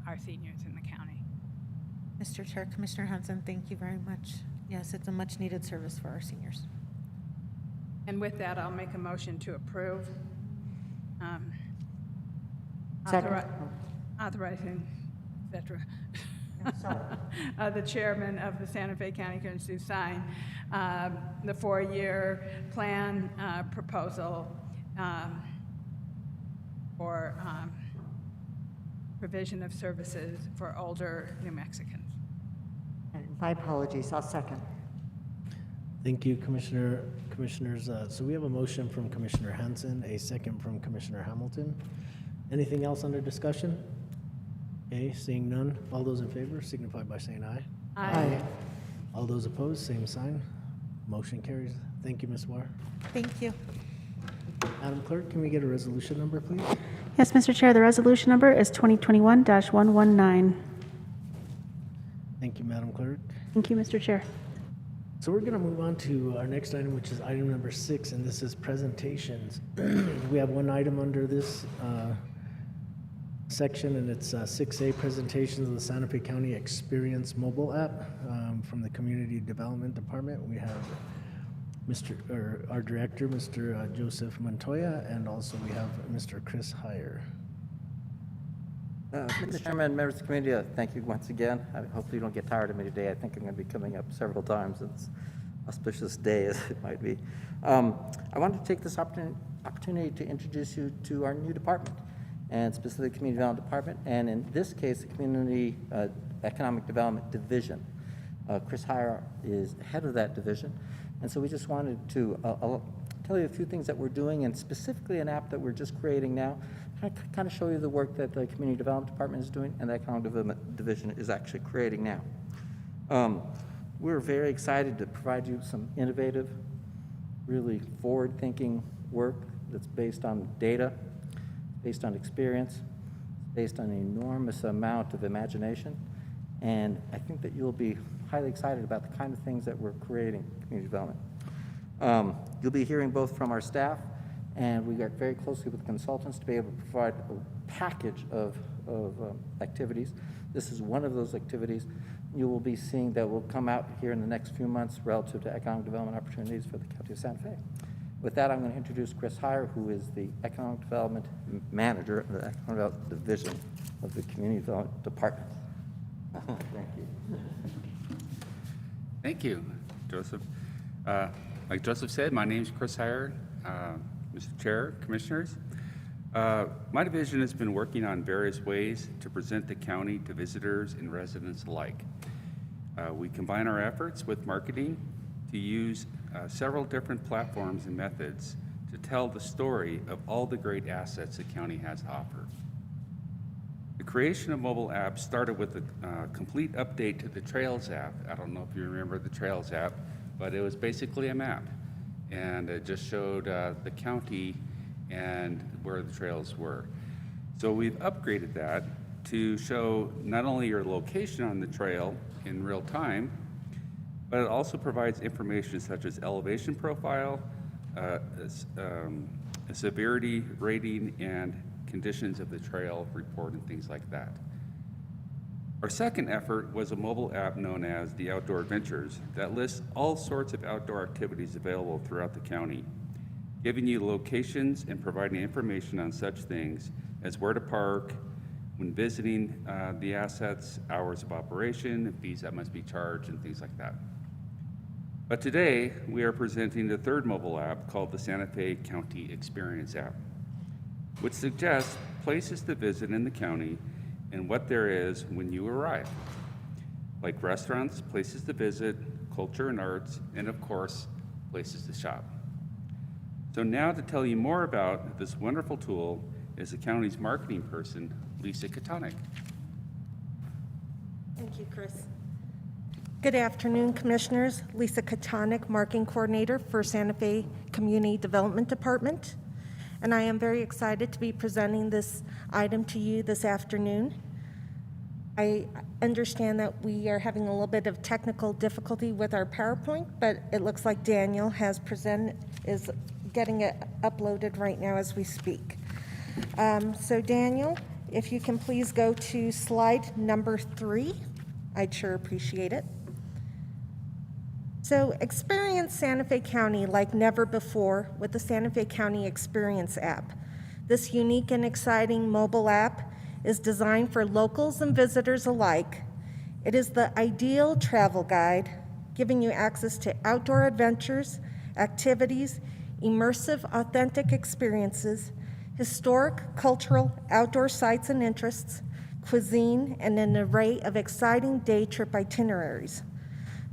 our seniors in the county. Mr. Chair, Commissioner Hanson, thank you very much. Yes, it's a much needed service for our seniors. And with that, I'll make a motion to approve. Second. Authorizing, et cetera. The chairman of the Santa Fe County Commission to sign the 4-year plan proposal for provision of services for older New Mexicans. And my apologies, I'll second. Thank you, Commissioners. So we have a motion from Commissioner Hanson, a second from Commissioner Hamilton. Anything else under discussion? Okay, seeing none. All those in favor signify by saying aye. Aye. All those opposed, same sign. Motion carries. Thank you, Ms. War. Thank you. Madam Clerk, can we get a resolution number, please? Yes, Mr. Chair, the resolution number is 2021-119. Thank you, Madam Clerk. Thank you, Mr. Chair. So we're going to move on to our next item, which is item number 6, and this is presentations. We have one item under this section, and it's 6A, presentations of the Santa Fe County Experience mobile app from the Community Development Department. We have our director, Mr. Joseph Montoya, and also we have Mr. Chris Heyer. Mr. Chairman, members of the committee, thank you once again. Hopefully you don't get tired of me today. I think I'm going to be coming up several times. It's an auspicious day, as it might be. I wanted to take this opportunity to introduce you to our new department, and specifically the Community Development Department, and in this case, the Community Economic Development Division. Chris Heyer is head of that division, and so we just wanted to tell you a few things that we're doing, and specifically an app that we're just creating now, kind of show you the work that the Community Development Department is doing and the Economic Development Division is actually creating now. We're very excited to provide you some innovative, really forward-thinking work that's based on data, based on experience, based on an enormous amount of imagination, and I think that you'll be highly excited about the kind of things that we're creating in community development. You'll be hearing both from our staff, and we work very closely with consultants to be able to provide a package of activities. This is one of those activities you will be seeing that will come out here in the next few months relative to economic development opportunities for the County of Santa Fe. With that, I'm going to introduce Chris Heyer, who is the Economic Development Manager of the Economic Development Division of the Community Development Department. Thank you. Thank you, Joseph. Like Joseph said, my name is Chris Heyer, Mr. Chair, Commissioners. My division has been working on various ways to present the county to visitors and residents alike. We combine our efforts with marketing to use several different platforms and methods to tell the story of all the great assets the county has to offer. The creation of mobile apps started with a complete update to the Trails app. I don't know if you remember the Trails app, but it was basically a map, and it just showed the county and where the trails were. So we've upgraded that to show not only your location on the trail in real time, but it also provides information such as elevation profile, severity rating, and conditions of the trail report and things like that. Our second effort was a mobile app known as the Outdoor Adventures that lists all sorts of outdoor activities available throughout the county, giving you locations and providing information on such things as where to park, when visiting the assets, hours of operation, fees that must be charged, and things like that. But today, we are presenting the third mobile app called the Santa Fe County Experience app, which suggests places to visit in the county and what there is when you arrive, like restaurants, places to visit, culture and arts, and of course, places to shop. So now to tell you more about this wonderful tool is the county's marketing person, Lisa Katonik. Thank you, Chris. Good afternoon, Commissioners. Lisa Katonik, Marketing Coordinator for Santa Fe Community Development Department. And I am very excited to be presenting this item to you this afternoon. I understand that we are having a little bit of technical difficulty with our PowerPoint, but it looks like Daniel is getting it uploaded right now as we speak. So Daniel, if you can please go to slide number 3, I'd sure appreciate it. So experience Santa Fe County like never before with the Santa Fe County Experience app. This unique and exciting mobile app is designed for locals and visitors alike. It is the ideal travel guide, giving you access to outdoor adventures, activities, immersive, authentic experiences, historic, cultural, outdoor sites and interests, cuisine, and an array of exciting day trip itineraries.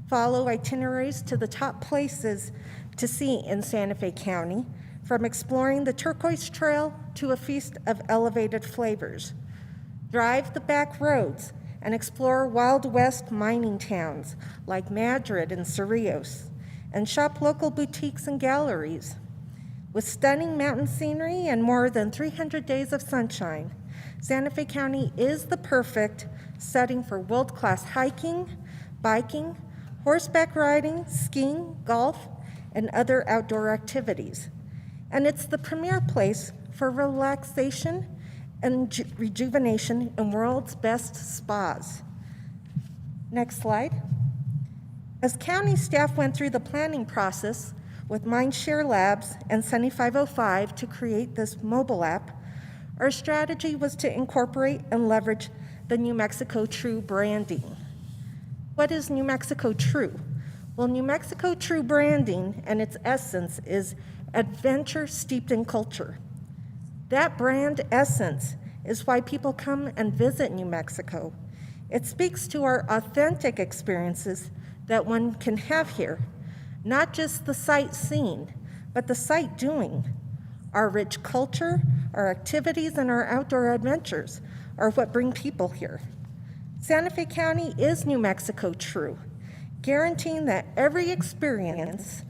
Follow itineraries to the top places to see in Santa Fe County, from exploring the Turquoise Trail to a feast of elevated flavors. Drive the back roads and explore Wild West mining towns like Madrid and Cerrillos, and shop local boutiques and galleries. With stunning mountain scenery and more than 300 days of sunshine, Santa Fe County is the perfect setting for world-class hiking, biking, horseback riding, skiing, golf, and other outdoor activities. And it's the premier place for relaxation and rejuvenation in world's best spas. Next slide. As county staff went through the planning process with Mindshare Labs and Sunny 505 to create this mobile app, our strategy was to incorporate and leverage the New Mexico True branding. What is New Mexico True? Well, New Mexico True branding and its essence is adventure steeped in culture. That brand essence is why people come and visit New Mexico. It speaks to our authentic experiences that one can have here, not just the sightseeing, but the sight doing. Our rich culture, our activities, and our outdoor adventures are what bring people here. Santa Fe County is New Mexico True, guaranteeing that every experience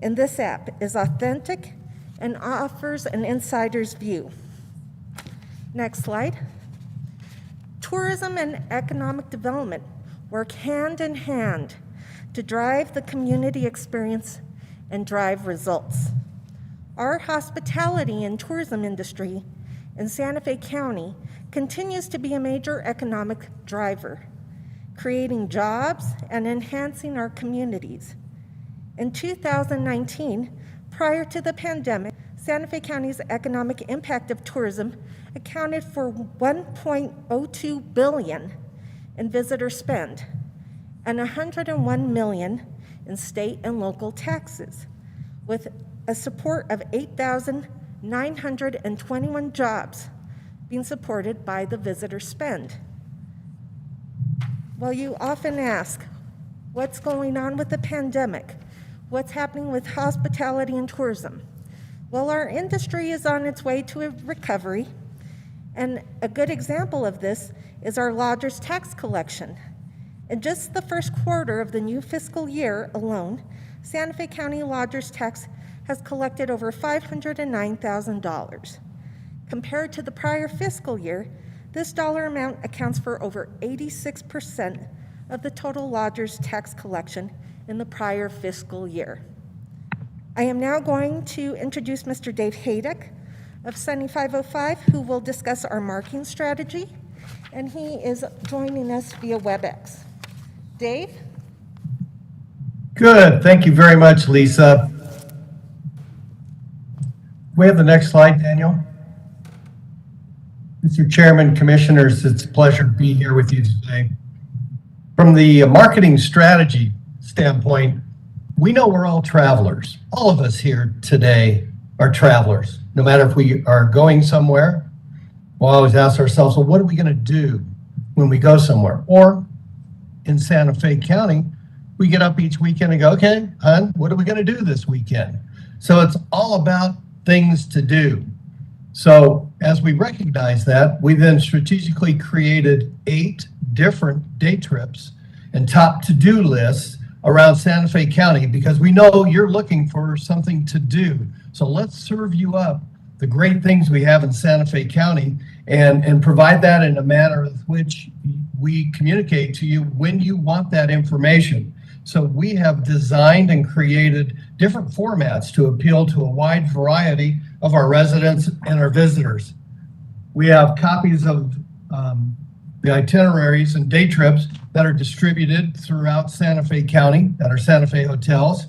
in this app is authentic and offers an insider's view. Next slide. Tourism and economic development work hand in hand to drive the community experience and drive results. Our hospitality and tourism industry in Santa Fe County continues to be a major economic driver, creating jobs and enhancing our communities. In 2019, prior to the pandemic, Santa Fe County's economic impact of tourism accounted for $1.02 billion in visitor spend and $101 million in state and local taxes, with a support of 8,921 jobs being supported by the visitor spend. Well, you often ask, what's going on with the pandemic? What's happening with hospitality and tourism? Well, our industry is on its way to a recovery, and a good example of this is our lodgers tax collection. In just the first quarter of the new fiscal year alone, Santa Fe County lodgers tax has collected over $509,000. Compared to the prior fiscal year, this dollar amount accounts for over 86% of the total lodgers tax collection in the prior fiscal year. I am now going to introduce Mr. Dave Haydick of Sunny 505, who will discuss our marketing strategy, and he is joining us via WebEx. Dave? Good. Thank you very much, Lisa. We have the next slide, Daniel. Mr. Chairman, Commissioners, it's a pleasure to be here with you today. From the marketing strategy standpoint, we know we're all travelers. All of us here today are travelers. No matter if we are going somewhere, we'll always ask ourselves, well, what are we going to do when we go somewhere? Or in Santa Fe County, we get up each weekend and go, okay, hon, what are we going to do this weekend? So it's all about things to do. So as we recognize that, we then strategically created 8 different day trips and top to-do lists around Santa Fe County because we know you're looking for something to do. So let's serve you up the great things we have in Santa Fe County and provide that in a manner with which we communicate to you when you want that information. So we have designed and created different formats to appeal to a wide variety of our residents and our visitors. We have copies of the itineraries and day trips that are distributed throughout Santa Fe County at our Santa Fe hotels.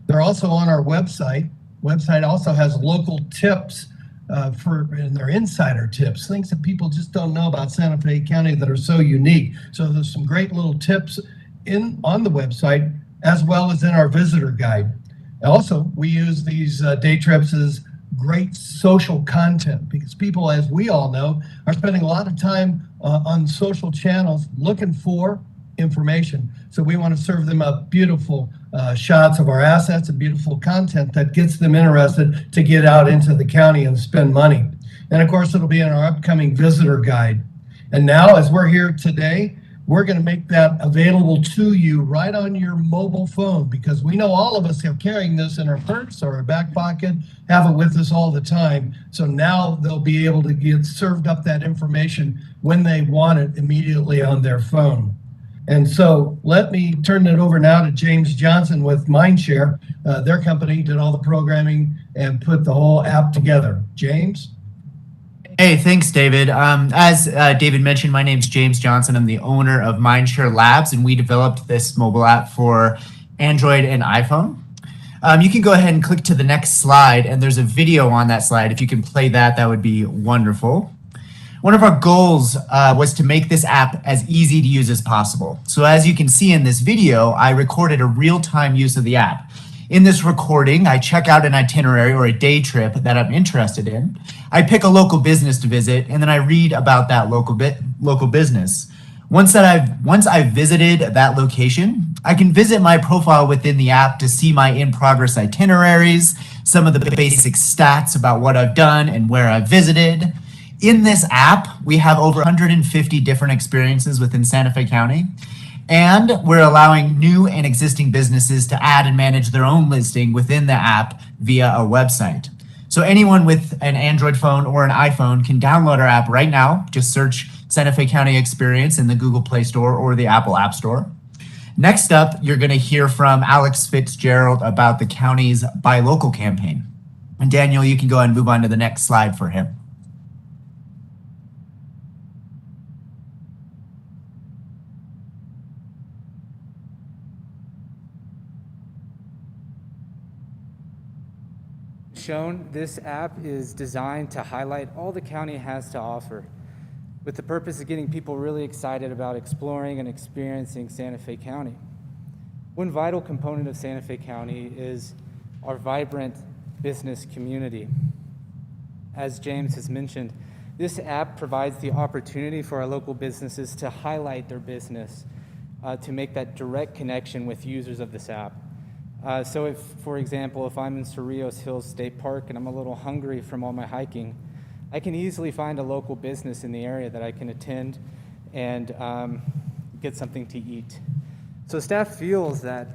They're also on our website. Website also has local tips and their insider tips, things that people just don't know about Santa Fe County that are so unique. So there's some great little tips on the website as well as in our visitor guide. Also, we use these day trips as great social content because people, as we all know, are spending a lot of time on social channels looking for information. So we want to serve them up beautiful shots of our assets and beautiful content that gets them interested to get out into the county and spend money. And of course, it'll be in our upcoming visitor guide. And now, as we're here today, we're going to make that available to you right on your mobile phone because we know all of us are carrying this in our purse or our back pocket, have it with us all the time. So now they'll be able to get served up that information when they want it immediately on their phone. And so let me turn it over now to James Johnson with Mindshare. Their company did all the programming and put the whole app together. James? Hey, thanks, David. As David mentioned, my name's James Johnson. I'm the owner of Mindshare Labs, and we developed this mobile app for Android and iPhone. You can go ahead and click to the next slide, and there's a video on that slide. If you can play that, that would be wonderful. One of our goals was to make this app as easy to use as possible. So as you can see in this video, I recorded a real-time use of the app. In this recording, I check out an itinerary or a day trip that I'm interested in. I pick a local business to visit, and then I read about that local business. Once I've visited that location, I can visit my profile within the app to see my in-progress itineraries, some of the basic stats about what I've done and where I've visited. In this app, we have over 150 different experiences within Santa Fe County. And we're allowing new and existing businesses to add and manage their own listing within the app via a website. So anyone with an Android phone or an iPhone can download our app right now. Just search Santa Fe County Experience in the Google Play Store or the Apple App Store. Next up, you're going to hear from Alex Fitzgerald about the county's Buy Local campaign. And Daniel, you can go ahead and move on to the next slide for him. shown, this app is designed to highlight all the county has to offer, with the purpose of getting people really excited about exploring and experiencing Santa Fe County. One vital component of Santa Fe County is our vibrant business community. As James has mentioned, this app provides the opportunity for our local businesses to highlight their business, to make that direct connection with users of this app. So if, for example, if I'm in Cerrillos Hills State Park and I'm a little hungry from all my hiking, I can easily find a local business in the area that I can attend and get something to eat. So staff feels that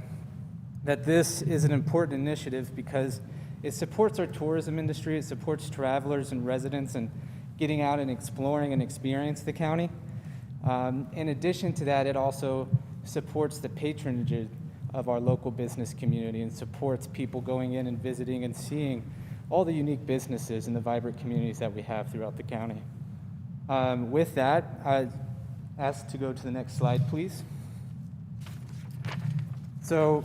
this is an important initiative because it supports our tourism industry, it supports travelers and residents and getting out and exploring and experience the county. In addition to that, it also supports the patronage of our local business community and supports people going in and visiting and seeing all the unique businesses and the vibrant communities that we have throughout the county. With that, I ask to go to the next slide, please. So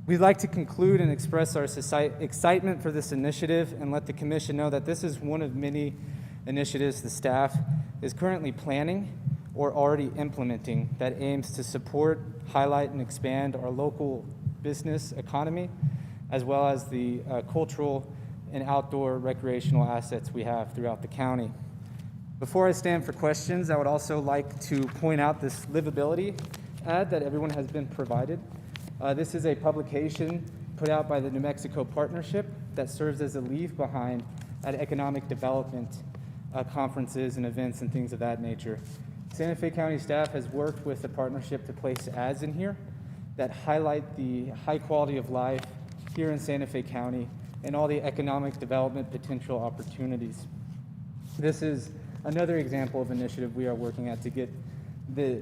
we'd like to conclude and express our excitement for this initiative and let the commission know that this is one of many initiatives the staff is currently planning or already implementing that aims to support, highlight, and expand our local business economy, as well as the cultural and outdoor recreational assets we have throughout the county. Before I stand for questions, I would also like to point out this livability ad that everyone has been provided. This is a publication put out by the New Mexico Partnership that serves as a leave behind at economic development conferences and events and things of that nature. Santa Fe County staff has worked with the partnership to place ads in here that highlight the high quality of life here in Santa Fe County and all the economic development potential opportunities. This is another example of initiative we are working at to get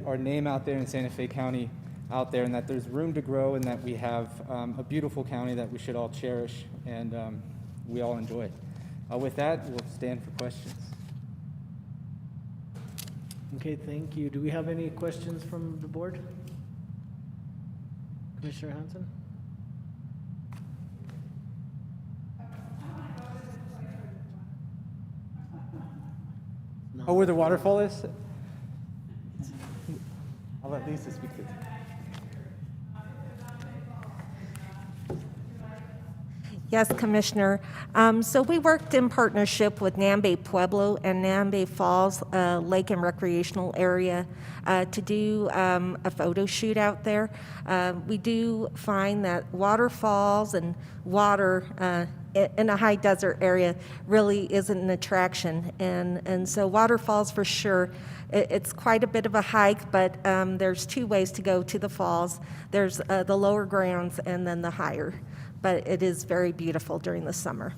our name out there in Santa Fe County out there, and that there's room to grow, and that we have a beautiful county that we should all cherish and we all enjoy. With that, we'll stand for questions. Okay, thank you. Do we have any questions from the board? Commissioner Hansen? Oh, where the waterfall is? I'll let Lisa speak to it. Yes, Commissioner. So we worked in partnership with Nambe Pueblo and Nambe Falls Lake and Recreational Area to do a photo shoot out there. We do find that waterfalls and water in a high desert area really isn't an attraction. And so waterfalls for sure. It's quite a bit of a hike, but there's two ways to go to the falls. There's the lower grounds and then the higher. But it is very beautiful during the summer.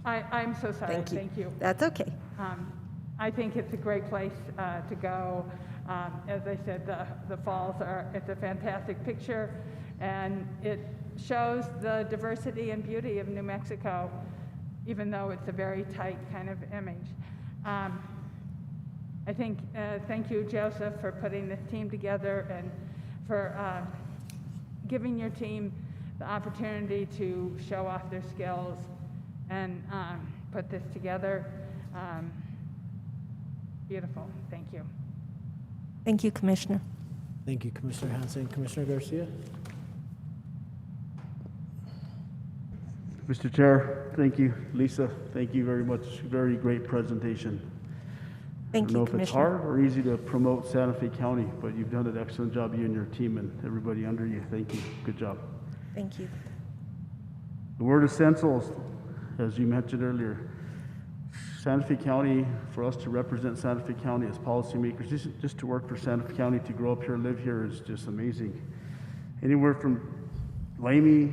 I'm so sorry. Thank you. That's okay. I think it's a great place to go. As I said, the falls it's a fantastic picture, and it shows the diversity and beauty of New Mexico, even though it's a very tight kind of image. I think, thank you, Joseph, for putting this team together and for giving your team the opportunity to show off their skills and put this together. Beautiful. Thank you. Thank you, Commissioner. Thank you, Commissioner Hansen. Commissioner Garcia? Mr. Chair, thank you. Lisa, thank you very much. Very great presentation. Thank I don't you, know if it's Commissioner. hard or easy to promote Santa Fe County, but you've done an excellent job, you and your team and everybody under you. Thank you. Good job. Thank you. The word essentials, as you mentioned earlier, Santa Fe County, for us to represent Santa Fe County as policymakers, just to work for Santa Fe County, to grow up here, live here is just amazing. Anywhere from Lamy,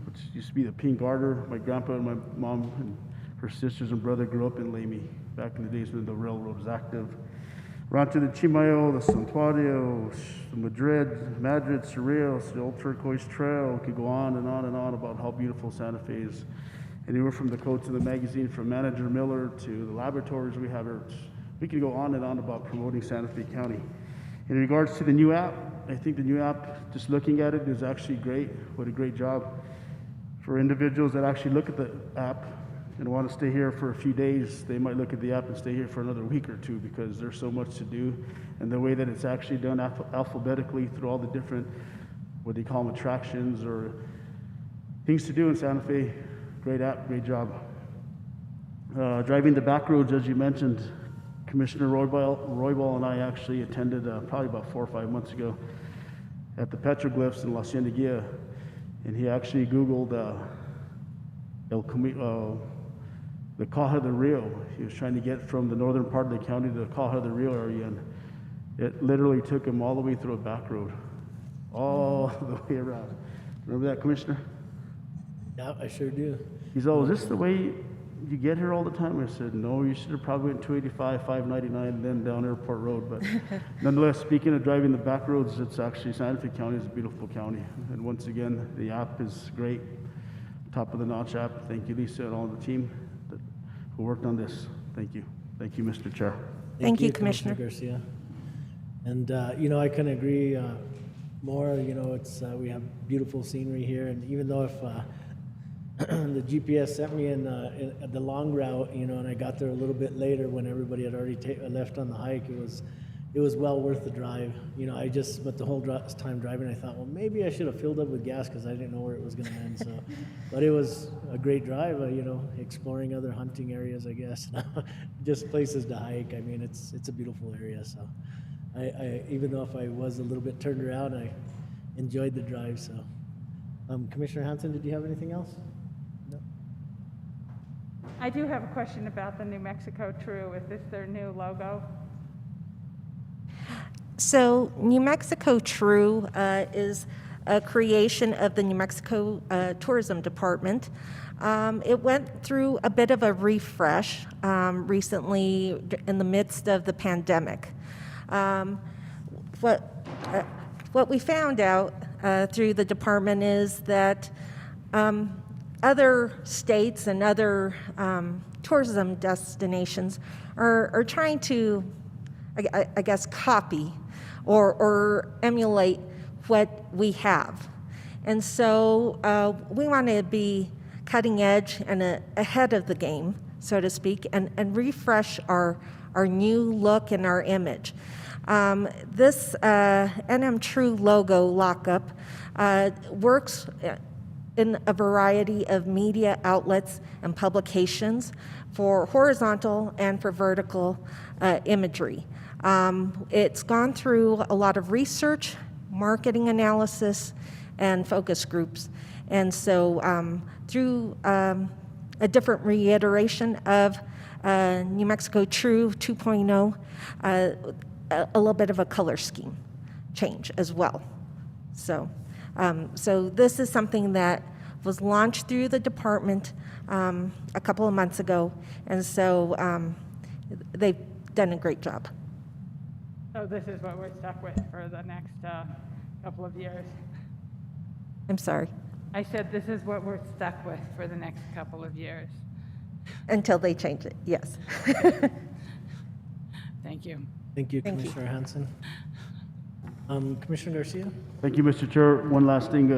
which used to be the Pink Garter. My grandpa and my mom and her sisters and brother grew up in Lamy back in the days when the railroad was active. Rancho de Chimayo, the Santuario, the Madrid, Cerrillos, the Old Turquoise Trail. We could go on and on and on about how beautiful Santa Fe is. anywhere from the quotes in the magazine from Manager Miller to the laboratories we have. We could go on and on about promoting Santa Fe County. In regards to the new app, I think the new app, just looking at it, is actually great. What a great job for individuals that actually look at the app and want to stay here for a few days. They might look at the app and stay here for another week or two because there's so much to do. And the way that it's actually done alphabetically through all the different, what they call them, attractions or things to do in Santa Fe. Great app, great job. Driving the back roads, as you mentioned, Commissioner Roybal and I actually attended probably about 4 or 5 months ago at the petroglyphs in La Cienega, and he actually Googled the Caja del Rio. He was trying to get from the northern part of the county to the Caja del Rio area, and it literally took him all the way through a back road, all the way around. Remember that, Commissioner? Yeah, I sure do. He's all, is this the way you get here all the time? I said, no, you should have probably went 285, 599, and then down Airport Road. But nonetheless, speaking of driving the back roads, it's actually, Santa Fe County is a beautiful county. And once again, the app is great. Top of the notch app. Thank you, Lisa, and all the team who worked on this. Thank you. Thank you, Mr. Chair. Thank you, Commissioner Garcia. And, you know, I couldn't agree more. You know, it's we have beautiful scenery here. And even though if the GPS sent me in the long route, you know, and I got there a little bit later when everybody had already left on the hike, it was well worth the drive. You know, but the whole time driving, I thought, well, maybe I should have filled up with gas because I didn't know where it was going to end. So, but it was a great drive. You know, exploring other hunting areas, I guess, just places to hike. I mean, it's a beautiful area. So, I even though if I was a little bit turned around, I enjoyed the drive. So, Commissioner Hanson, did you have anything else? No. I do have a question about the New Mexico True. Is this their new logo? So New Mexico True is a creation of the New Mexico Tourism Department. It went through a bit of a refresh recently in the midst of the pandemic. What we found out through the department is that other states and other tourism destinations are trying to, I guess, copy or emulate what we have. And so we want to be cutting edge and ahead of the game, so to speak, and refresh our new look and our image. This NM True logo lockup works in a variety of media outlets and publications for horizontal and for vertical imagery. It's gone through a lot of research, marketing analysis, and focus groups. And so through a different reiteration of New Mexico True 2.0, a little bit of a color scheme change as well. So, so this is something that was launched through the department a couple of months ago, and so they've done a great job. So this is what we're stuck with for the next couple of years. I'm sorry. I said this is what we're stuck with for the next couple of years. Until they change it, yes. Thank you. Thank you, Commissioner Hanson. Commissioner Garcia? Thank you, Mr. Chair. One last thing,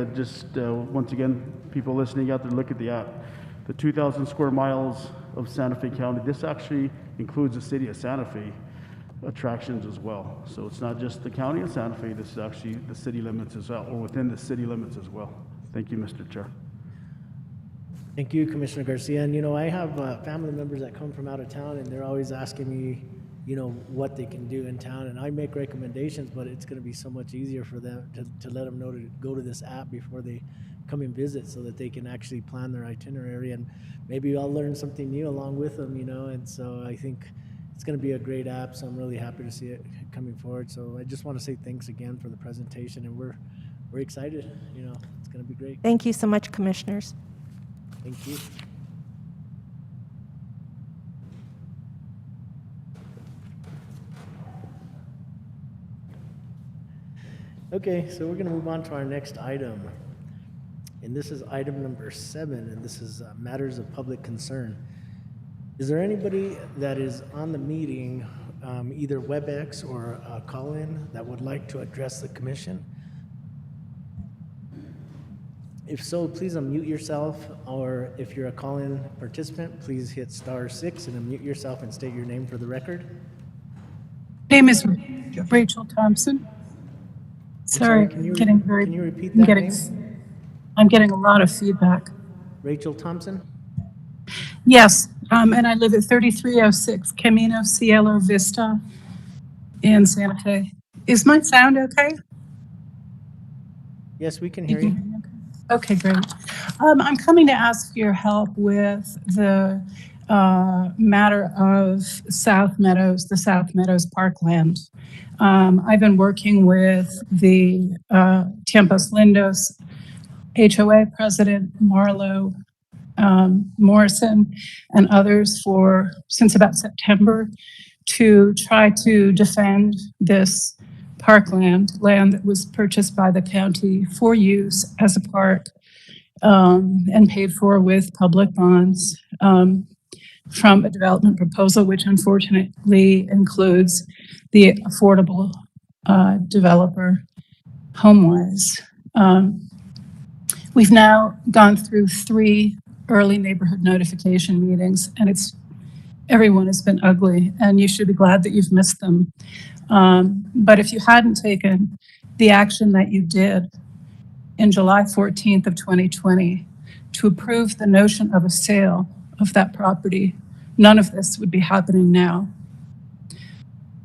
once again, people listening out there, look at the app. The 2,000 square miles of Santa Fe County, this actually includes the city of Santa Fe attractions as well. So it's not just the county of Santa Fe, this is actually the city limits as well, or within the city limits as well. Thank you, Mr. Chair. Thank you, Commissioner Garcia. And, you know, I have family members that come from out of town, and they're always asking me, you know, what they can do in town. And I make recommendations, but it's going to be so much easier for them to let them know to go to this app before they come and visit so that they can actually plan their itinerary. And maybe I'll learn something new along with them, you know. And so I think it's going to be a great app, so I'm really happy to see it coming forward. So I just want to say thanks again for the presentation, and we're excited. You know, it's going to be great. Thank you so much, commissioners. Thank you. Okay, so we're going to move on to our next item. And this is item number 7, and this is matters of public concern. Is there anybody that is on the meeting, either WebEx or call-in, that would like to address the commission? If so, please unmute yourself, or if you're a call-in participant, please hit *6 and unmute yourself and state your name for the record. Name is Rachel Thompson. Sorry, Can you repeat that name? I'm getting a lot of feedback. Rachel Thompson? Yes, and I live at 3306 Camino Cielo Vista in Santa Fe. Is my sound okay? Yes, we can hear you. Okay, great. I'm coming to ask your help with the matter of South Meadows, the South Meadows Parkland. I've been working with the Tiempos Lindos HOA President Marlo Morrison and others since about September to try to defend this parkland, land that was purchased by the county for use as a park and paid for with public bonds from a development proposal, which unfortunately includes the affordable developer HomeWise. We've now gone through 3 early neighborhood notification meetings, and everyone has been ugly, and you should be glad that you've missed them. But if you hadn't taken the action that you did in July 14th of 2020 to approve the notion of a sale of that property, none of this would be happening now.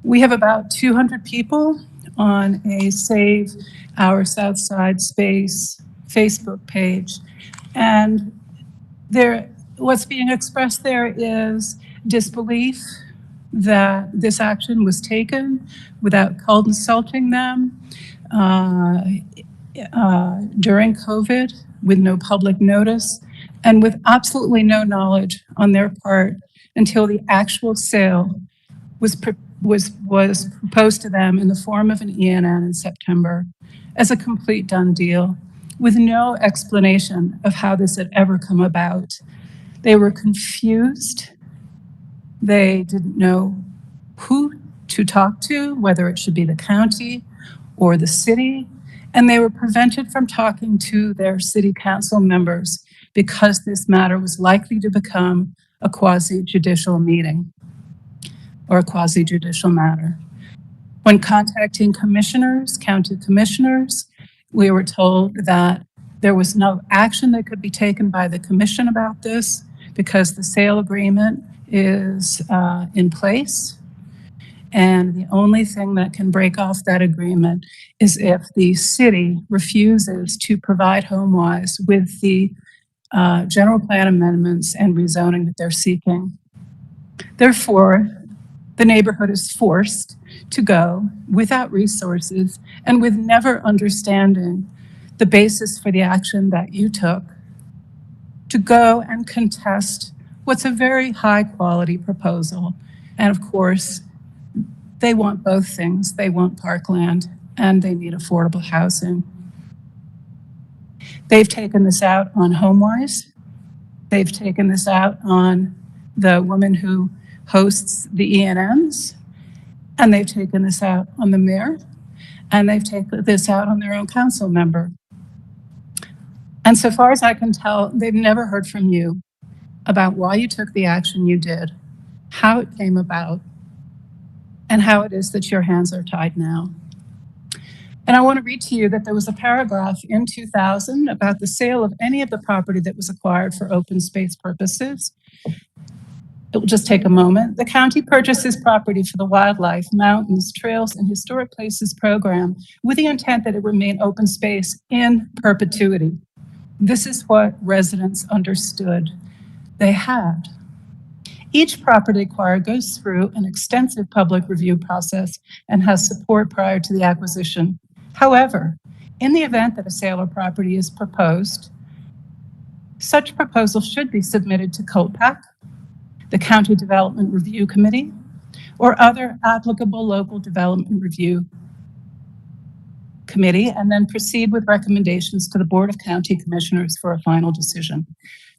We have about 200 people on a Save Our Southside Space Facebook page, and what's being expressed there is disbelief that this action was taken without consulting them during COVID, with no public notice, and with absolutely no knowledge on their part until the actual sale was proposed to them in the form of an ENN in September as a complete done deal, with no explanation of how this had ever come about. They were confused. They didn't know who to talk to, whether it should be the county or the city, and they were prevented from talking to their city council members because this matter was likely to become a quasi-judicial meeting or a quasi-judicial matter. When contacting commissioners, county commissioners, we were told that there was no action that could be taken by the commission about this because the sale agreement is in place. And the only thing that can break off that agreement is if the city refuses to provide HomeWise with the general plan amendments and rezoning that they're seeking. Therefore, the neighborhood is forced to go without resources and with never understanding the basis for the action that you took to go and contest what's a very high quality proposal. And of course, they want both things. They want parkland and they need affordable housing. They've taken this out on HomeWise. They've taken this out on the woman who hosts the ENNs, and they've taken this out on the mayor, and they've taken this out on their own council member. And so far as I can tell, they've never heard from you about why you took the action you did, how it came about, and how it is that your hands are tied now. And I want to read to you that there was a paragraph in 2000 about the sale of any of the property that was acquired for open space purposes. It will just take a moment. The county purchases property for the wildlife, mountains, trails, and historic places program with the intent that it remain open space in perpetuity. This is what residents understood they had. Each property acquired goes through an extensive public review process and has support prior to the acquisition. However, in the event that a sale of property is proposed, such proposal should be submitted to COLPAC, the County Development Review Committee, or other applicable local development review committee and then proceed with recommendations to the Board of County Commissioners for a final decision.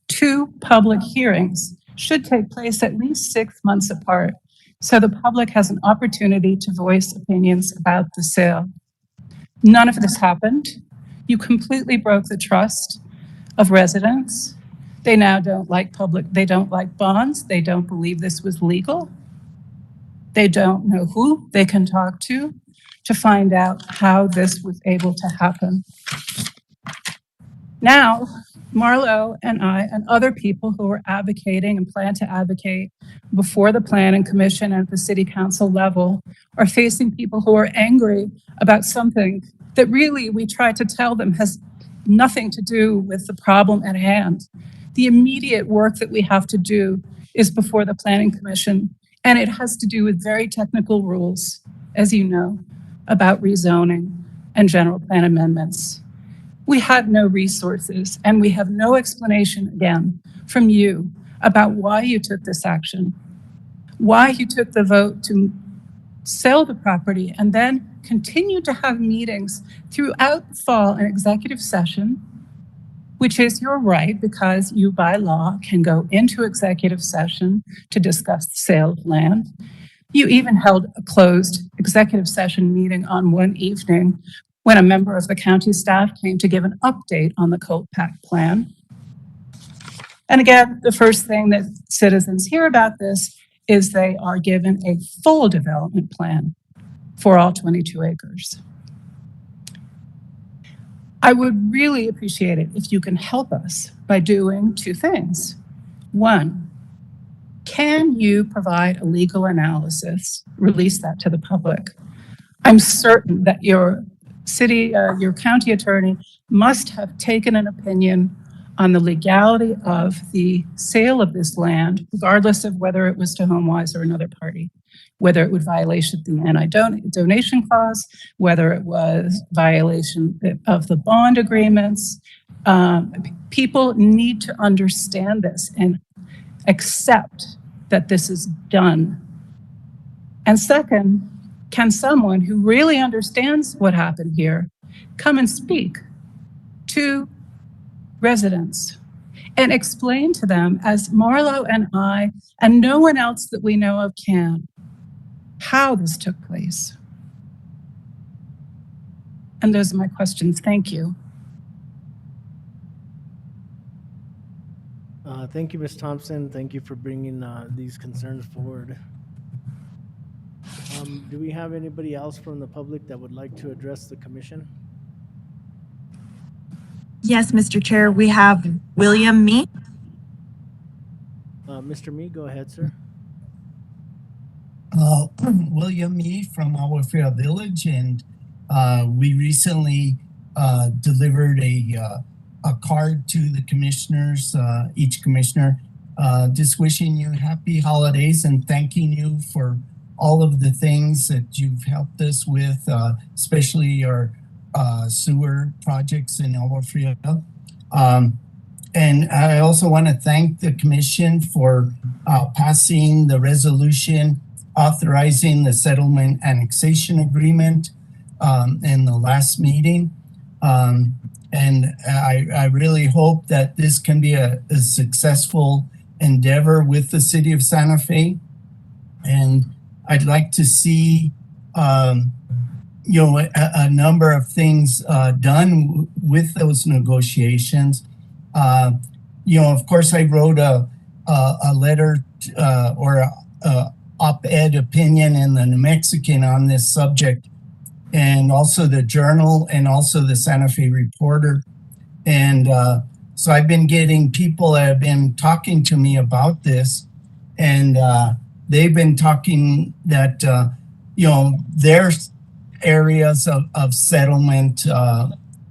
2 public hearings should take place at least 6 months apart, so the public has an opportunity to voice opinions about the sale. None of this happened. You completely broke the trust of residents. They now don't like they don't like bonds. They don't believe this was legal. They don't know who they can talk to find out how this was able to happen. Now, Marlo and I and other people who are advocating and plan to advocate before the Planning Commission and at the City Council level are facing people who are angry about something that really we try to tell them has nothing to do with the problem at hand. The immediate work that we have to do is before the Planning Commission, and it has to do with very technical rules, as you know, about rezoning and general plan amendments. We had no resources, and we have no explanation, again, from you about why you took this action, why you took the vote to sell the property, and then continue to have meetings throughout the fall and executive session, which is your right because you by law can go into executive session to discuss the sale of land. You even held a closed executive session meeting on one evening when a member of the county staff came to give an update on the Colt-Pack plan. And again, the first thing that citizens hear about this is they are given a full development plan for all 22 acres. I would really appreciate it if you can help us by doing 2 things. 1, can you provide a legal analysis, release that to the public? I'm certain that your county attorney must have taken an opinion on the legality of the sale of this land, regardless of whether it was to HomeWise or another party, whether it would violate the anti-donation clause, whether it was violation of the bond agreements. People need to understand this and accept that this is done. And second, can someone who really understands what happened here come and speak to residents and explain to them, as Marlo and I and no one else that we know of can, how this took place? And those are my questions. Thank you. Thank you, Ms. Thompson. Thank you for bringing these concerns forward. Do we have anybody else from the public that would like to address the commission? Yes, Mr. Chair, we have William Mee. Mr. Mee, go ahead, sir. William Mee from Agua Fria Village, and we recently delivered a card to the commissioners, each commissioner, just wishing you happy holidays and thanking you for all of the things that you've helped us with, especially our sewer projects in Agua Fria. And I also want to thank the commission for passing the resolution authorizing the settlement annexation agreement in the last meeting. And I really hope that this can be a successful endeavor with the city of Santa Fe. And I'd like to see a number of things done with those negotiations. Of course, I wrote a letter or a op-ed opinion in the New Mexican on this subject, and also the Journal and also the Santa Fe Reporter. And so I've been getting people that have been talking to me about this, and they've been talking that, there's areas of settlement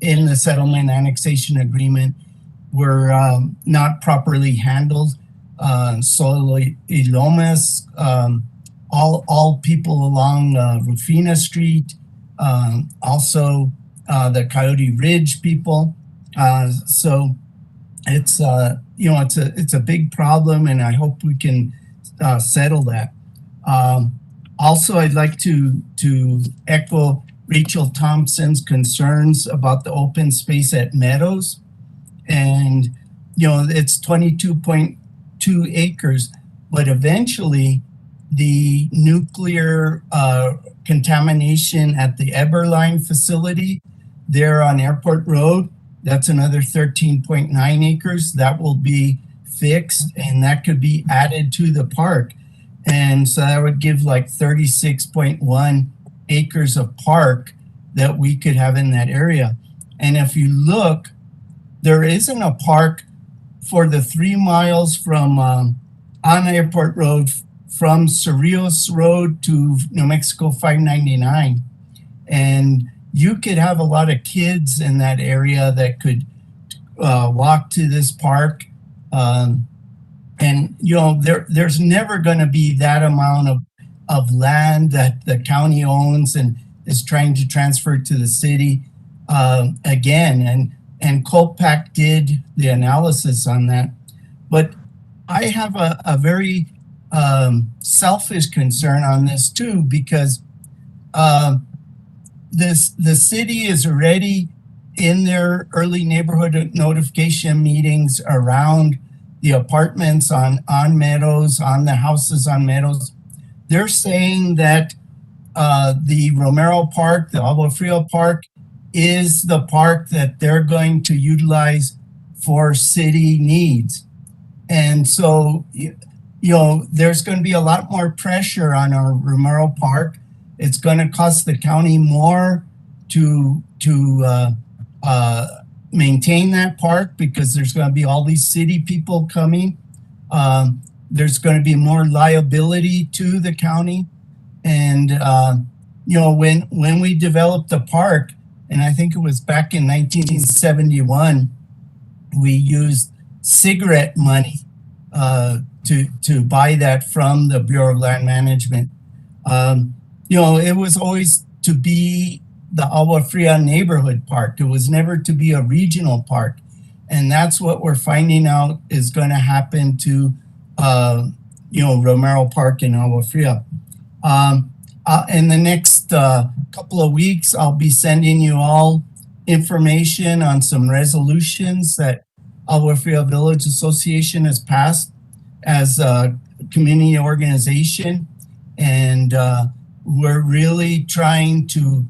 in the settlement annexation agreement were not properly handled. Solo y Lomas, all people along Rufina Street, also the Coyote Ridge people. So it's it's a big problem, and I hope we can settle that. Also, I'd like to echo Rachel Thompson's concerns about the open space at Meadows. And, it's 22.2 acres, but eventually the nuclear contamination at the Eberline facility there on Airport Road, that's another 13.9 acres. That will be fixed and that could be added to the park. And so that would give like 36.1 acres of park that we could have in that area. And if you look, there isn't a park for the 3 miles from on Airport Road from Cerrillos Road to New Mexico 599. And you could have a lot of kids in that area that could walk to this park. And there's never going to be that amount of land that the county owns and is trying to transfer to the city again. And Colpac did the analysis on that. But I have a very selfish concern on this too, because the city is already in their early neighborhood notification meetings around the apartments on Meadows, on the houses on Meadows. They're saying that the Romero Park, the Agua Fria Park, is the park that they're going to utilize for city needs. And so, there's going to be a lot more pressure on our Romero Park. It's going to cost the county more to maintain that park because there's going to be all these city people coming. There's going to be more liability to the county. And, when we developed the park, and I think it was back in 1971, we used cigarette money to buy that from the Bureau of Land Management. It was always to be the Agua Fria neighborhood park. It was never to be a regional park. And that's what we're finding out is going to happen to, Romero Park in Agua Fria. In the next couple of weeks, I'll be sending you all information on some resolutions that Agua Fria Village Association has passed as a community organization. And we're really trying to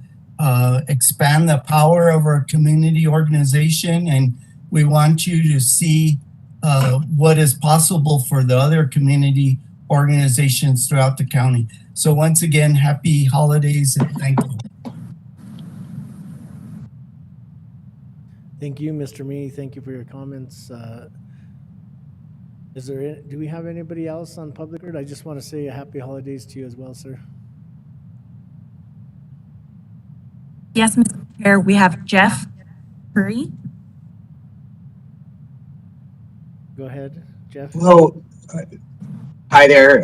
expand the power of our community organization. And we want you to see what is possible for the other community organizations throughout the county. So once again, happy holidays and thank you. Thank you, Mr. Mee. Thank you for your comments. Do we have anybody else on public record? I just want to say a happy holidays to you as well, sir. Yes, Mr. Chair, we have Jeff Curry. Go ahead, Jeff. Hello. Hi there,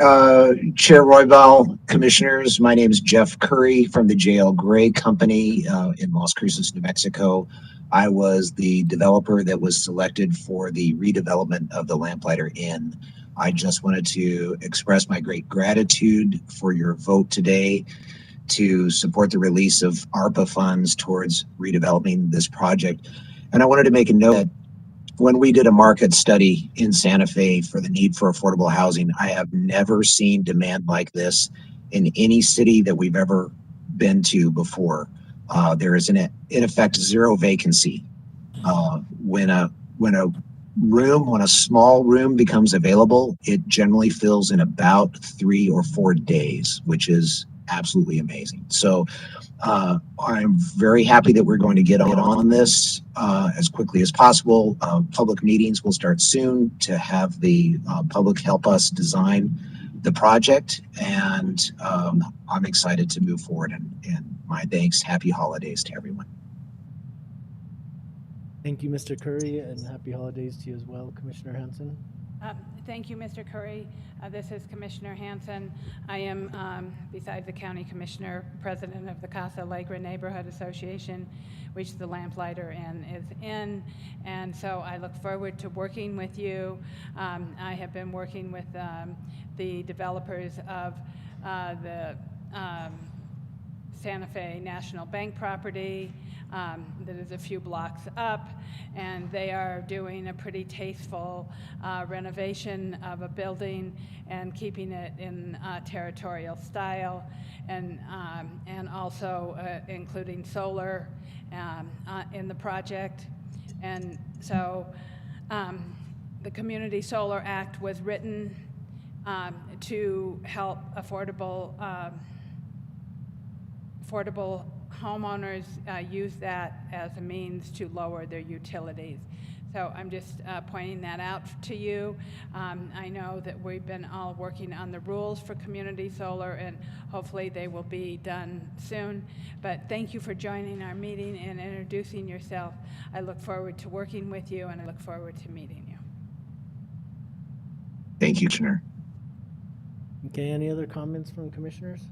Chair Roybal, Commissioners. My name is Jeff Curry from the J.L. Gray Company in Las Cruces, New Mexico. I was the developer that was selected for the redevelopment of the Lamplighter Inn. I just wanted to express my great gratitude for your vote today to support the release of ARPA funds towards redeveloping this project. And I wanted to make a note that when we did a market study in Santa Fe for the need for affordable housing, I have never seen demand like this in any city that we've ever been to before. There is in effect zero vacancy. When a small room becomes available, it generally fills in about 3 or 4 days, which is absolutely amazing. So I'm very happy that we're going to get on this as quickly as possible. Public meetings will start soon to have the public help us design the project, and I'm excited to move forward. And my thanks. Happy holidays to everyone. Thank you, Mr. Curry, and happy holidays to you as well, Commissioner Hanson. Thank you, Mr. Curry. This is Commissioner Hanson. I am, besides the County Commissioner, President of the Casa Alegre Neighborhood Association, which the Lamplighter Inn is in. And so I look forward to working with you. I have been working with the developers of the Santa Fe National Bank property that is a few blocks up, and they are doing a pretty tasteful renovation of a building and keeping it in territorial style, and also including solar in the project. And so the Community Solar Act was written to help affordable homeowners use that as a means to lower their utilities. So I'm just pointing that out to you. I know that we've been all working on the rules for community solar, and hopefully they will be done soon. But thank you for joining our meeting and introducing yourself. I look forward to working with you, and I look forward to meeting you. Thank you, Commissioner. Okay, any other comments from commissioners?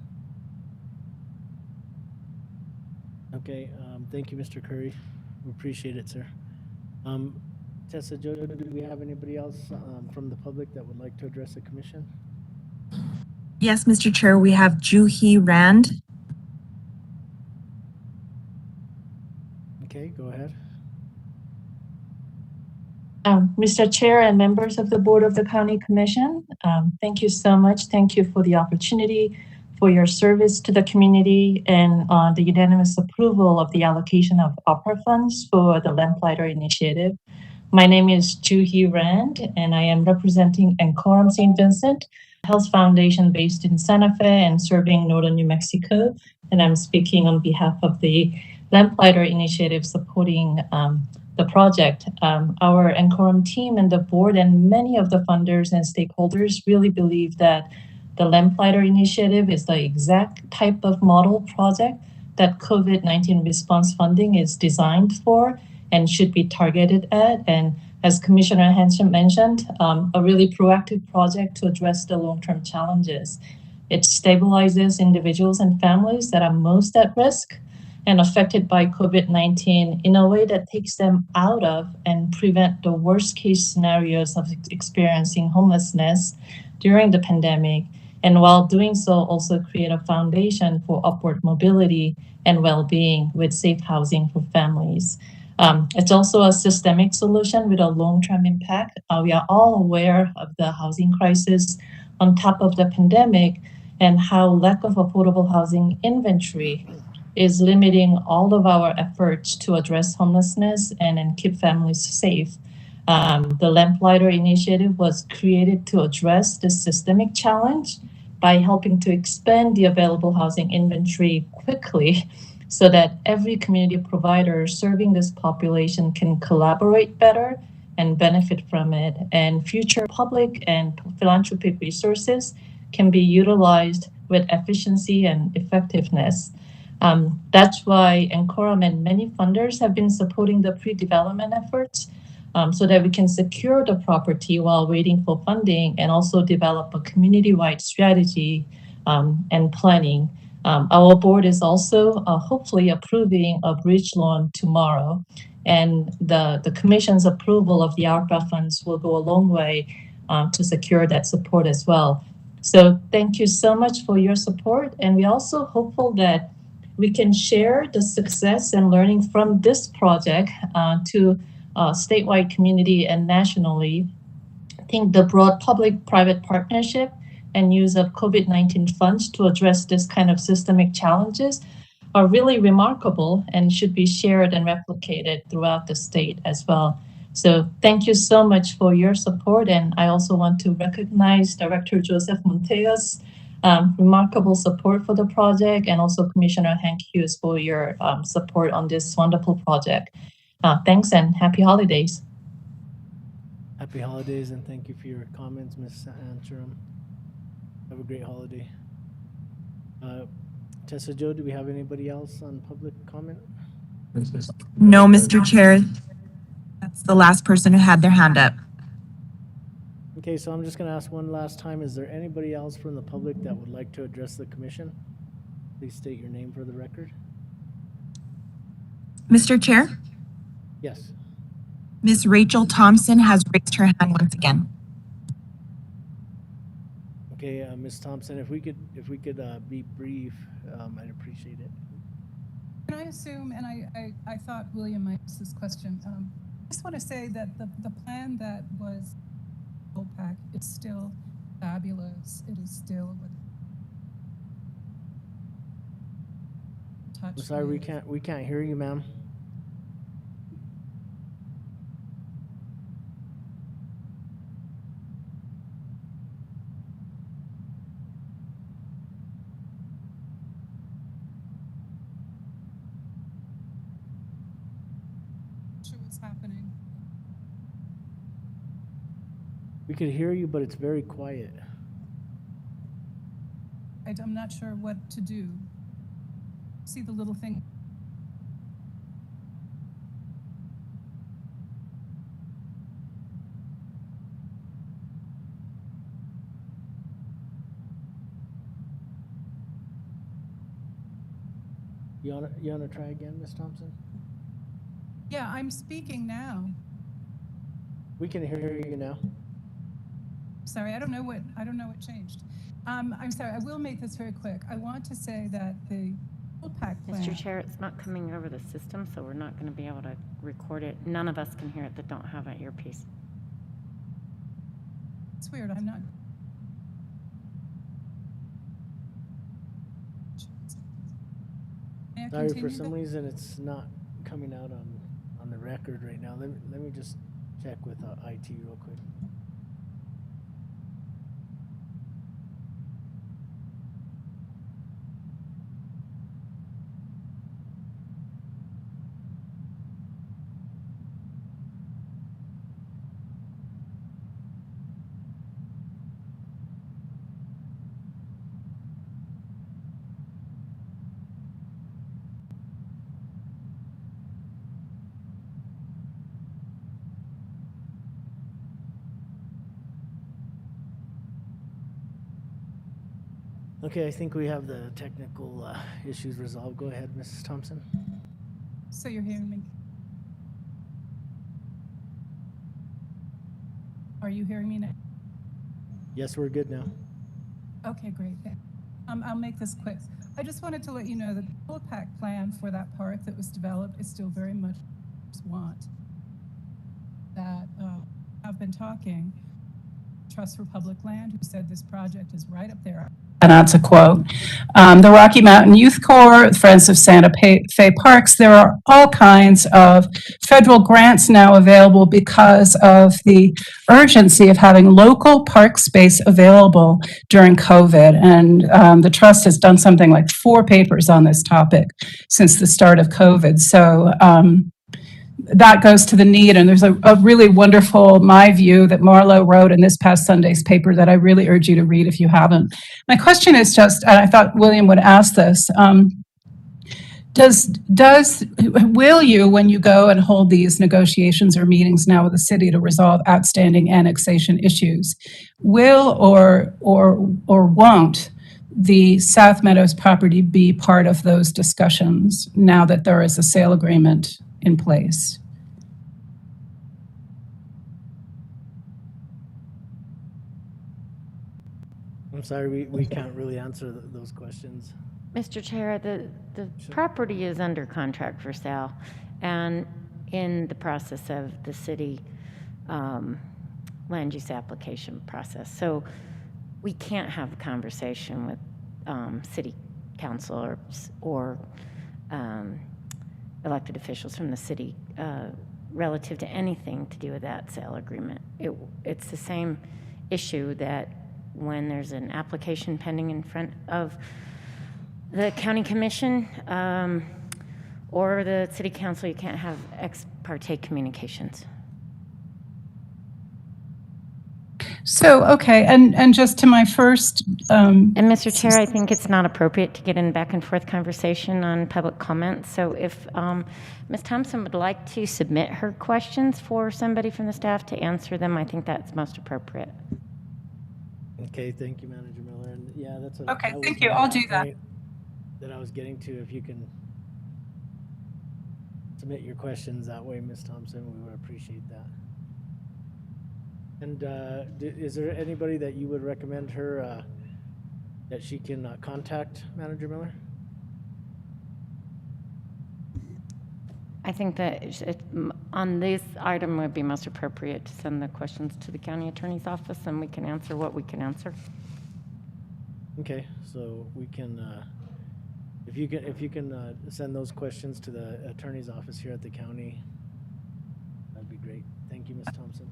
Okay, thank you, Mr. Curry. We appreciate it, sir. Tessa, Joe, do we have anybody else from the public that would like to address the commission? Yes, Mr. Chair, we have Juhi Rand. Okay, go ahead. Mr. Chair and members of the Board of the County Commission, thank you so much. Thank you for the opportunity, for your service to the community, and the unanimous approval of the allocation of opera funds for the Lamplighter Initiative. My name is Juhi Rand, and I am representing Encorum St. Vincent Health Foundation based in Santa Fe and serving northern New Mexico. And I'm speaking on behalf of the Lamplighter Initiative supporting the project. Our Encorum team and the board and many of the funders and stakeholders really believe that the Lamplighter Initiative is the exact type of model project that COVID-19 response funding is designed for and should be targeted at. And as Commissioner Hanson mentioned, a really proactive project to address the long-term challenges. It stabilizes individuals and families that are most at risk and affected by COVID-19 in a way that takes them out of and prevent the worst case scenarios of experiencing homelessness during the pandemic. And while doing so, also create a foundation for upward mobility and well-being with safe housing for families. It's also a systemic solution with a long-term impact. We are all aware of the housing crisis on top of the pandemic and how lack of affordable housing inventory is limiting all of our efforts to address homelessness and keep families safe. The Lamplighter Initiative was created to address this systemic challenge by helping to expand the available housing inventory quickly so that every community provider serving this population can collaborate better and benefit from it, and future public and philanthropic resources can be utilized with efficiency and effectiveness. That's why Encorum and many funders have been supporting the pre-development efforts so that we can secure the property while waiting for funding and also develop a community-wide strategy and planning. Our board is also hopefully approving a bridge loan tomorrow, and the commission's approval of the ARPA funds will go a long way to secure that support as well. So thank you so much for your support, and we're also hopeful that we can share the success and learning from this project to statewide community and nationally. I think the broad public-private partnership and use of COVID-19 funds to address this kind of systemic challenges are really remarkable and should be shared and replicated throughout the state as well. So thank you so much for your support. And I also want to recognize Director Joseph Monteo's remarkable support for the project, and also Commissioner Hank Hughes for your support on this wonderful project. Thanks and happy holidays. Happy holidays, and thank you for your comments, Ms. Antrim. Have a great holiday. Tessa Joe, do we have anybody else on public comment? No, Mr. Chair. That's the last person who had their hand up. Okay, so I'm just going to ask one last time. Is there anybody else from the public that would like to address the commission? Please state your name for the record. Mr. Chair, Yes. Ms. Rachel Thompson has raised her hand once again. Okay, Ms. Thompson, if we could be brief, I'd appreciate it. Can I assume, and I thought William might ask this question, I just want to say that the plan that was OPAC is still fabulous. It is still with touch. I'm sorry, we can't hear you, ma'am. Sure what's happening. We could hear you, but it's very quiet. I'm not sure what to do. See the little thing. You wanna try again, Ms. Thompson? Yeah, I'm speaking now. We can hear you now. Sorry, I don't know what changed. I'm sorry, I will make this very quick. I want to say that the OPAC plan. Mr. Chair, it's not coming over the system, so we're not going to be able to record it. None of us can hear it that don't have an earpiece. It's weird, I'm not. May I Sorry, for continue some the- reason it's not coming out on the record right now. Let me just check with IT real quick. Okay, I think we have the technical issues resolved. Go ahead, Mrs. Thompson. So you're hearing me? Are you hearing me now? Yes, we're good now. Okay, great. I'll make this quick. I just wanted to let you know that the OPAC plan for that park that was developed is still very much want. That I've been talking, Trust for Public Land, who said this project is right up there. And that's a quote. The Rocky Mountain Youth Corps, Friends of Santa Fe Parks, there are all kinds of federal grants now available because of the urgency of having local park space available during COVID. And the Trust has done something like 4 papers on this topic since the start of COVID. So that goes to the need. And there's a really wonderful, my view, that Marlo wrote in this past Sunday's paper that I really urge you to read if you haven't. My question is just, and I thought William would ask this, will you, when you go and hold these negotiations or meetings now with the city to resolve outstanding annexation issues, will or won't the South Meadows property be part of those discussions now that there is a sale agreement in place? I'm sorry, we can't really answer those questions. Mr. Chair, the property is under contract for sale and in the process of the city land use application process. So we can't have a conversation with city council or elected officials from the city relative to anything to do with that sale agreement. It's the same issue that when there's an application pending in front of the county commission or the city council, you can't have ex parte communications. So, okay, and just to my first... and Mr. Chair, I think it's not appropriate to get in back and forth conversation on public comments. So if Ms. Thompson would like to submit her questions for somebody from the staff to answer them, I think that's most appropriate. Okay, thank you, Manager Miller. And yeah, that's what Okay, that was thank you. my I'll do that. point that I was getting to. If you can submit your questions that way, Ms. Thompson, we would appreciate that. And is there anybody that you would recommend her that she can contact Manager Miller? I think that on this item would be most appropriate to send the questions to the county attorney's office, and we can answer what we can answer. Okay, so we can, if you can send those questions to the attorney's office here at the county, that'd be great. Thank you, Ms. Thompson.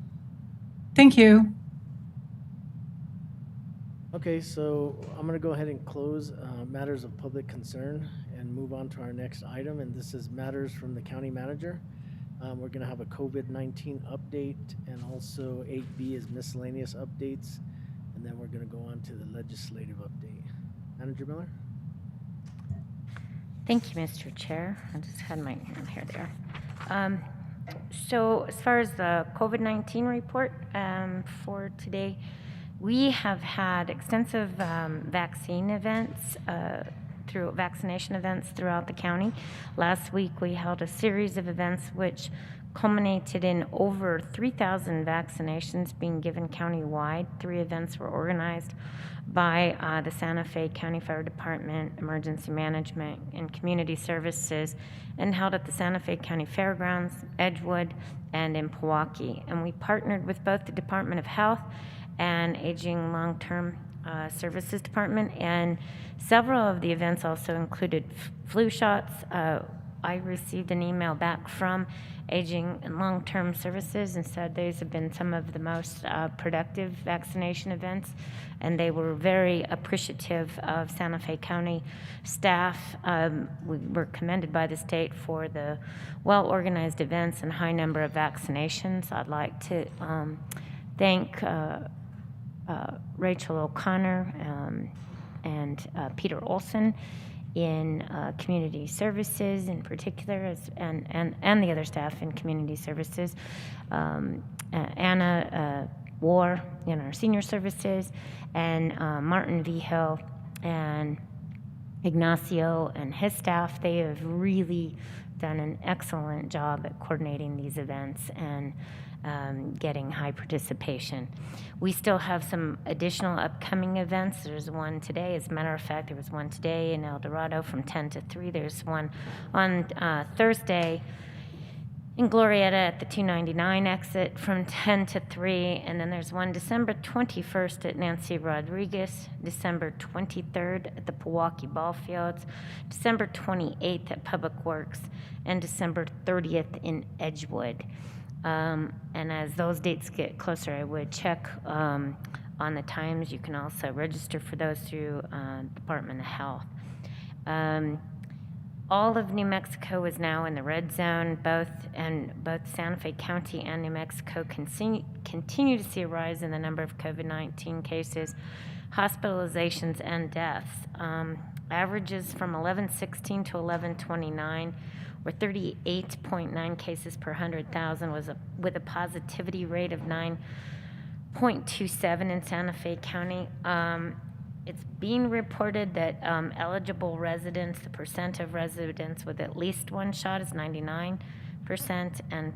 Thank you. Okay, so I'm gonna go ahead and close matters of public concern and move on to our next item, and this is matters from the county manager. We're gonna have a COVID-19 update, and also 8B is miscellaneous updates, and then we're gonna go on to the legislative update. Manager Miller? Thank you, Mr. Chair. I just had my hand here there. So as far as the COVID-19 report for today, we have had extensive vaccination events throughout the county. Last week, we held a series of events which culminated in over 3,000 vaccinations being given countywide. 3 events were organized by the Santa Fe County Fire Department, Emergency Management, and Community Services, and held at the Santa Fe County Fairgrounds, Edgewood, and in Pewaukee. And we partnered with both the Department of Health and Aging Long-Term Services Department, and several of the events also included flu shots. I received an email back from Aging and Long-Term Services and said those have been some of the most productive vaccination events, and they were very appreciative of Santa Fe County staff. We were commended by the state for the well-organized events and high number of vaccinations. I'd like to thank Rachel O'Connor and Peter Olson in community services in particular, and the other staff in community services, Anna War in our senior services, and Martin Vigil and Ignacio and his staff. They have really done an excellent job at coordinating these events and getting high participation. We still have some additional upcoming events. There's one today. As a matter of fact, there was one today in El Dorado from 10 to 3. There's one on Thursday in Glorieta at the 299 exit from 10 to 3. And then there's one December 21st at Nancy Rodriguez, December 23rd at the Pewaukee Ball Fields, December 28th at Public Works, and December 30th in Edgewood. And as those dates get closer, I would check on the times. You can also register for those through Department of Health. All of New Mexico is now in the red zone. Both Santa Fe County and New Mexico continue to see a rise in the number of COVID-19 cases, hospitalizations, and deaths. Averages from 1116 to 1129 were 38.9 cases per 100,000, with a positivity rate of 9.27 in Santa Fe County. It's being reported that eligible residents, the percent of residents with at least one shot is 99%, and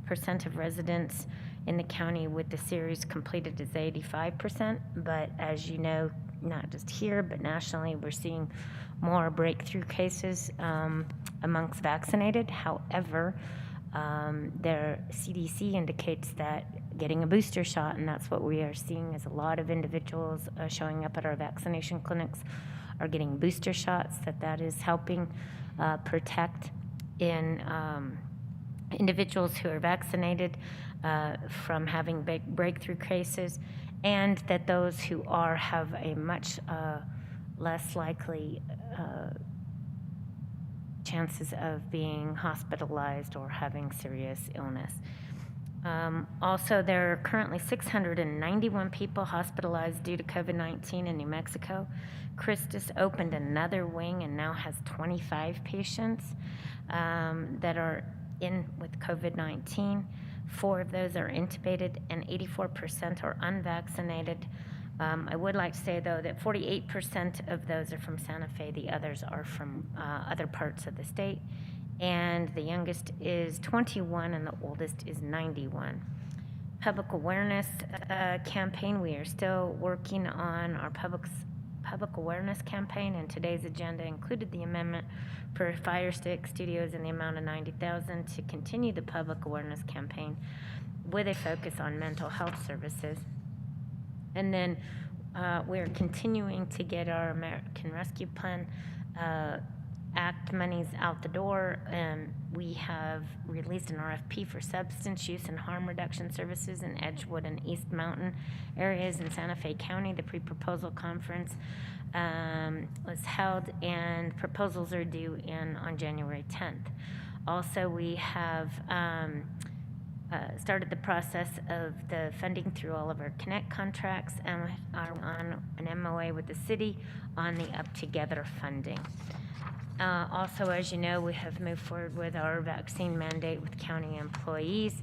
percent of residents in the county with the series completed is 85%. But as you know, not just here, but nationally, we're seeing more breakthrough cases amongst vaccinated. However, their CDC indicates that getting a booster shot, and that's what we are seeing, is a lot of individuals showing up at our vaccination clinics are getting booster shots, that is helping protect in individuals who are vaccinated from having breakthrough cases, and that those who are have a much less likely chances of being hospitalized or having serious illness. Also, there are currently 691 people hospitalized due to COVID-19 in New Mexico. Christus opened another wing and now has 25 patients that are in with COVID-19. 4 of those are intubated and 84% are unvaccinated. I would like to say, though, that 48% of those are from Santa Fe. The others are from other parts of the state. And the youngest is 21 and the oldest is 91. public awareness campaign. We are still working on our public awareness campaign, and today's agenda included the amendment for Fire Stick Studios in the amount of $90,000 to continue the public awareness campaign with a focus on mental health services. And then we're continuing to get our American Rescue Plan Act monies out the door, and we have released an RFP for substance use and harm reduction services in Edgewood and East Mountain areas in Santa Fe County. The pre-proposal conference was held, and proposals are due on January 10th. Also, we have started the process of the funding through all of our Connect contracts and are on an MOA with the city on the Up Together funding. Also, as you know, we have moved forward with our vaccine mandate with county employees.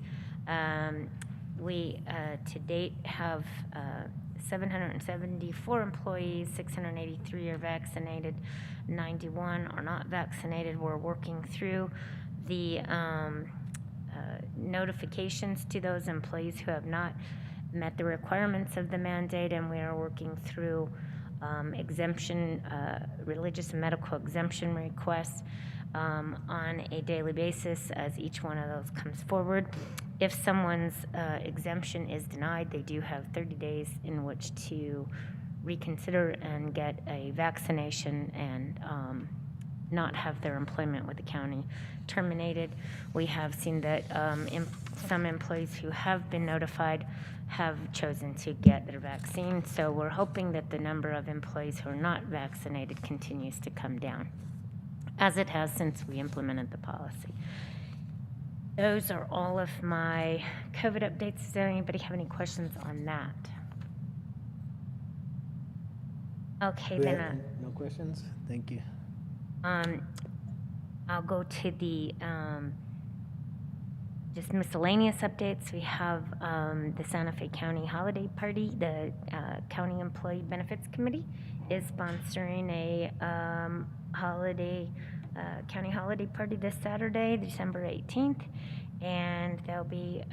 We, to date, have 774 employees, 683 are vaccinated, 91 are not vaccinated. We're working through the notifications to those employees who have not met the requirements of the mandate, and we are working through exemption, religious and medical exemption requests on a daily basis as each one of those comes forward. If someone's exemption is denied, they do have 30 days in which to reconsider and get a vaccination and not have their employment with the county terminated. We have seen that some employees who have been notified have chosen to get their vaccine, so we're hoping that the number of employees who are not vaccinated continues to come down, as it has since we implemented the policy. Those are all of my COVID updates. Does anybody have any questions on that? Okay, then. No questions? Thank you. I'll go to the just miscellaneous updates. We have the Santa Fe County Holiday Party. The County Employee Benefits Committee is sponsoring a county holiday party this Saturday, December 18th, and there'll be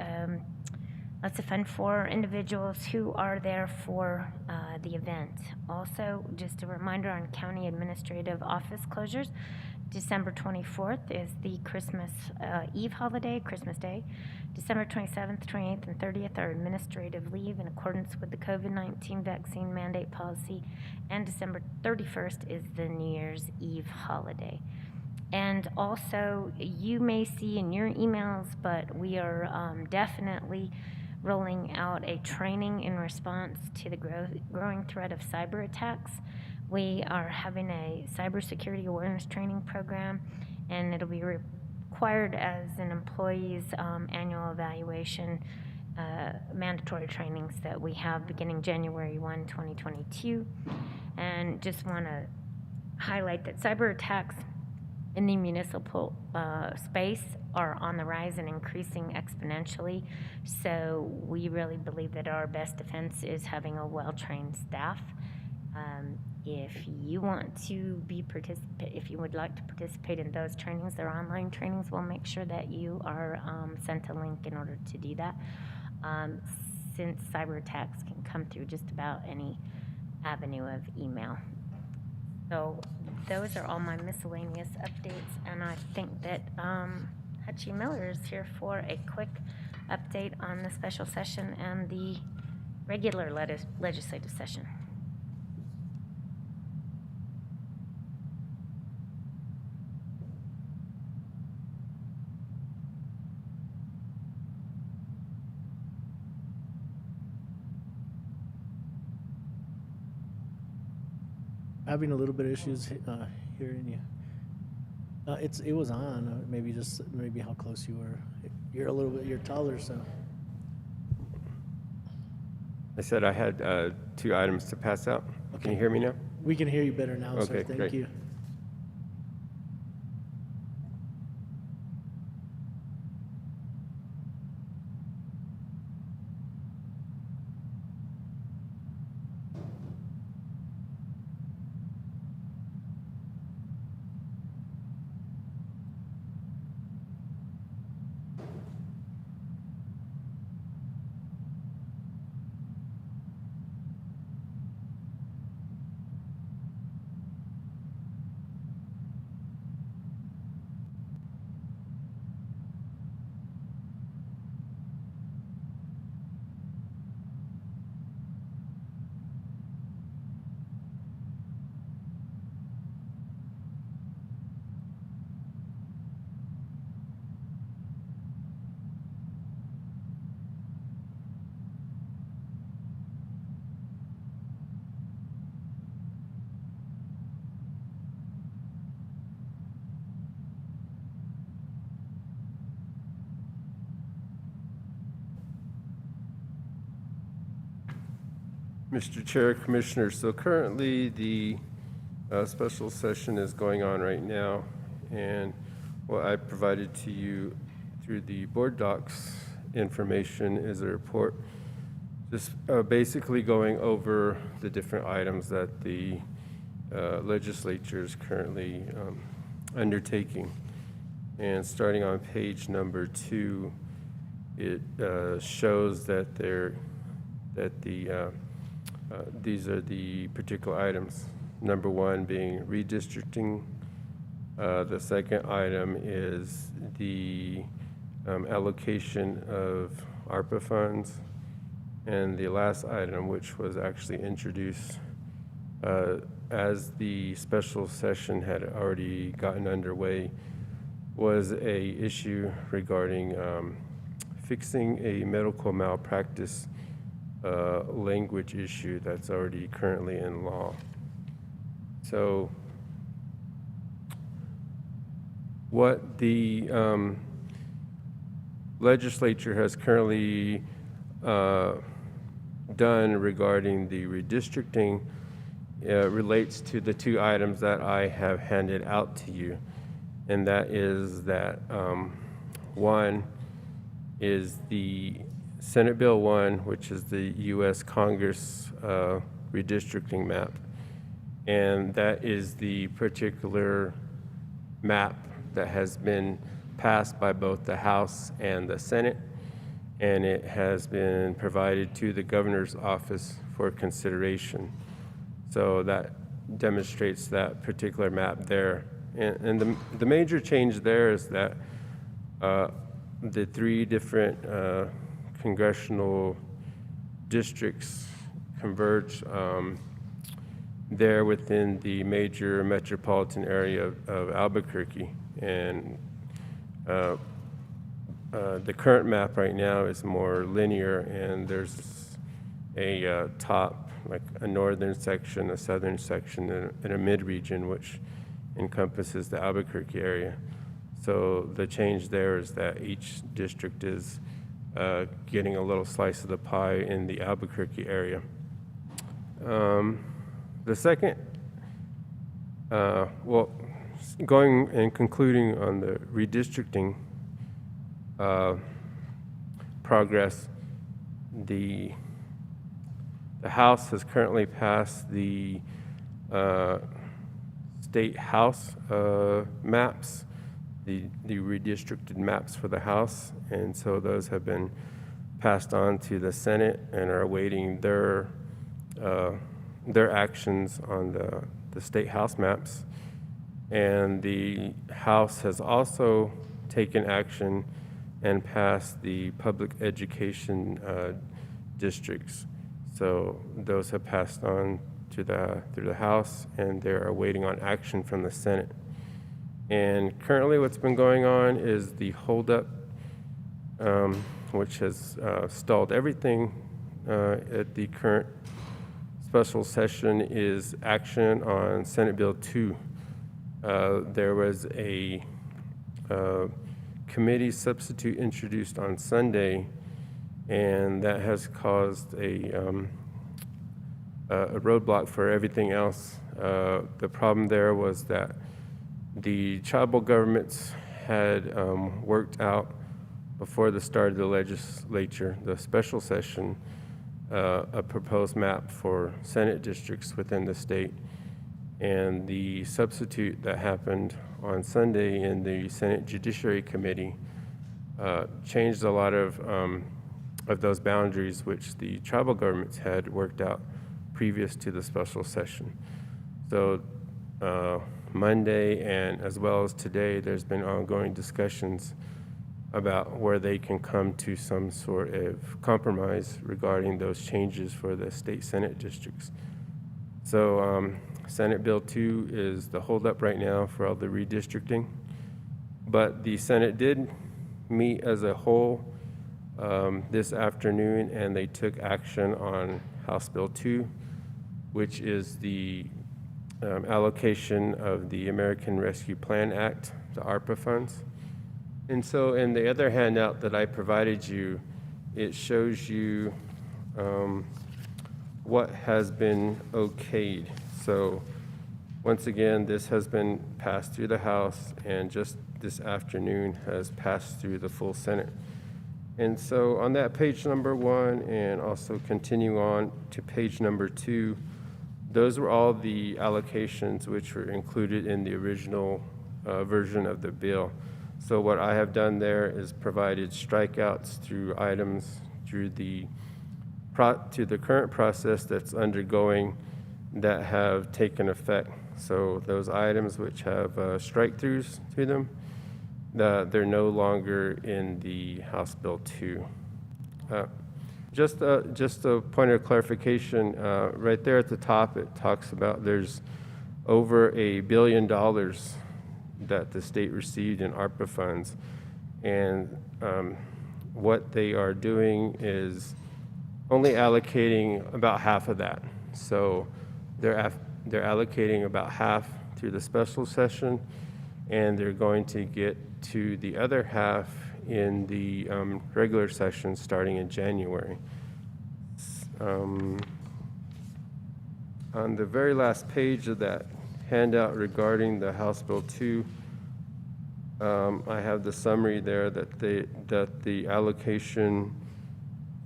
lots of fun for individuals who are there for the event. Also, just a reminder on county administrative office closures. December 24th is the Christmas Eve holiday, Christmas Day. December 27th, 28th, and 30th are administrative leave in accordance with the COVID-19 vaccine mandate policy. And December 31st is the New Year's Eve holiday. And also, you may see in your emails, but we are definitely rolling out a training in response to the growing threat of cyber attacks. We are having a cybersecurity awareness training program, and it'll be required as an employee's annual evaluation, mandatory trainings that we have beginning January 1, 2022. And just want to highlight that cyber attacks in the municipal space are on the rise and increasing exponentially. So we really believe that our best defense is having a well-trained staff. If you want to if you would like to participate in those trainings, they're online trainings, we'll make sure that you are sent a link in order to do that. Since cyber attacks can come through just about any avenue of email. So those are all my miscellaneous updates, and I think that Hutchie Miller is here for a quick update on the special session and the regular legislative session. Having a little bit of issues hearing you. It was on. Maybe how close you were. You're taller, so. I said I had 2 items to pass out. Okay. Can you hear me now? We can hear you better now, okay, sir. Thank great. you. Mr. Chair, Commissioners, so currently the special session is going on right now, and what I provided to you through the board docs information is a report just basically going over the different items that the legislature is currently undertaking. And starting on page number 2, it shows that these are the particular items. Number 1 being redistricting. The second item is the allocation of ARPA funds. And the last item, which was actually introduced as the special session had already gotten underway, was a issue regarding fixing a medical malpractice language issue that's already currently in law. So what the legislature has currently done regarding the redistricting relates to the 2 items that I have handed out to you. And that is that one is the Senate Bill 1, which is the U.S. Congress redistricting map. And that is the particular map that has been passed by both the House and the Senate. And it has been provided to the governor's office for consideration. So that demonstrates that particular map there. And the major change there is that the 3 different congressional districts converge there within the major metropolitan area of Albuquerque. And the current map right now is more linear, and there's a top, like a northern section, a southern section, and a mid-region, which encompasses the Albuquerque area. So the change there is that each district is getting a little slice of the pie in the Albuquerque area. The second, well, going and concluding on the redistricting progress, the House has currently passed the State House maps, the redistricted maps for the House, and so those have been passed on to the Senate and are awaiting their actions on the State House maps. And the House has also taken action and passed the public education districts. So those have passed on to through the House, and they're awaiting on action from the Senate. And currently what's been going on is the holdup, which has stalled everything at the current special session, is action on Senate Bill 2. There was a committee substitute introduced on Sunday, and that has caused a roadblock for everything else. The problem there was that the tribal governments had worked out before the start of the legislature, the special session, a proposed map for Senate districts within the state. And the substitute that happened on Sunday in the Senate Judiciary Committee changed a lot of those boundaries which the tribal governments had worked out previous to the special session. So Monday and as well as today, there's been ongoing discussions about where they can come to some sort of compromise regarding those changes for the state Senate districts. So Senate Bill 2 is the holdup right now for all the redistricting, but the Senate did meet as a whole this afternoon, and they took action on House Bill 2, which is the allocation of the American Rescue Plan Act, the ARPA funds. And so in the other handout that I provided you, it shows you what has been okayed. So once again, this has been passed through the House and just this afternoon has passed through the full Senate. And so on that page number 1 and also continue on to page number 2, those were all the allocations which were included in the original version of the bill. So what I have done there is provided strikeouts through items through to the current process that's undergoing that have taken effect. So those items which have strike-throughs to them, they're no longer in the House Bill 2. Just a point of clarification, right there at the top, it talks about there's over $1 billion that the state received in ARPA funds. And what they are doing is only allocating about half of that. So they're allocating about half through the special session, and they're going to get to the other half in the regular session starting in January. On the very last page of that handout regarding the House Bill 2, I have the summary there that the allocation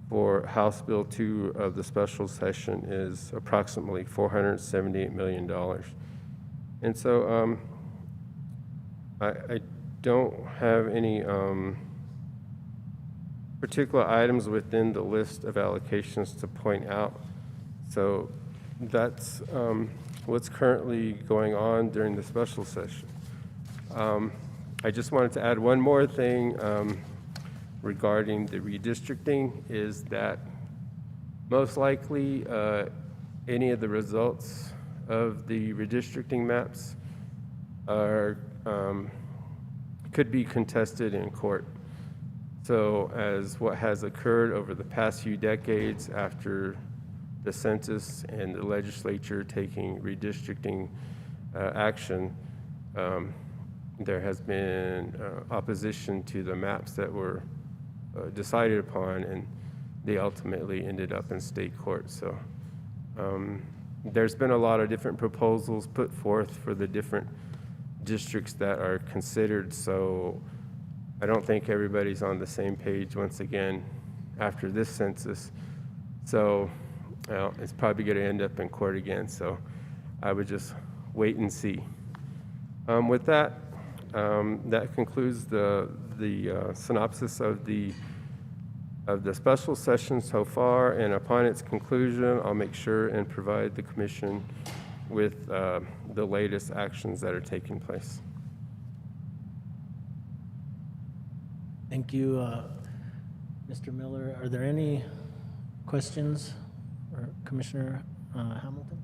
for House Bill 2 of the special session is approximately $478 million. And so I don't have any particular items within the list of allocations to point out. So that's what's currently going on during the special session. I just wanted to add one more thing regarding the redistricting, is that most likely any of the results of the redistricting maps could be contested in court. So as what has occurred over the past few decades after the census and the legislature taking redistricting action, there has been opposition to the maps that were decided upon, and they ultimately ended up in state court. So there's been a lot of different proposals put forth for the different districts that are considered. So I don't think everybody's on the same page once again after this census. So it's probably going to end up in court again. So I would just wait and see. With that, that concludes the synopsis of the special session so far, and upon its conclusion, I'll make sure and provide the commission with the latest actions that are taking place. Thank you, Mr. Miller. Are there any questions for Commissioner Hamilton?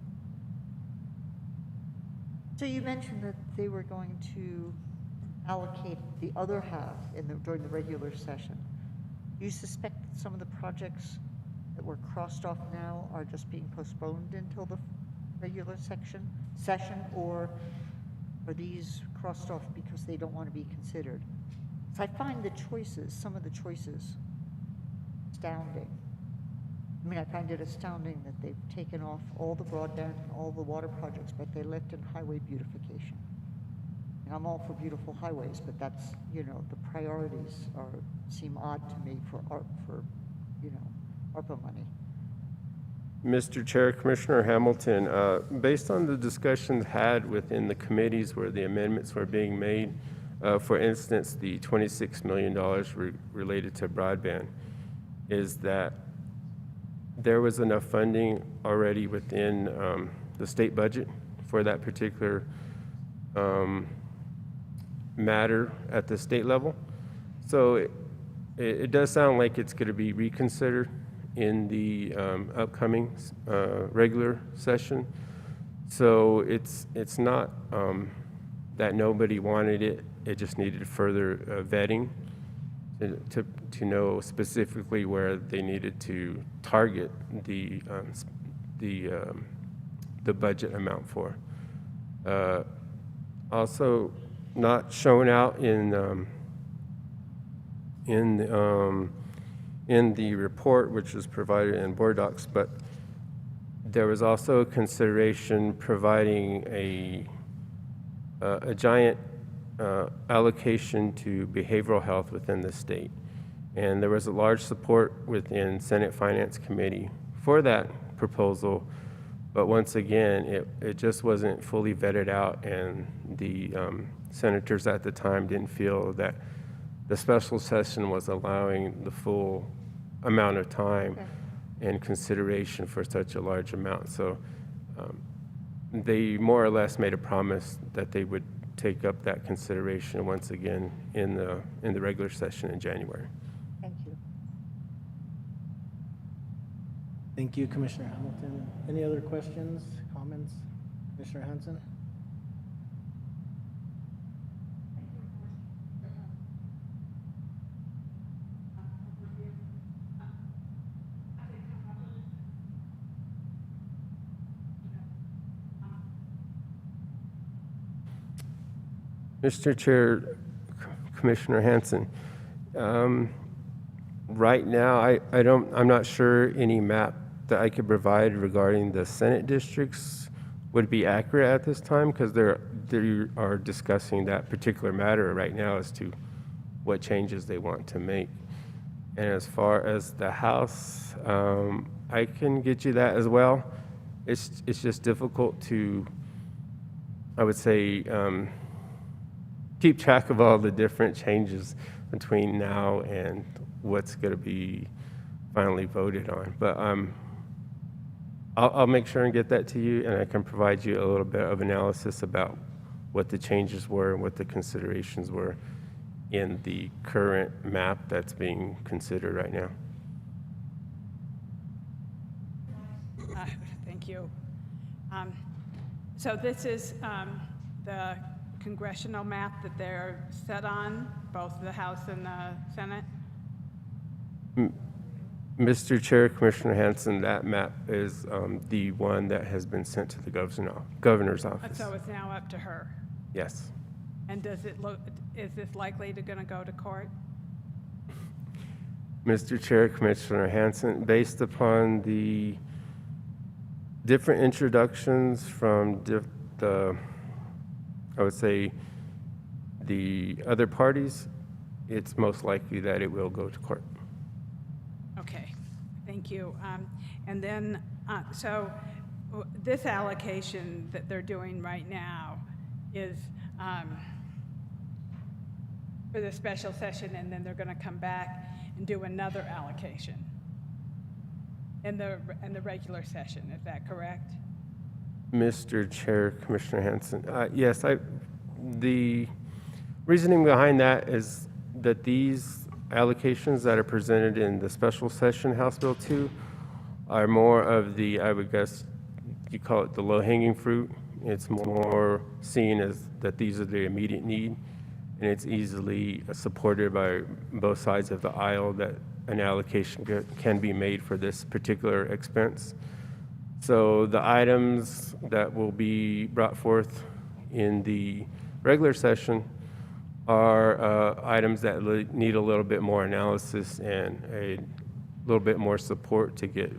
So you mentioned that they were going to allocate the other half during the regular session. Do you suspect that some of the projects that were crossed off now are just being postponed until the regular session, or are these crossed off because they don't want to be considered? So I find some of the choices astounding. I mean, I find it astounding that they've taken off all the broadband and all the water projects, but they left in highway beautification. And I'm all for beautiful highways, but that's, the priorities seem odd to me for ARPA money. Mr. Chair, Commissioner Hamilton, based on the discussions had within the committees where the amendments were being made, for instance, the $26 million related to broadband, is that there was enough funding already within the state budget for that particular matter at the state level. So it does sound like it's going to be reconsidered in the upcoming regular session. So it's not that nobody wanted it. It just needed further vetting to know specifically where they needed to target the budget amount for. Also, not shown out in the report, which is provided in board docs, but there was also a consideration providing a giant allocation to behavioral health within the state. And there was a large support within Senate Finance Committee for that proposal. But once again, it just wasn't fully vetted out, and the senators at the time didn't feel that the special session was allowing the full amount of time and consideration for such a large amount. So they more or less made a promise that they would take up that consideration once again in the regular session in January. Thank you. Thank you, Commissioner Hamilton. Any other questions, comments? Commissioner Hanson? Mr. Chair, Commissioner Hanson, right now, I'm not sure any map that I could provide regarding the Senate districts would be accurate at this time, because they are discussing that particular matter right now as to what changes they want to make. And as far as the House, I can get you that as well. It's just difficult to, I would say, keep track of all the different changes between now and what's going to be finally voted on. But I'll make sure and get that to you, and I can provide you a little bit of analysis about what the changes were and what the considerations were in the current map that's being considered right now. Thank you. So this is the congressional map that they're set on, both the House and the Senate? Mr. Chair, Commissioner Hanson, that map is the one that has been sent to the governor's office. So it's now up to her? Yes. And does it look, is this likely to go to court? Mr. Chair, Commissioner Hanson, based upon the different introductions from I would say the other parties, it's most likely that it will go to court. Okay, thank you. And then, so this allocation that they're doing right now is for the special session, and then they're going to come back and do another allocation in the regular session. Is that correct? Mr. Chair, Commissioner Hanson, yes, the reasoning behind that is that these allocations that are presented in the special session House Bill 2 are more of the, I would guess, you call it the low-hanging fruit. It's more seen as that these are the immediate need, and it's easily supported by both sides of the aisle that an allocation can be made for this particular expense. So the items that will be brought forth in the regular session are items that need a little bit more analysis and a little bit more support to get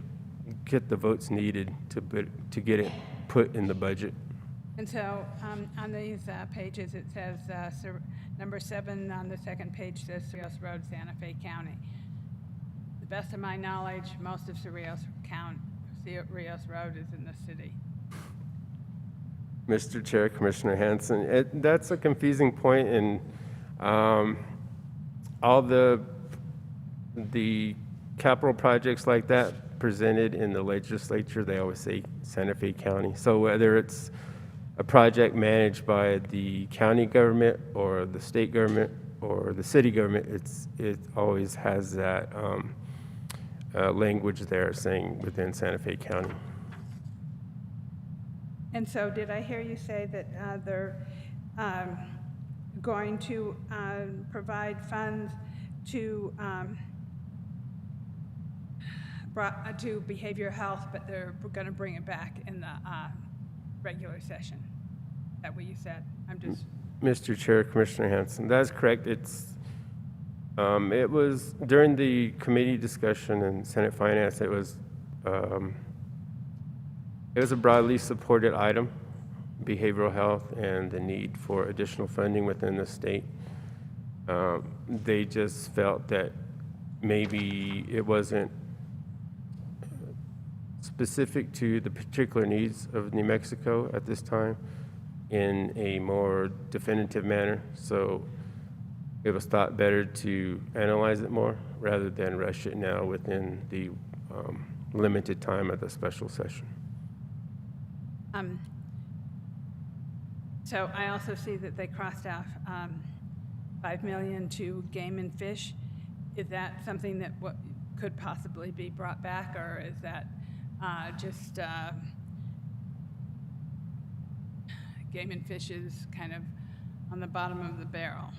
the votes needed to get it put in the budget. And so on these pages, it says number 7 on the second page says Cerrillos Road, Santa Fe County. To the best of my knowledge, most of Cerrillos Road is in the city. Mr. Chair, Commissioner Hanson, that's a confusing point, and all the capital projects like that presented in the legislature, they always say Santa Fe County. So whether it's a project managed by the county government or the state government or the city government, it always has that language there saying within Santa Fe County. And so did I hear you say that they're going to provide funds to behavioral health, but they're going to bring it back in the regular session? Is that what you said? I'm just... Mr. Chair, Commissioner Hanson, that's correct. It was during the committee discussion in Senate Finance, it was It was a broadly supported item, behavioral health and the need for additional funding within the state. They just felt that maybe it wasn't specific to the particular needs of New Mexico at this time in a more definitive manner. So it was thought better to analyze it more rather than rush it now within the limited time of the special session. So I also see that they crossed off 5 million to game and fish. Is that something that could possibly be brought back, or is that just game and fish is kind of on the bottom of the barrel?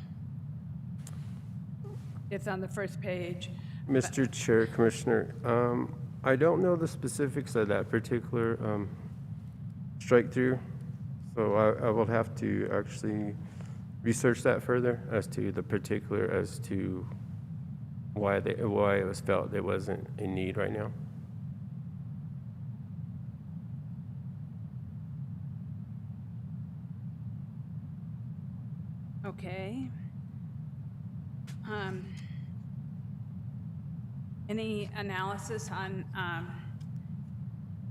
It's on the first page. Mr. Chair, Commissioner, I don't know the specifics of that particular strike through, so I will have to actually research that further as to the particular as to why it was felt there wasn't a need right now. Okay. Any analysis on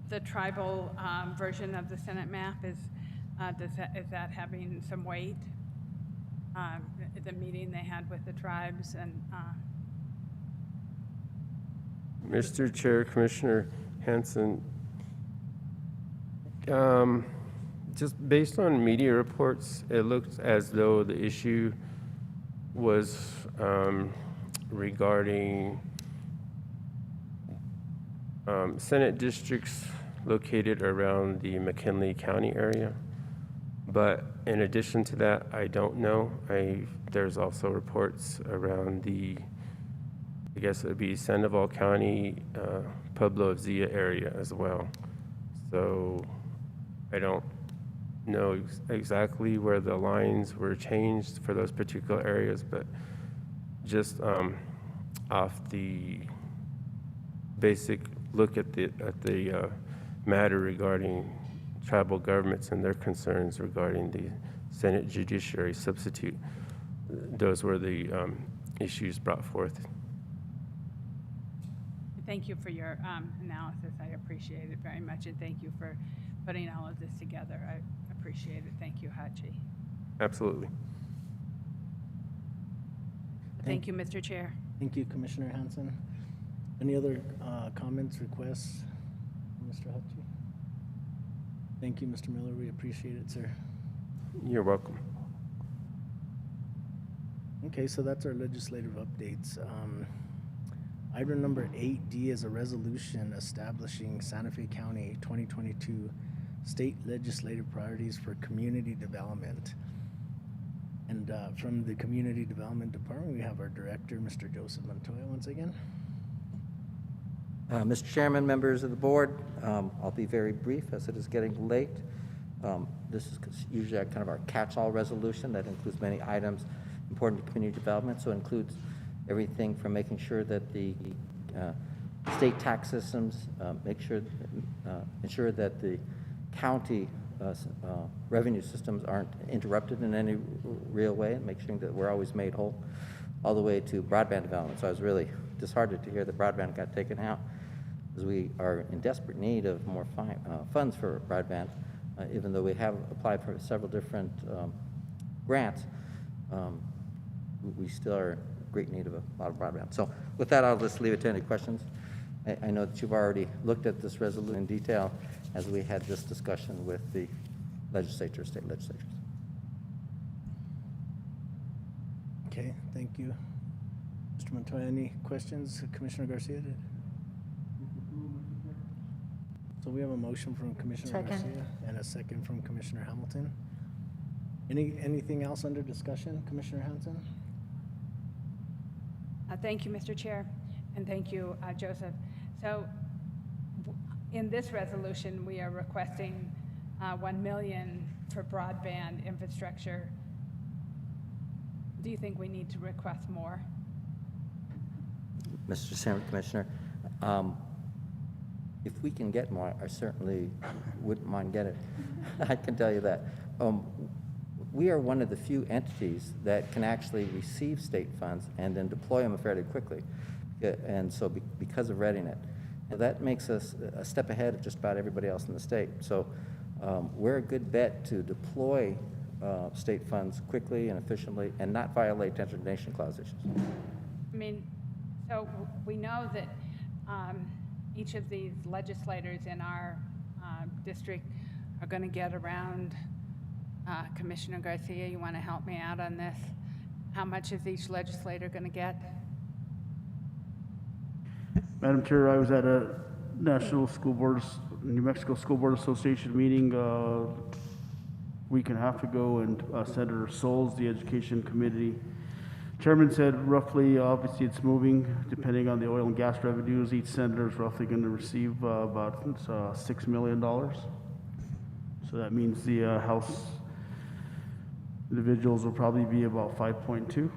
the tribal version of the Senate map? Is that having some weight? The meeting they had with the tribes and. Mr. Chair, Commissioner Hanson, just based on media reports, it looked as though the issue was regarding Senate districts located around the McKinley County area. But in addition to that, I don't know. There's also reports around I guess it would be Sandoval County, Pueblo of Zia area as well. So I don't know exactly where the lines were changed for those particular areas, but just off the basic look at the matter regarding tribal governments and their concerns regarding the Senate Judiciary substitute, those were the issues brought forth. Thank you for your analysis. I appreciate it very much, and thank you for putting all of this together. I appreciate it. Thank you, Hachi. Absolutely. Thank you, Mr. Chair. Thank you, Commissioner Hanson. Any other comments, requests, Mr. Hachi? Thank you, Mr. Miller. We appreciate it, sir. You're welcome. Okay, so that's our legislative updates. Item number 8D is a resolution establishing Santa Fe County 2022 state legislative priorities for community development. And from the Community Development Department, we have our director, Mr. Joseph Montoya, once again. Mr. Chairman, members of the board, I'll be very brief as it is getting late. This is usually kind of our catch-all resolution that includes many items important to community development. So it includes everything from making sure that the state tax systems ensure that the county revenue systems aren't interrupted in any real way, and make sure that we're always made whole, all the way to broadband development. So I was really disheartened to hear that broadband got taken out, because we are in desperate need of more funds for broadband, even though we have applied for several different grants. We still are in great need of a lot of broadband. So with that, I'll just leave it to any questions. I know that you've already looked at this resolution in detail as we had this discussion with the legislature, state legislatures. Okay, thank you. Mr. Montoya, any questions? Commissioner Garcia did? So we have a motion from Commissioner Second. Garcia and a second from Commissioner Hamilton. Anything else under discussion, Commissioner Hanson? Thank you, Mr. Chair, and thank you, Joseph. So in this resolution, we are requesting 1 million for broadband infrastructure. Do you think we need to request more? Mr. Chairman, Commissioner, If we can get more, I certainly wouldn't mind getting it. I can tell you that. We are one of the few entities that can actually receive state funds and then deploy them fairly quickly. And so because of ReadyNet, that makes us a step ahead of just about everybody else in the state. So we're a good bet to deploy state funds quickly and efficiently and not violate destination clause issues. I mean, so we know that each of these legislators in our district are going to get around. Commissioner Garcia, you want to help me out on this? How much is each legislator going to get? Madam Chair, I was at a National School Boards, New Mexico School Board Association meeting a week and a half ago, and Senator Souls, the Education Committee Chairman, said roughly, obviously it's moving, depending on the oil and gas revenues, each senator is roughly going to receive about $6 million. So that means the House individuals will probably be about 5.2.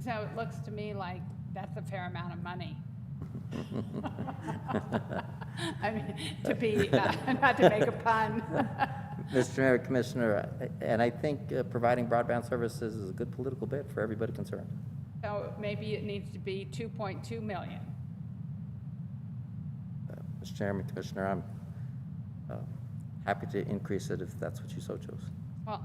So it looks to me like that's a fair amount of money. I mean, to be, not to make a pun. Mr. Mayor, Commissioner, and I think providing broadband services is a good political bid for everybody concerned. So maybe it needs to be 2.2 million. Mr. Chairman, Commissioner, I'm happy to increase it if that's what you so chose. Well,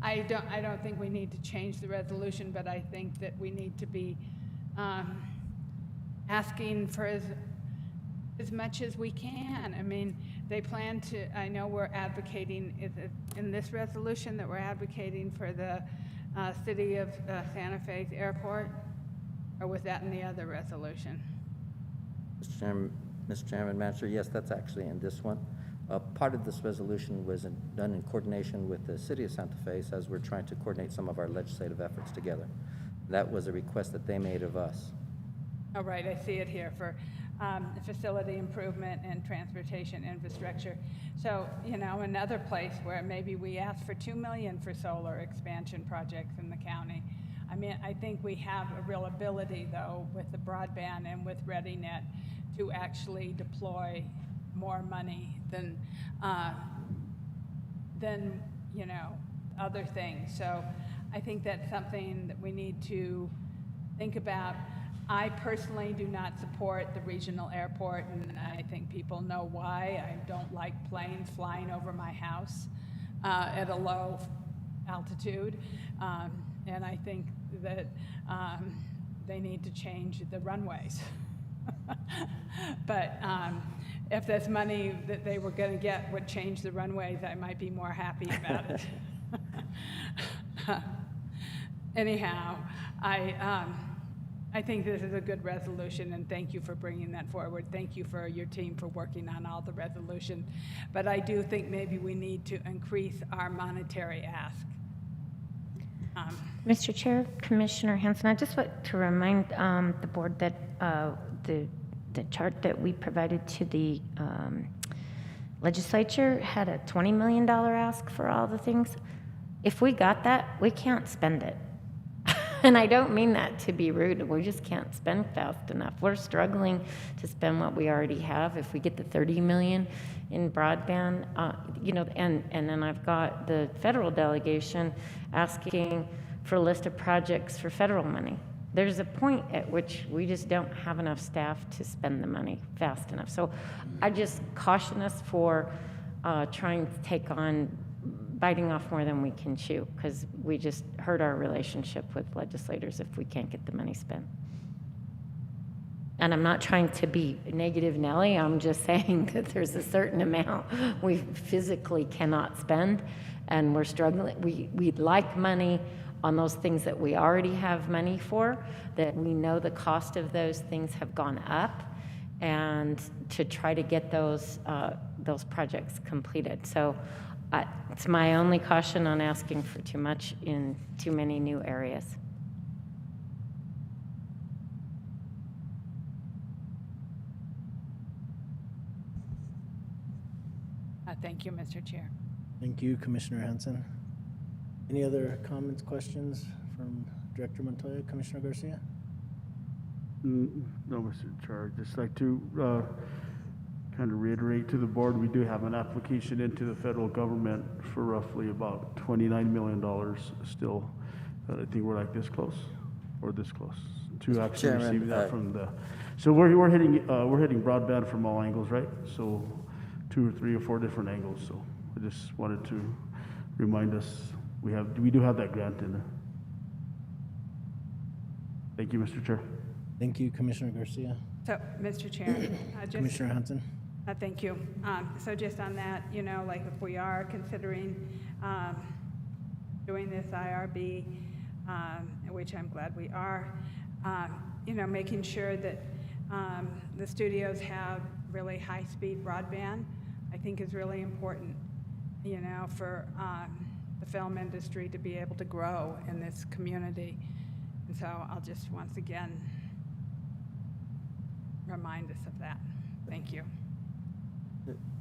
I don't think we need to change the resolution, but I think that we need to be asking for as much as we can. I mean, they plan to, I know we're advocating, in this resolution that we're advocating for the city of Santa Fe's airport, or was that in the other resolution? Mr. Chairman, Manager, yes, that's actually in this one. Part of this resolution was done in coordination with the city of Santa Fe as we're trying to coordinate some of our legislative efforts together. That was a request that they made of us. Oh, right, I see it here for facility improvement and transportation infrastructure. So, you know, another place where maybe we ask for $2 million for solar expansion projects in the county. I mean, I think we have a real ability, though, with the broadband and with ReadyNet to actually deploy more money than you know, other things. So I think that's something that we need to think about. I personally do not support the regional airport, and I think people know why. I don't like planes flying over my house at a low altitude, and I think that they need to change the runways. But if this money that they were going to get would change the runways, I might be more happy about it. Anyhow, I think this is a good resolution, and thank you for bringing that forward. Thank you for your team for working on all the resolution. But I do think maybe we need to increase our monetary ask. Mr. Chair, Commissioner Hanson, I just want to remind the board that the chart that we provided to the legislature had a $20 million ask for all the things. If we got that, we can't spend it. And I don't mean that to be rude. We just can't spend fast enough. We're struggling to spend what we already have. If we get the 30 million in broadband, you know, and then I've got the federal delegation asking for a list of projects for federal money. There's a point at which we just don't have enough staff to spend the money fast enough. So I just caution us for trying to take on biting off more than we can chew, because we just hurt our relationship with legislators if we can't get the money spent. And I'm not trying to be negative, Nellie. I'm just saying that there's a certain amount we physically cannot spend, and we're struggling. We'd like money on those things that we already have money for, that we know the cost of those things have gone up, and to try to get those projects completed. So it's my only caution on asking for too much in too many new areas. Thank you, Mr. Chair. Thank you, Commissioner Hanson. Any other comments, questions from Director Montoya, Commissioner Garcia? No, Mr. Chair, I'd just like to kind of reiterate to the board, we do have an application into the federal government for roughly about $29 million still. I think we're like this close, or this close, to actually Chairman, receive that from the, so we're hitting broadband from all angles, right? So 2 or 3 or 4 different angles, so I just wanted to remind us, we do have that grant in there. Thank you, Mr. Chair. Thank you, Commissioner Garcia. So, Mr. Chair, Commissioner Hanson? thank you. So just on that, like if we are considering doing this IRB, which I'm glad we are, making sure that the studios have really high-speed broadband, I think is really important, for the film industry to be able to grow in this community. And so I'll just once again remind us of that. Thank you.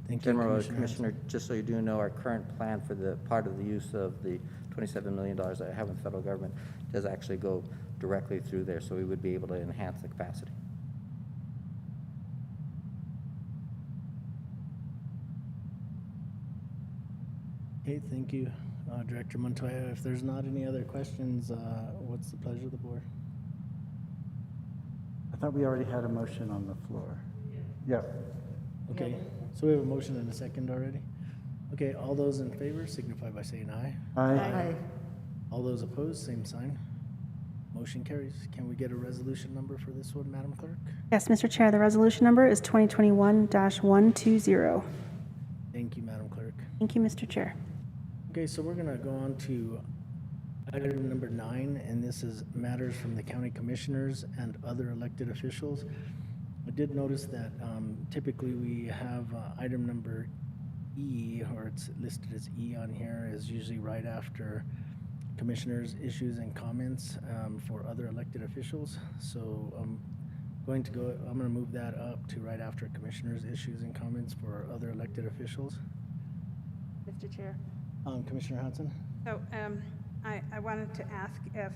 Thank you, General Commissioner. just so you do know, our current plan for the part of the use of the $27 million that I have in the federal government does actually go directly through there, so we would be able to enhance the capacity. Okay, thank you, Director Montoya. If there's not any other questions, what's the pleasure of the board? I thought we already had a motion on the floor. Yep. Okay, so we have a motion and a second already? Okay, all those in favor signify by saying aye. Aye. All those opposed, same sign. Motion carries. Can we get a resolution number for this one, Madam Clerk? Yes, Mr. Chair, the resolution number is 2021-120. Thank you, Madam Clerk. Thank you, Mr. Chair. Okay, so we're gonna go on to item number 9, and this is matters from the county commissioners and other elected officials. I did notice that typically we have item number E, or it's listed as E on here, is usually right after commissioners' issues and comments for other elected officials. So I'm going to move that up to right after commissioners' issues and comments for other elected officials. Mr. Chair. Commissioner Hanson? So I wanted to ask if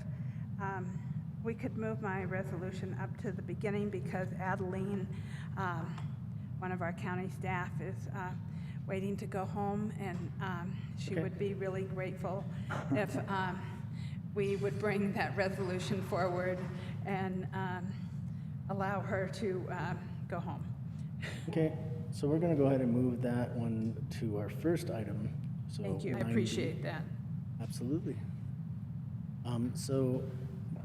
we could move my resolution up to the beginning, because Adeline, one of our county staff, is waiting to go home, and she would be really grateful if we would bring that resolution forward and allow her to go home. Okay, so we're going to go ahead and move that one to our first item. So Thank you. I 9B. appreciate that. Absolutely. So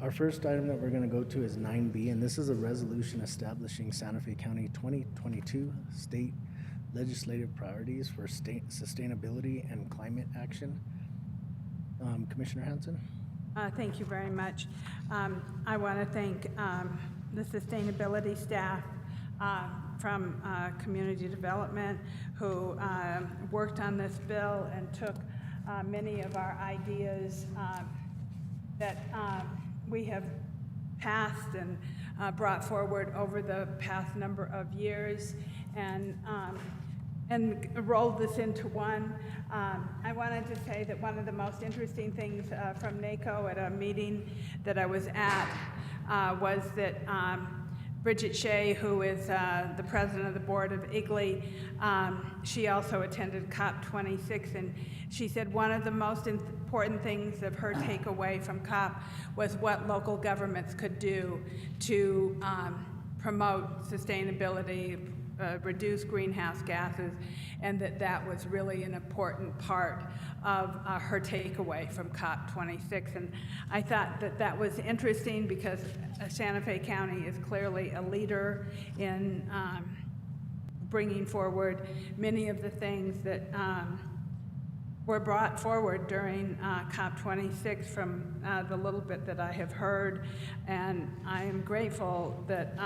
our first item that we're going to go to is 9B, and this is a resolution establishing Santa Fe County 2022 state legislative priorities for state sustainability and climate action. Commissioner Hanson? Thank you very much. I want to thank the sustainability staff from Community Development who worked on this bill and took many of our ideas that we have passed and brought forward over the past number of years and rolled this into one. I wanted to say that one of the most interesting things from NACO at a meeting that I was at was that Bridget Shea, who is the president of the board of IGLE, she also attended COP26, and she said one of the most important things of her takeaway from COP was what local governments could do to promote sustainability, reduce greenhouse gases, and that was really an important part of her takeaway from COP26. And I thought that was interesting because Santa Fe County is clearly a leader in bringing forward many of the things that were brought forward during COP26 from the little bit that I have heard. And I am grateful that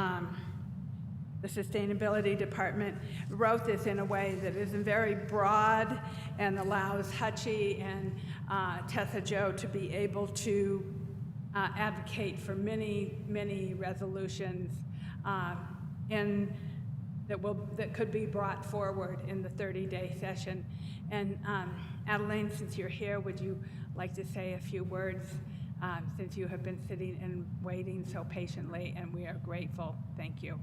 the Sustainability Department wrote this in a way that is very broad and allows Hutchie and Tessa Joe to be able to advocate for many, many resolutions that could be brought forward in the 30-day session. And Adeline, since you're here, would you like to say a few words since you have been sitting and waiting so patiently, and we are grateful. Thank you.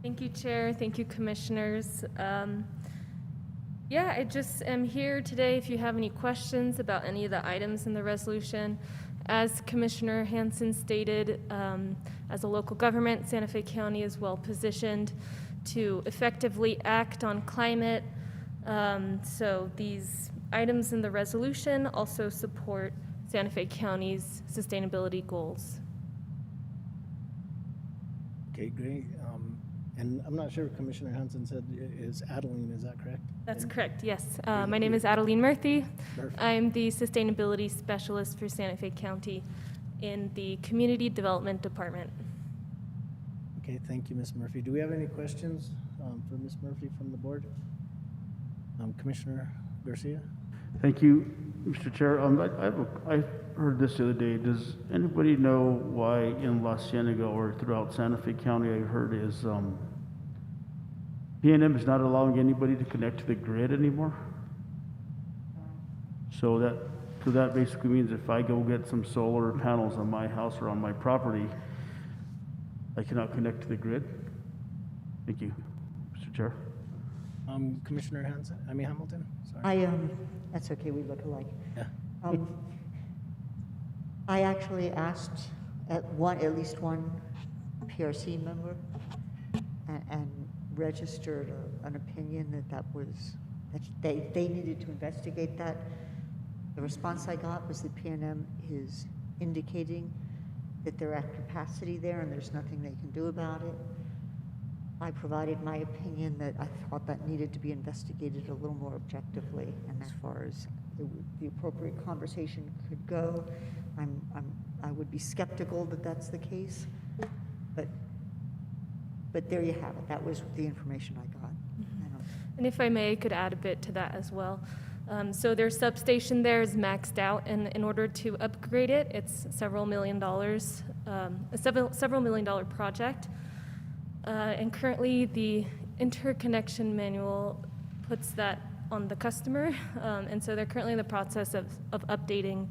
Thank you, Chair. Thank you, Commissioners. Yeah, I just am here today if you have any questions about any of the items in the resolution. As Commissioner Hanson stated, as a local government, Santa Fe County is well positioned to effectively act on climate. So these items in the resolution also support Santa Fe County's sustainability goals. Okay, great. And I'm not sure Commissioner Hanson said is Adeline, is that correct? That's correct, yes. My name is Adeline Murphy. Murphy. I'm the Sustainability Specialist for Santa Fe County in the Community Development Department. Okay, thank you, Ms. Murphy. Do we have any questions for Ms. Murphy from the board? Commissioner Garcia? Thank you, Mr. Chair. I heard this the other day. Does anybody know why in La Cienega or throughout Santa Fe County, I heard is PNM is not allowing anybody to connect to the grid anymore? So that basically means if I go get some solar panels on my house or on my property, I cannot connect to the grid? Thank you, Mr. Chair. Commissioner Hamilton, sorry. That's okay, we look alike. Yeah. I actually asked at least one PRC member and registered an opinion that they needed to investigate that. The response I got was that PNM is indicating that they're at capacity there and there's nothing they can do about it. I provided my opinion that I thought that needed to be investigated a little more objectively, and as far as the appropriate conversation could go, I would be skeptical that that's the case, but there you have it. That was the information I got. And if I may, I could add a bit to that as well. So their substation there is maxed out, and in order to upgrade it, it's several million dollars, several $million project. And currently, the interconnection manual puts that on the customer, and so they're currently in the process of updating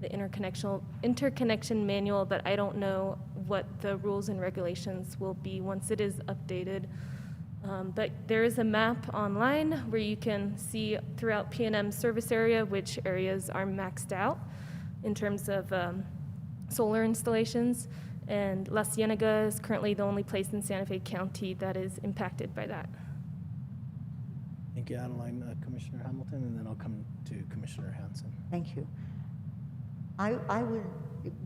the interconnection manual, but I don't know what the rules and regulations will be once it is updated. But there is a map online where you can see throughout PNM service area which areas are maxed out in terms of solar installations. And La Cienega is currently the only place in Santa Fe County that is impacted by that. Thank you, Adeline. Commissioner Hamilton, and then I'll come to Commissioner Hanson. Thank you.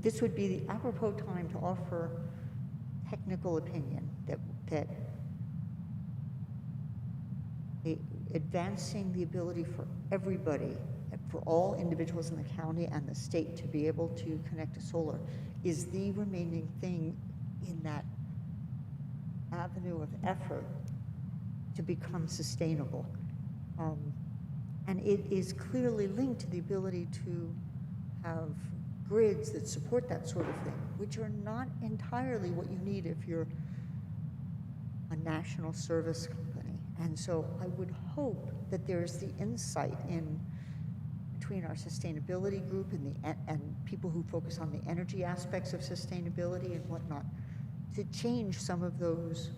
This would be the apropos time to offer technical opinion that advancing the ability for everybody, for all individuals in the county and the state to be able to connect to solar is the remaining thing in that avenue of effort to become sustainable. And it is clearly linked to the ability to have grids that support that sort of thing, which are not entirely what you need if you're a national service company. And so I would hope that there's the insight in between our sustainability group and people who focus on the energy aspects of sustainability and whatnot to change some of those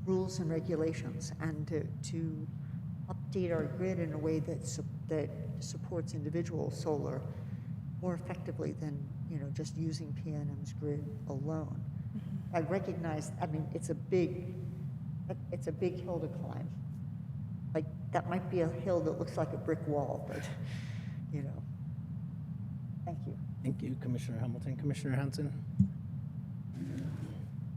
rules and regulations and to update our grid in a way that supports individual solar more effectively than just using PNM's grid alone. Mm-hmm. I recognize, it's a big hill to climb. Like, that might be a hill that looks like a brick wall, but, thank you. Thank you, Commissioner Hamilton. Commissioner Hanson?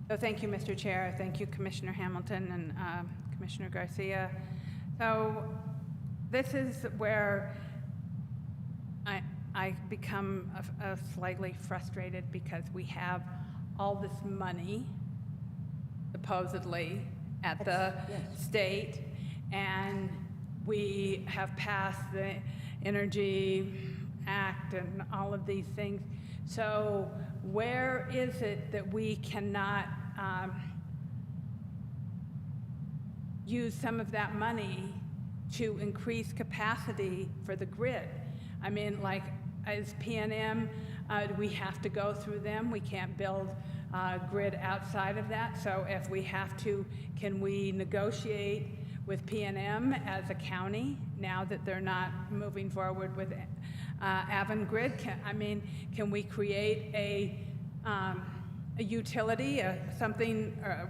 So thank you, Mr. Chair. Thank you, Commissioner Hamilton and Commissioner Garcia. So this is where I become slightly frustrated because we have all this money, supposedly, at the state, and we have passed the Energy Act and all of these things. So where is it that we cannot use some of that money to increase capacity for the grid? I mean, like, as PNM, do we have to go through them? We can't build grid outside of that. So if we have to, can we negotiate with PNM as a county now that they're not moving forward with Avangrid? Can we create a utility, a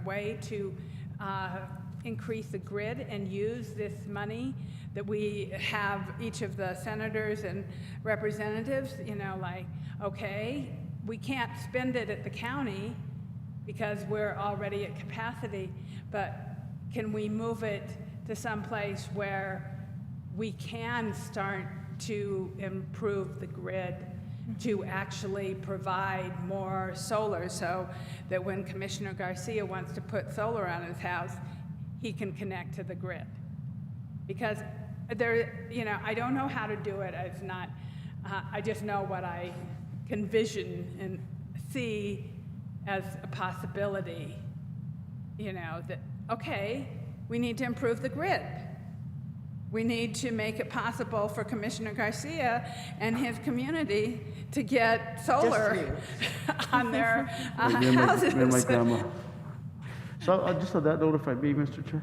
way to increase the grid and use this money that we have, each of the senators and representatives, okay, we can't spend it at the county because we're already at capacity, but can we move it to some place where we can start to improve the grid to actually provide more solar, so that when Commissioner Garcia wants to put solar on his house, he can connect to the grid? Because I don't know how to do it. It's not, I just know what I can vision and see as a possibility, that, okay, we need to improve the grid. We need to make it possible for Commissioner Garcia and his community to get solar on their houses. Me and my grandma. So just on that note, if I may, Mr. Chair.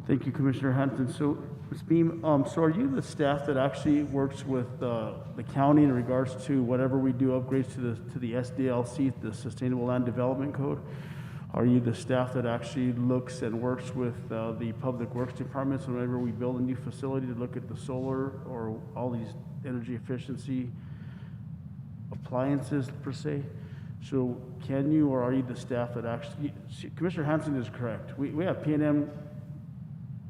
Thank you, Commissioner Hanson. So, Ms. Beam, so are you the staff that actually works with the county in regards to whatever we do upgrades to the SDLC, the Sustainable Land Development Code? Are you the staff that actually looks and works with the Public Works departments whenever we build a new facility to look at the solar or all these energy efficiency appliances per se? So can you, or are you the staff that actually, Commissioner Hanson is correct. We have PNM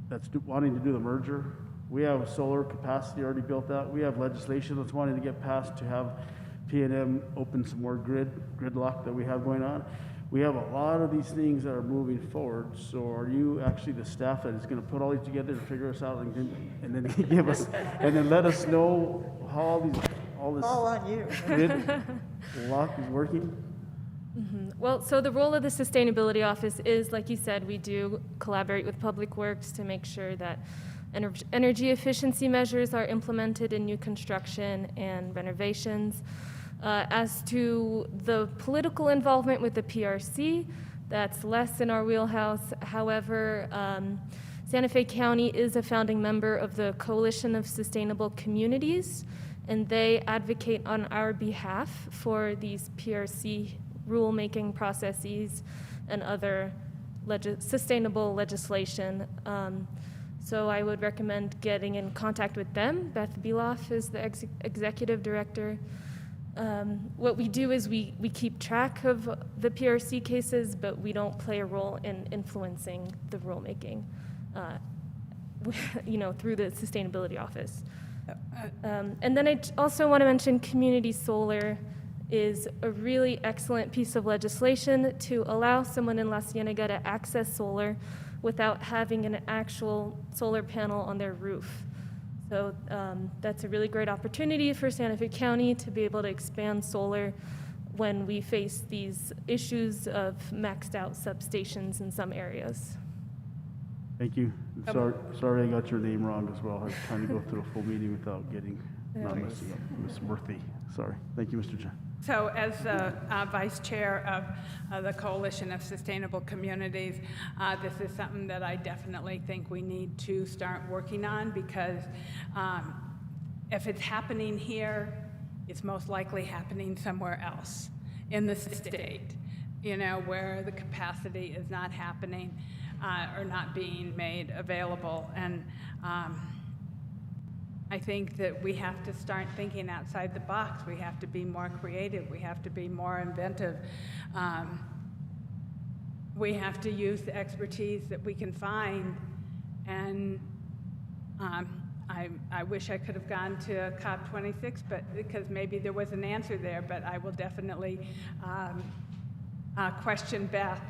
that's wanting to do the merger. We have solar capacity already built out. We have legislation that's wanting to get passed to have PNM open some more gridlock that we have going on. We have a lot of these things that are moving forward. So are you actually the staff that is going to put all these together to figure us out and then give us, and then let us know how all this All on you. gridlock is working? Well, so the role of the Sustainability Office is, like you said, we do collaborate with Public Works to make sure that energy efficiency measures are implemented in new construction and renovations. As to the political involvement with the PRC, that's less in our wheelhouse. However, Santa Fe County is a founding member of the Coalition of Sustainable Communities, and they advocate on our behalf for these PRC rulemaking processes and other sustainable legislation. So I would recommend getting in contact with them. Beth Beloff is the executive director. What we do is we keep track of the PRC cases, but we don't play a role in influencing the rulemaking, through the Sustainability Office. And then I also want to mention community solar is a really excellent piece of legislation to allow someone in La Cienega to access solar without having an actual solar panel on their roof. So that's a really great opportunity for Santa Fe County to be able to expand solar when we face these issues of maxed out substations in some areas. Thank you. Sorry I got your name wrong as well. I was trying to go through a full meeting without not messing up. Ms. Murphy. Sorry. Thank you, Mr. Chair. So as the vice chair of the Coalition of Sustainable Communities, this is something that I definitely think we need to start working on, because if it's happening here, it's most likely happening somewhere else in the state, where the capacity is not happening or not being made available. And I think that we have to start thinking outside the box. We have to be more creative. We have to be more inventive. We have to use the expertise that we can find. And I wish I could have gone to COP26, but because maybe there was an answer there, but I will definitely question Beth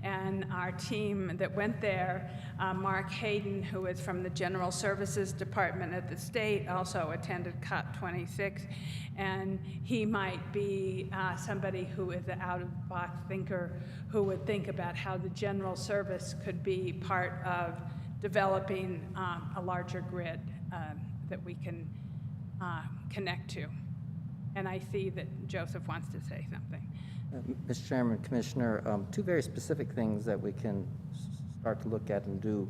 and our team that went there. Mark Hayden, who is from the General Services Department at the state, also attended COP26, and he might be somebody who is an out-of-the-box thinker who would think about how the general service could be part of developing a larger grid that we can connect to. And I see that Joseph wants to say something. Mr. Chairman, Commissioner, two very specific things that we can start to look at and do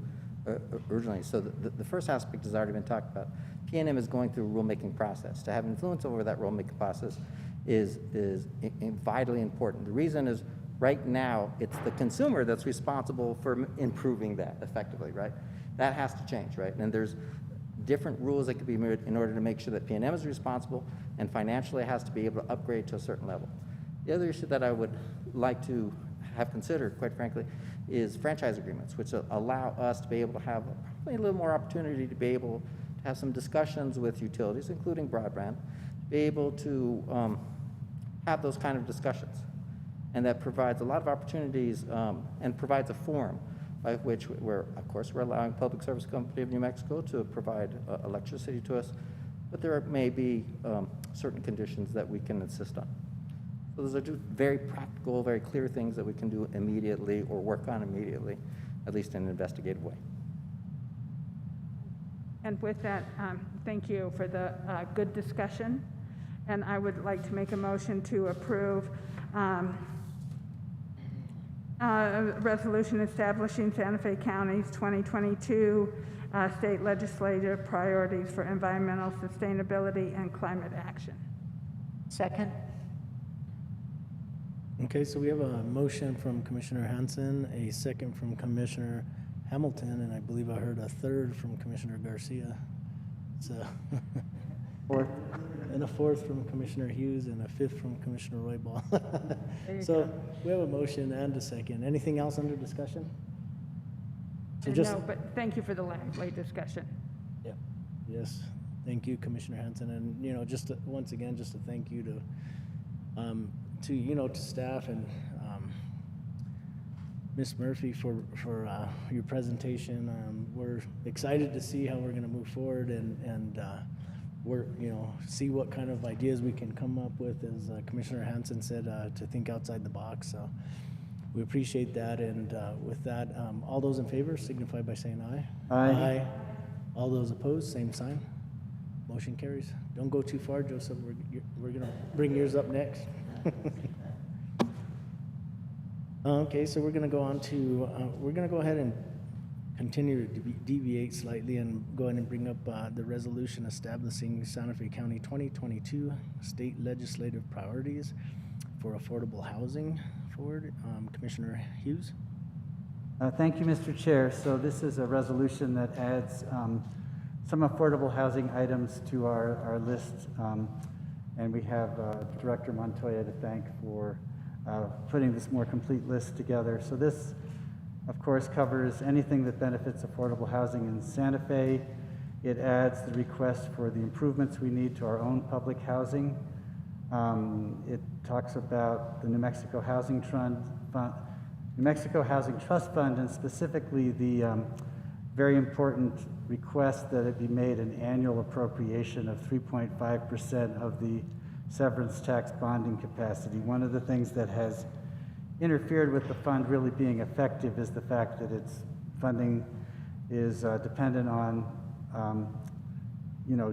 urgently. So the first aspect has already been talked about. PNM is going through a rulemaking process. To have influence over that rulemaking process is vitally important. The reason is right now it's the consumer that's responsible for improving that effectively, right? That has to change, right? And there's different rules that could be made in order to make sure that PNM is responsible and financially has to be able to upgrade to a certain level. The other issue that I would like to have considered, quite frankly, is franchise agreements, which allow us to be able to have probably a little more opportunity to be able to have some discussions with utilities, including broadband, be able to have those kind of discussions. And that provides a lot of opportunities and provides a forum by which we're allowing Public Service Company of New Mexico to provide electricity to us, but there may be certain conditions that we can insist on. So those are two very practical, very clear things that we can do immediately or work on immediately, at least in an investigative way. And with that, thank you for the good discussion. And I would like to make a motion to approve a resolution establishing Santa Fe County's 2022 state legislative priorities for environmental sustainability and climate action. Second? Okay, so we have a motion from Commissioner Hansen, a second from Commissioner Hamilton, and I believe I heard a third from Commissioner Garcia. So, Fourth. And a fourth from Commissioner Hughes and a fifth from Commissioner Roybal. So we have a motion and a second. Anything else under discussion? So just, No, but thank you for the lively discussion. yeah, yes, thank you, Commissioner Hansen, and just to, once again, just to thank you to staff and Ms. Murphy for your presentation. We're excited to see how we're going to move forward and we're see what kind of ideas we can come up with, as Commissioner Hansen said, to think outside the box. So we appreciate that, and with that, all those in favor signify by saying aye. Aye. All those opposed, same sign. Motion carries. Don't go too far, Joseph. We're gonna bring yours up next. Okay, so we're gonna go on to we're gonna go ahead and continue to deviate slightly and go ahead and bring up the resolution establishing Santa Fe County 2022 state legislative priorities for affordable housing forward. Commissioner Hughes. Thank you, Mr. Chair. So this is a resolution that adds some affordable housing items to our list. And we have Director Montoya to thank for putting this more complete list together. So this, of course, covers anything that benefits affordable housing in Santa Fe. It adds the request for the improvements we need to our own public housing. It talks about the New Mexico Housing Trust Fund, and specifically the very important request that it be made an annual appropriation of 3.5% of the severance tax bonding capacity. One of the things that has interfered with the fund really being effective is the fact that its funding is dependent on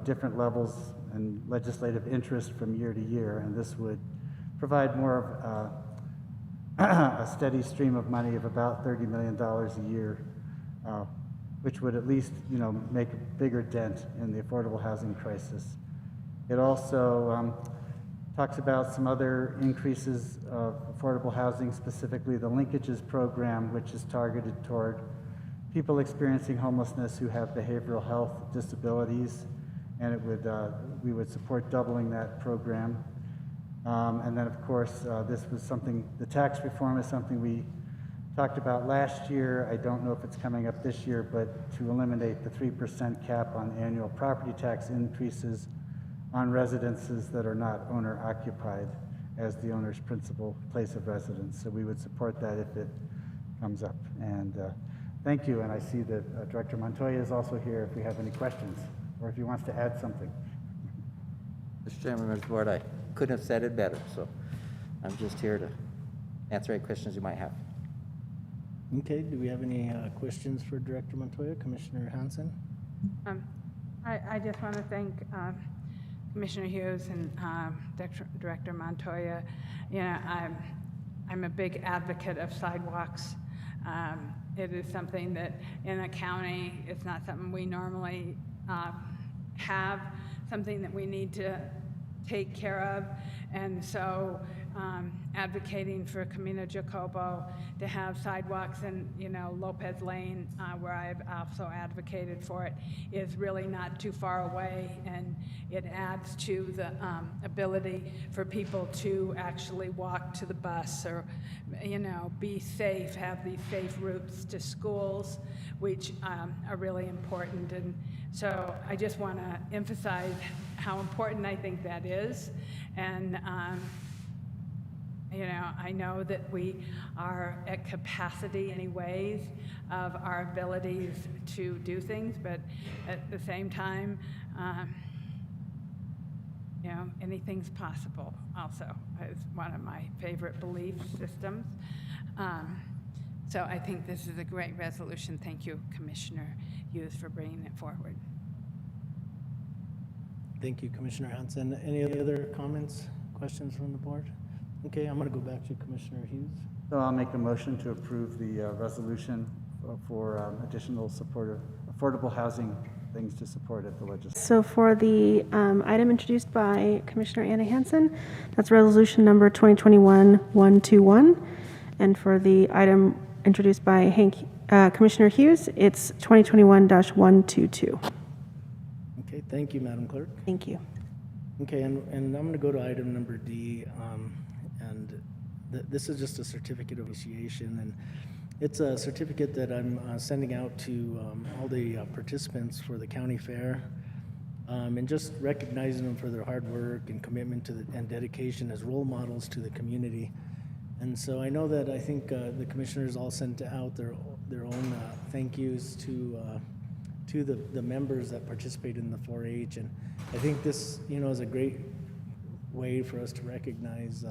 different levels and legislative interest from year to year, and this would provide more of a steady stream of money of about $30 million a year, which would at least make a bigger dent in the affordable housing crisis. It also talks about some other increases of affordable housing, specifically the Linkages program, which is targeted toward people experiencing homelessness who have behavioral health disabilities, and we would support doubling that program. And then, of course, the tax reform is something we talked about last year. I don't know if it's coming up this year, but to eliminate the 3% cap on annual property tax increases on residences that are not owner-occupied as the owner's principal place of residence. So we would support that if it comes up. And thank you, and I see that Director Montoya is also here if we have any questions, or if he wants to add something. Mr. Chairman, members of the board, I couldn't have said it better, so I'm just here to answer any questions you might have. Okay, do we have any questions for Director Montoya? Commissioner Hansen? I just want to thank Commissioner Hughes and Director Montoya, you know, I'm a big advocate of sidewalks. It is something that in a county, it's not something we normally have, something that we need to take care of. And so advocating for Camino Jacobo to have sidewalks in, you know, Lopez Lane, where I've also advocated for it, is really not too far away, and it adds to the ability for people to actually walk to the bus or, you know, be safe, have these safe routes to schools, which are really important. And so I just want to emphasize how important I think that is. And you know, I know that we are at capacity anyways of our abilities to do things, but at the same time, you know, anything's possible also. It's one of my favorite belief systems. So I think this is a great resolution. Thank you, Commissioner Hughes, for bringing it forward. Thank you, Commissioner Hanson. Any other comments, questions from the board? Okay, I'm going to go back to Commissioner Hughes. So I'll make a motion to approve the resolution for additional support, affordable housing things to support at the legislature. So for the item introduced by Commissioner Anna Hansen, that's resolution number 2021-121. And for the item introduced by Commissioner Hughes, it's 2021-122. Okay, thank you, Madam Clerk. Thank you. Okay, and I'm going to go to item number D, and this is just a certificate of initiation, and it's a certificate that I'm sending out to all the participants for the county fair, and just recognizing them for their hard work and commitment to and dedication as role models to the community. And so I know that I think the commissioners all sent out their own thank yous to the members that participate in the 4-H, and I think this, you know, is a great way for us to recognize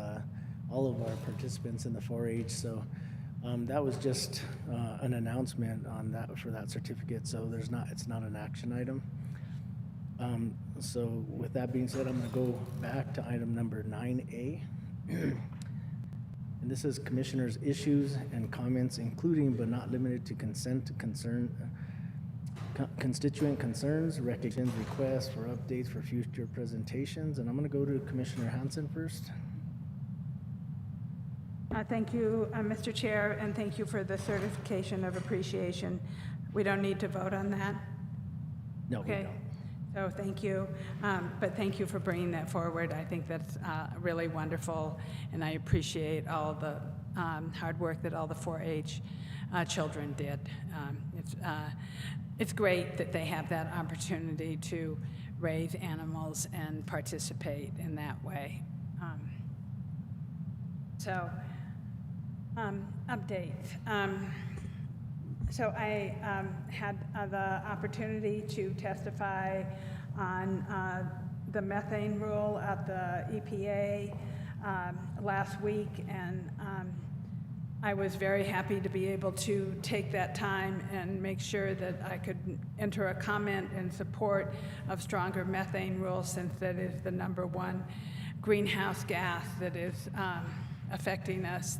all of our participants in the 4-H. So that was just an announcement on that for that certificate. So it's not an action item. So with that being said, I'm going to go back to item number 9A. And this is commissioners' issues and comments, including but not limited to constituent concerns, recognitions, requests for updates for future presentations. And I'm going to go to Commissioner Hanson first. Thank you, Mr. Chair, and thank you for the certification of appreciation. We don't need to vote on that? No, we okay. don't. So thank you, but thank you for bringing that forward. I think that's really wonderful, and I appreciate all the hard work that all the 4-H children did. It's great that they have that opportunity to raise animals and participate in that way. Update. So I had the opportunity to testify on the methane rule at the EPA last week, and I was very happy to be able to take that time and make sure that I could enter a comment in support of stronger methane rules, since that is the #1 greenhouse gas that is affecting us,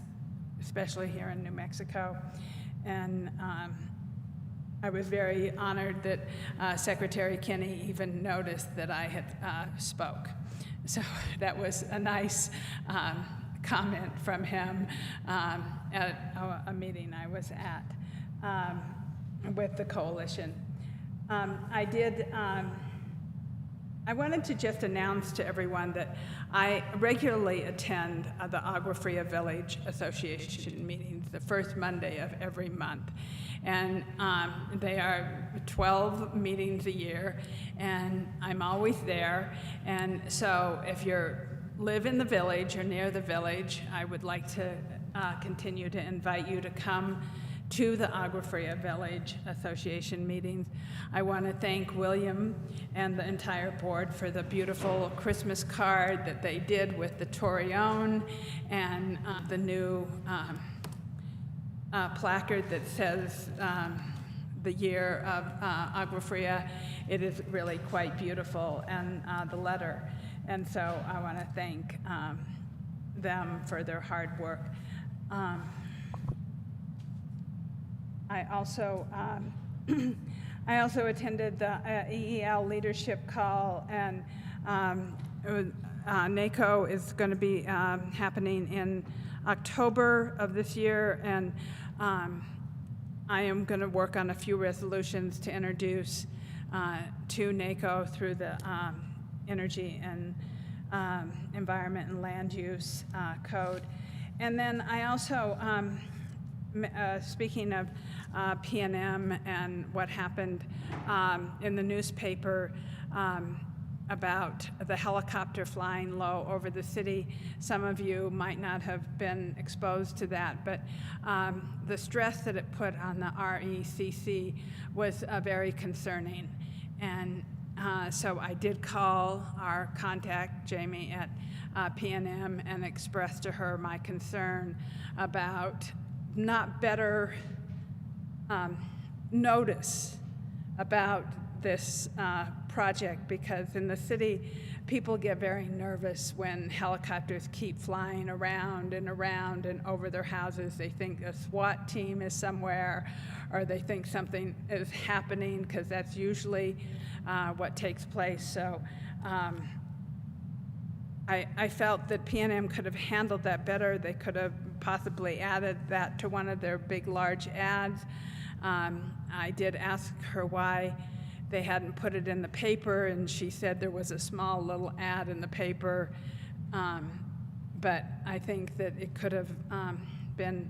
especially here in New Mexico. And I was very honored that Secretary Kinney even noticed that I had spoke. So that was a nice comment from him at a meeting I was at with the coalition. I wanted to just announce to everyone that I regularly attend the Agua Fria Village Association meetings the first Monday of every month. And they are 12 meetings a year, and I'm always there. And so if you live in the village or near the village, I would like to continue to invite you to come to the Agua Fria Village Association meetings. I want to thank William and the entire board for the beautiful Christmas card that they did with the Torreon and the new placard that says the year of Agua Fria, it is really quite beautiful, and the letter. And so I want to thank them for their hard work. I also attended the EEL leadership call, and NACO is going to be happening in October of this year, and I am going to work on a few resolutions to introduce to NACO through the Energy and Environment and Land Use Code. And then I also, speaking of PNM and what happened in the newspaper about the helicopter flying low over the city. Some of you might not have been exposed to that, but the stress that it put on the RECC was very concerning. And so I did call our contact, Jamie, at PNM and express to her my concern about not better notice about this project, because in the city, people get very nervous when helicopters keep flying around and around and over their houses. They think a SWAT team is somewhere, or they think something is happening, because that's usually what takes place. So I felt that PNM could have handled that better. They could have possibly added that to one of their big, large ads. I did ask her why they hadn't put it in the paper, and she said there was a small little ad in the paper, but I think that it could have been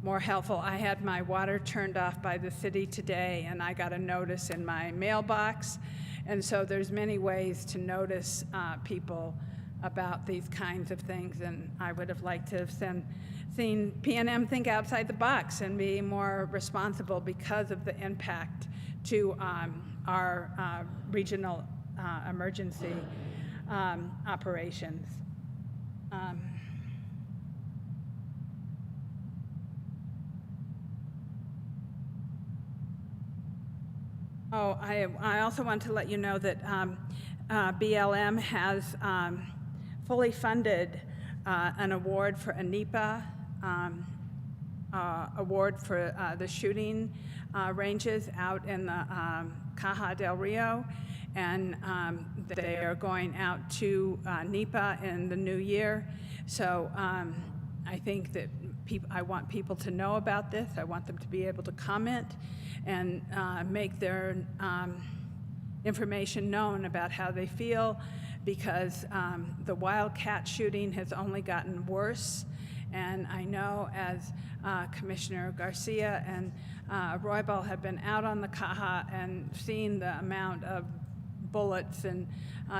more helpful. I had my water turned off by the city today, and I got a notice in my mailbox, and so there's many ways to notice people about these kinds of things, and I would have liked to have seen PNM think outside the box and be more responsible because of the impact to our regional emergency operations. I also want to let you know that BLM has fully funded an award for a NEPA award for the shooting ranges out in the Caja del Rio, and they are going out to NEPA in the new year. So I think that I want people to know about this. I want them to be able to comment and make their information known about how they feel, because the wildcat shooting has only gotten worse. And I know as Commissioner Garcia and Roybal have been out on the Caja and seen the amount of bullets and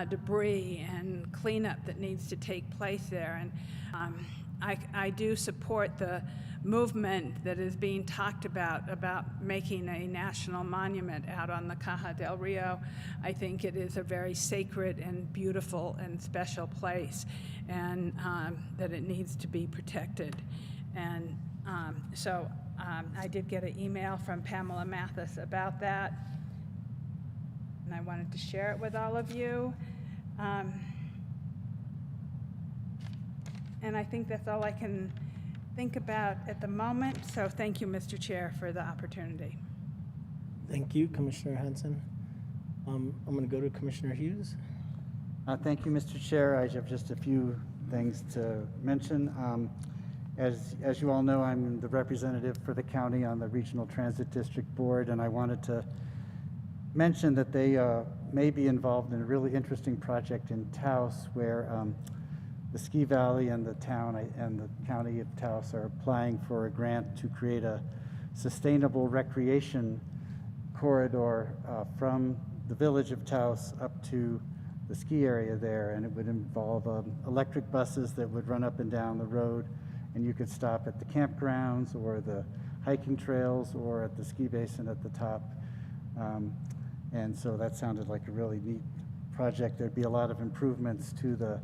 debris and cleanup that needs to take place there. And I do support the movement that is being talked about making a national monument out on the Caja del Rio. I think it is a very sacred and beautiful and special place, and that it needs to be protected. And so I did get an email from Pamela Mathis about that, and I wanted to share it with all of you. And I think that's all I can think about at the moment. So thank you, Mr. Chair, for the opportunity. Thank you, Commissioner Hanson. I'm going to go to Commissioner Hughes. Thank you, Mr. Chair. I have just a few things to mention. As you all know, I'm the representative for the county on the Regional Transit District Board, and I wanted to mention that they may be involved in a really interesting project in Taos, where the Ski Valley and the town and the county of Taos are applying for a grant to create a sustainable recreation corridor from the village of Taos up to the ski area there, and it would involve electric buses that would run up and down the road, and you could stop at the campgrounds or the hiking trails or at the ski basin at the top. And so that sounded like a really neat project. There'd be a lot of improvements to the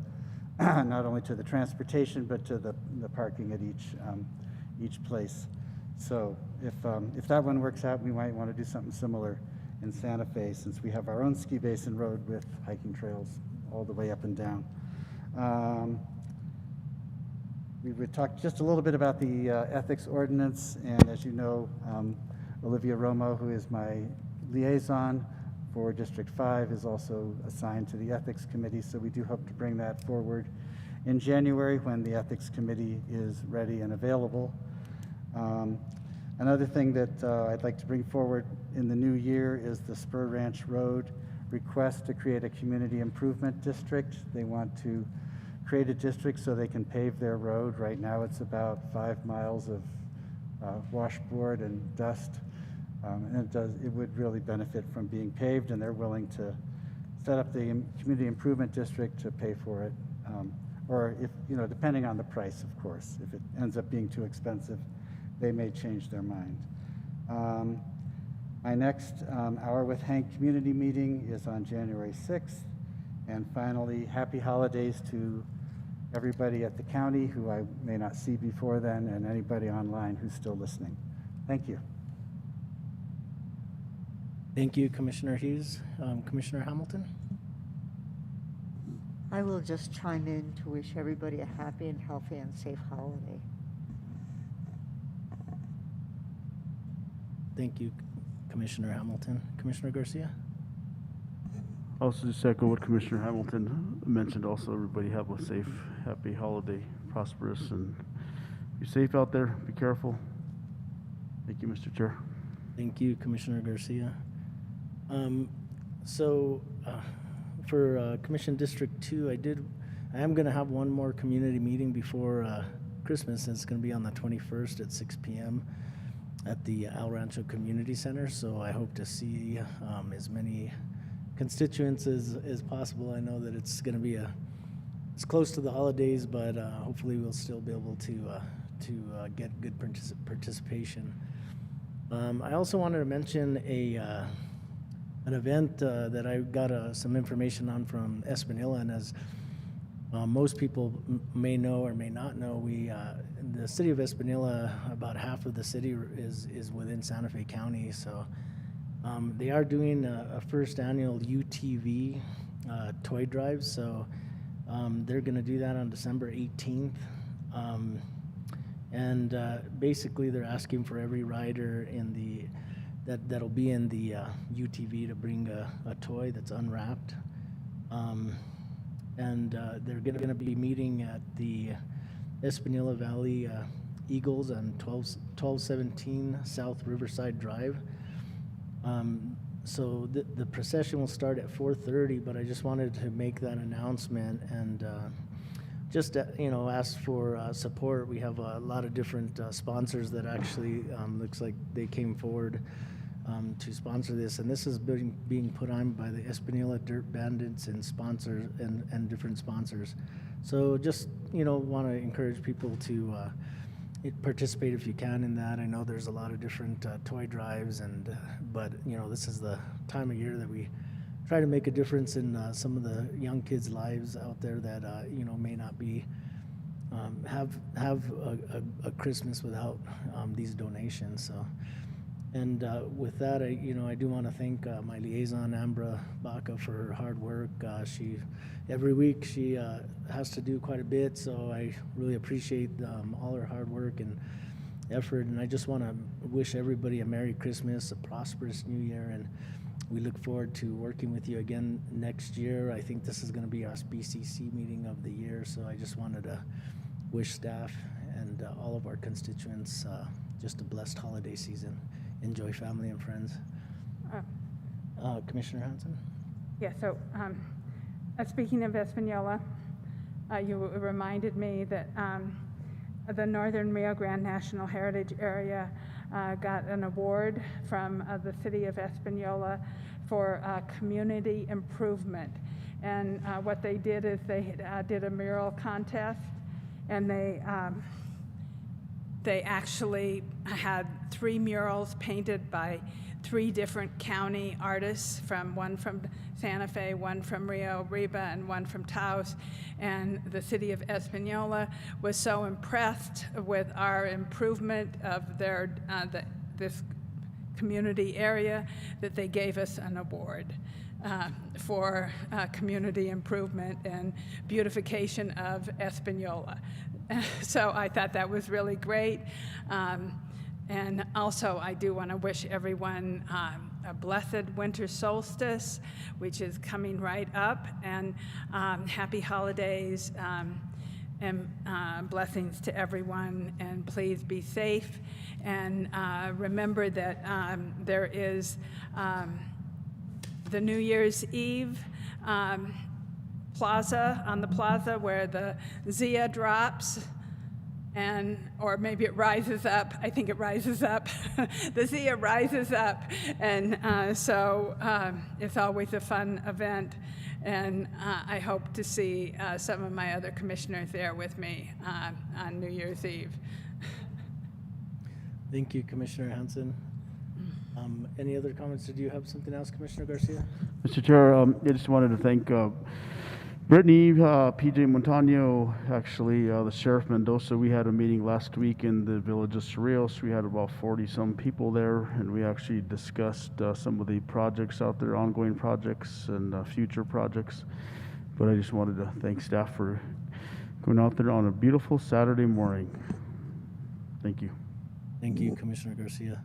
not only to the transportation, but to the parking at each place. So if that one works out, we might want to do something similar in Santa Fe, since we have our own ski basin road with hiking trails all the way up and down. We would talk just a little bit about the ethics ordinance, and as you know, Olivia Romo, who is my liaison for District 5, is also assigned to the Ethics Committee, so we do hope to bring that forward in January when the Ethics Committee is ready and available. Another thing that I'd like to bring forward in the new year is the Spur Ranch Road request to create a community improvement district. They want to create a district so they can pave their road. Right now it's about 5 miles of washboard and dust. And it would really benefit from being paved, and they're willing to set up the community improvement district to pay for it. Or if, depending on the price, of course. If it ends up being too expensive, they may change their mind. My next Hour with Hank community meeting is on January 6th. And finally, happy holidays to everybody at the county who I may not see before then, and anybody online who's still listening. Thank you. Thank you, Commissioner Hughes. Commissioner Hamilton? I will just chime in to wish everybody a happy and healthy and safe holiday. Thank you, Commissioner Hamilton. Commissioner Garcia? Also just echo what Commissioner Hamilton mentioned. Also, everybody have a safe, happy holiday, prosperous, and be safe out there. Be careful. Thank you, Mr. Chair. Thank you, Commissioner Garcia. For Commission District 2, I am going to have one more community meeting before Christmas, and it's going to be on the 21st at 6 p.m. at the El Rancho Community Center. So I hope to see as many constituents as possible. I know that it's going to be it's close to the holidays, but hopefully we'll still be able to get good participation. I also wanted to mention an event that I got some information on from Espanola, and as most people may know or may not know, the city of Espanola, about half of the city is within Santa Fe County, so they are doing a first annual UTV toy drive, so they're going to do that on December 18th. And basically they're asking for every rider that'll be in the UTV to bring a toy that's unwrapped. And they're going to be meeting at the Espanola Valley Eagles on 1217 South Riverside Drive. So the procession will start at 4:30, but I just wanted to make that announcement and just ask for support. We have a lot of different sponsors that actually looks like they came forward to sponsor this, and this is being put on by the Espanola Dirt Bandits and sponsors and different sponsors. So just want to encourage people to participate if you can in that. I know there's a lot of different toy drives, but this is the time of year that we try to make a difference in some of the young kids' lives out there that may not be have a Christmas without these donations. So, and with that, I do want to thank my liaison Ambra Baca for her hard work. Every week she has to do quite a bit, so I really appreciate all her hard work and effort. And I just want to wish everybody a Merry Christmas, a prosperous New Year, and we look forward to working with you again next year. I think this is going to be our BCC meeting of the year, so I just wanted to wish staff and all of our constituents just a blessed holiday season. Enjoy family and friends. Commissioner Hanson? Yeah, so speaking of Espanola, you reminded me that the Northern Rio Grande National Heritage Area got an award from the city of Espanola for community improvement. And what they did is they did a mural contest, and they actually had 3 murals painted by 3 different county artists, one from Santa Fe, one from Rio Arriba, and one from Taos. And the city of Espanola was so impressed with our improvement of this community area that they gave us an award for community improvement and beautification of Espanola. So I thought that was really great. And also, I do want to wish everyone a blessed winter solstice, which is coming right up, and happy holidays and blessings to everyone. And please be safe. And remember that there is the New Year's Eve plaza, on the plaza where the Zia drops. Or maybe it rises up. I think it rises up. The Zia rises up. And so it's always a fun event. And I hope to see some of my other commissioners there with me on New Year's Eve. Thank you, Commissioner Hansen. Any other comments? Did you have something else, Commissioner Garcia? Mr. Chair, I just wanted to thank Brittany, PJ Montano, actually, the Sheriff Mendoza. We had a meeting last week in the village of Cerrillos. We had about 40-some people there, and we actually discussed some of the projects out there, ongoing projects and future projects. But I just wanted to thank staff for going out there on a beautiful Saturday morning. Thank you. Thank you, Commissioner Garcia.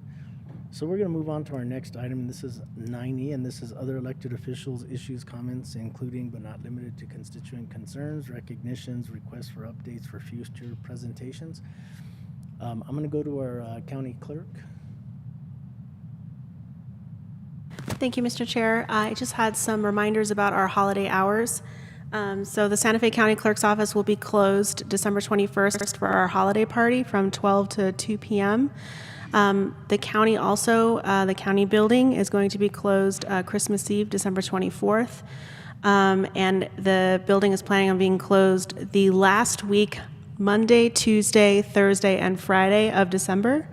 So we're going to move on to our next item. This is 9E, and this is other elected officials' issues, comments, including but not limited to constituent concerns, recognitions, requests for updates for future presentations. I'm going to go to our county clerk. Thank you, Mr. Chair. I just had some reminders about our holiday hours. So the Santa Fe County Clerk's Office will be closed December 21st for our holiday party from 12 to 2 p.m. The county also, the county building is going to be closed Christmas Eve, December 24th. And the building is planning on being closed the last week, Monday, Tuesday, Thursday, and Friday of December.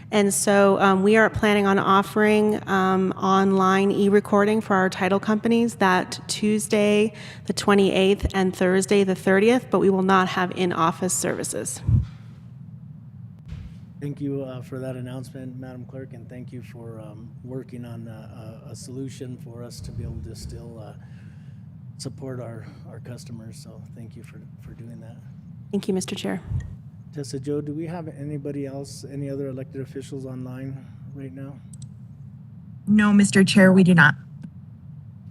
And so we are planning on offering online e-recording for our title companies that Tuesday, the 28th, and Thursday, the 30th, but we will not have in-office services. Thank you for that announcement, Madam Clerk, and thank you for working on a solution for us to be able to still support our customers. So thank you for doing that. Thank you, Mr. Chair. Tessa Jo, do we have anybody else, any other elected officials online right now? No, Mr. Chair, we do not.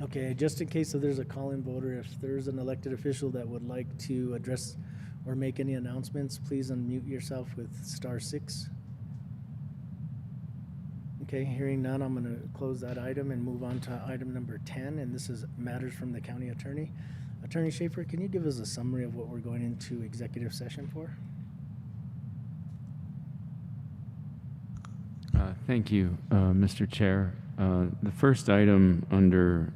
Okay, just in case if there's a call-in voter, if there's an elected official that would like to address or make any announcements, please unmute yourself with *6. Okay, hearing none, I'm going to close that item and move on to item number 10, and this is matters from the county attorney. Attorney Schaefer, can you give us a summary of what we're going into executive session for? Thank you, Mr. Chair. The first item under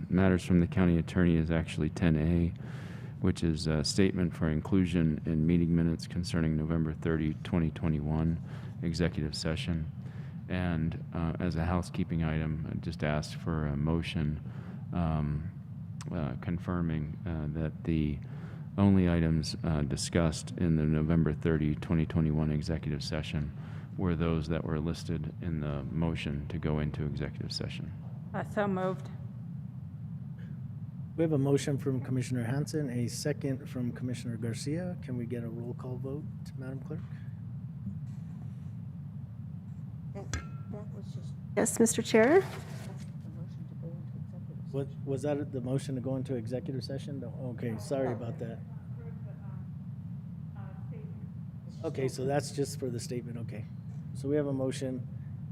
matters from the county attorney is actually 10A, which is a statement for inclusion in meeting minutes concerning November 30, 2021 executive session. And as a housekeeping item, I just asked for a motion confirming that the only items discussed in the November 30, 2021 executive session were those that were listed in the motion to go into executive session. So moved. We have a motion from Commissioner Hansen, a second from Commissioner Garcia. Can we get a roll call vote, Madam Clerk? That was just Yes, Mr. Chair. What was that? The motion to go into executive session? No, okay, sorry about that. Okay, so that's just for the statement. Okay, so we have a motion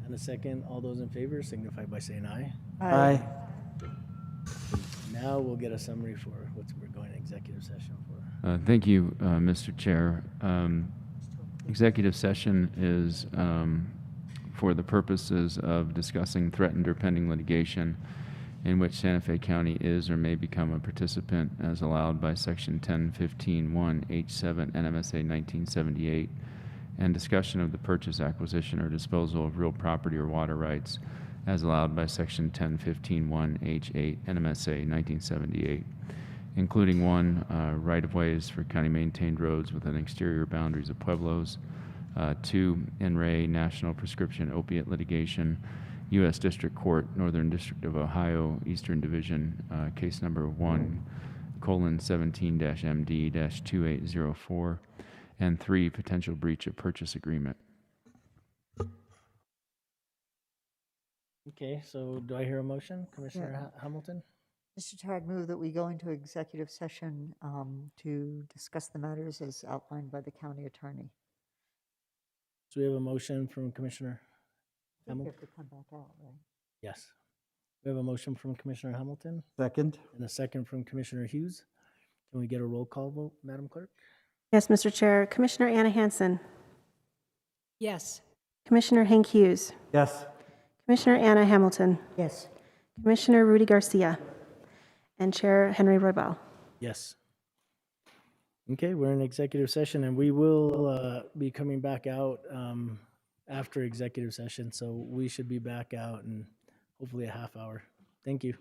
and a second. All those in favor signify by saying aye. Aye. Now we'll get a summary for what we're going to executive session for. Thank you, Mr. Chair. Executive session is for the purposes of discussing threatened or pending litigation in which Santa Fe County is or may become a participant as allowed by Section 1015(1)H7 NMSA 1978, and discussion of the purchase, acquisition, or disposal of real property or water rights as allowed by Section 1015(1)H8 NMSA 1978, including 1, right-of-ways for county-maintained roads within exterior boundaries of pueblos, 2, NRA National Prescription Opiate Litigation, U.S. District Court, Northern District of Ohio, Eastern Division, case number 1:17-MD-2804, and 3, potential breach of purchase agreement. Okay, so do I hear a motion? Commissioner Hamilton? Mr. Chair, I'd move that we go into executive session to discuss the matters as outlined by the county attorney. So we have a motion from Commissioner I think you Hamilton? have to come back out, right? Yes. We have a motion from Commissioner Hamilton Second? and a second from Commissioner Hughes. Can we get a roll call vote, Madam Clerk? Yes, Mr. Chair. Commissioner Anna Hansen. Yes. Commissioner Hank Hughes. Yes. Commissioner Anna Hamilton. Yes. Commissioner Rudy Garcia. And Chair Henry Roybal. Yes. Okay, we're in executive session and we will be coming back out after executive session. So we should be back out in hopefully a half hour. Thank you.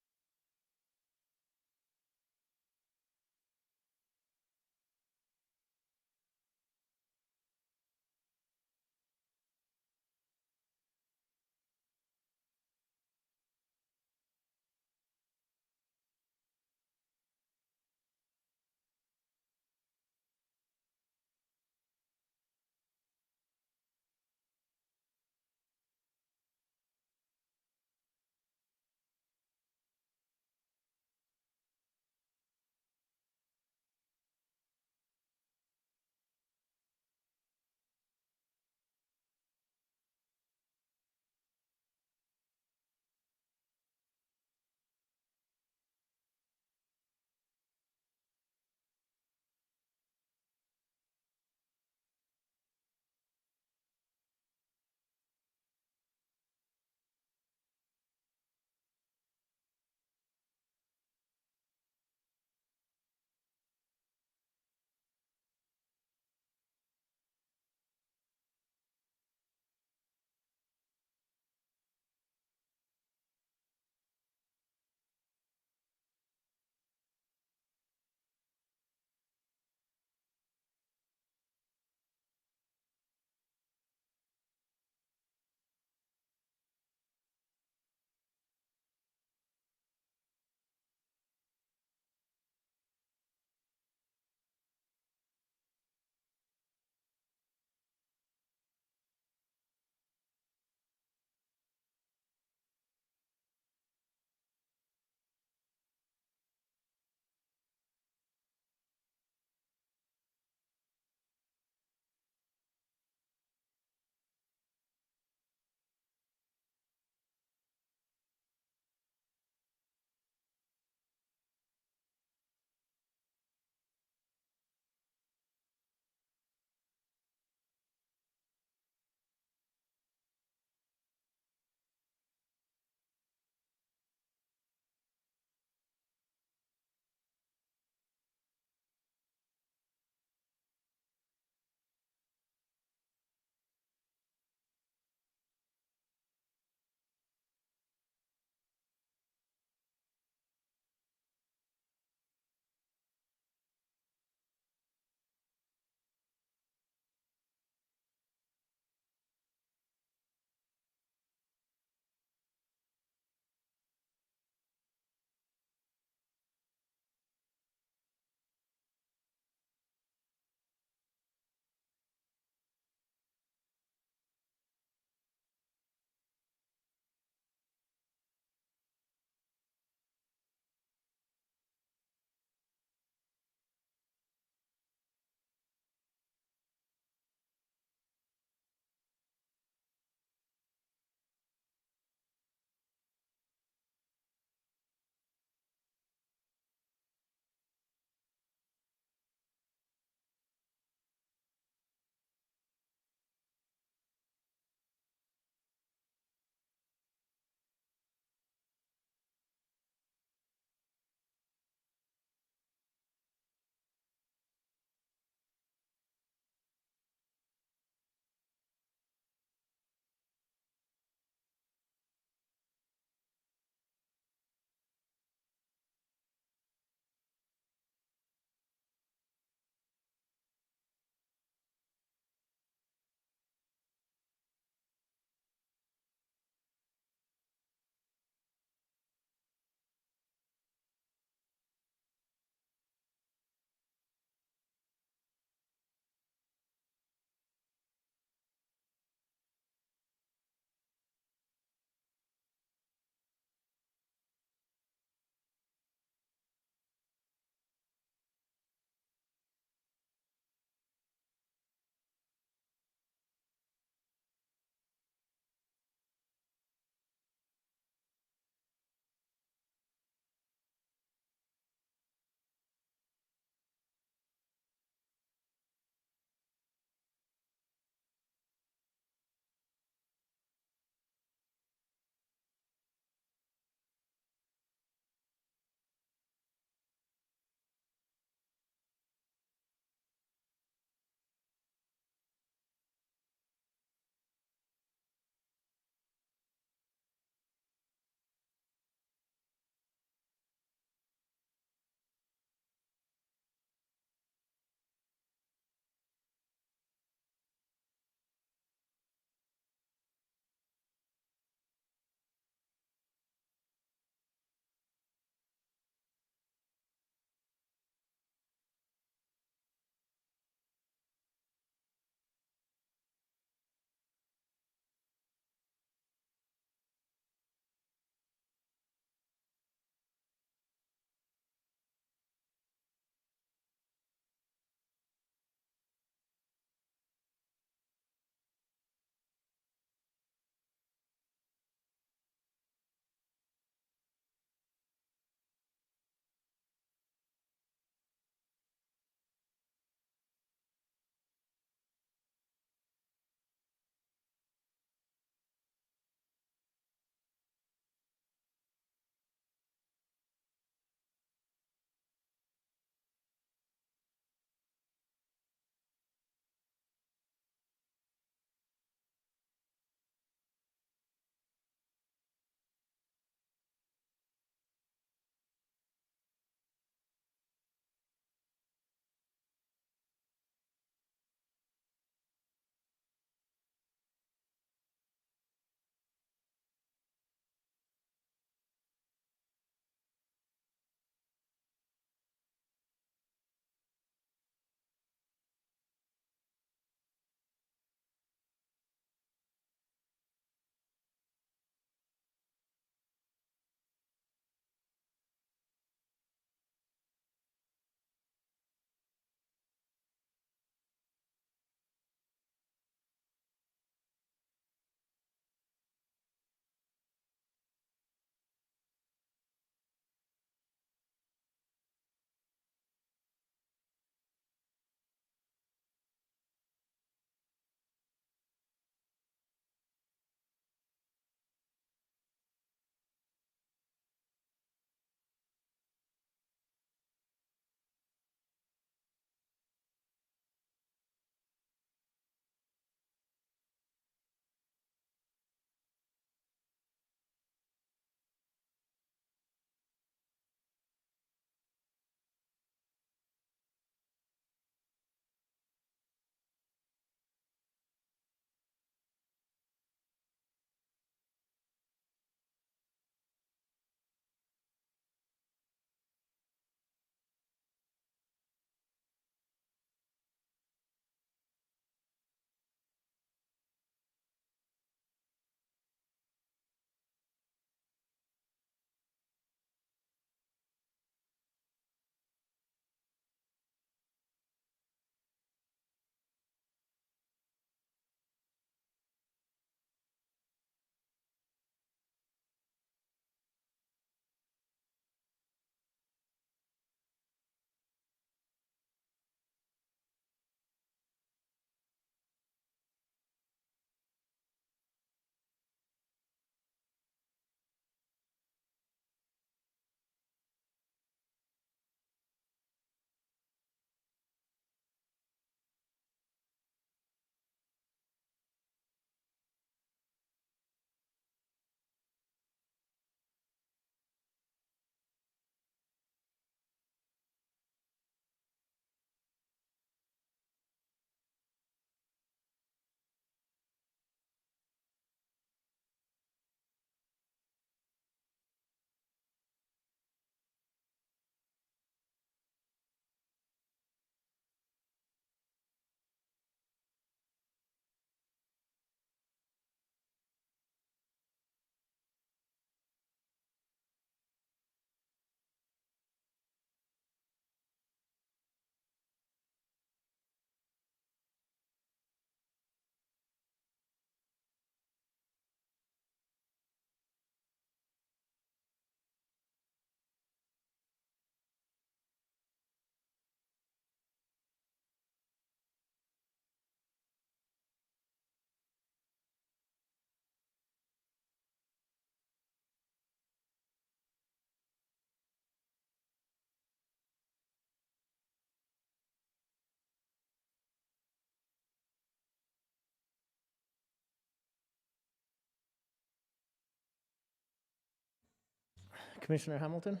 Commissioner Hamilton?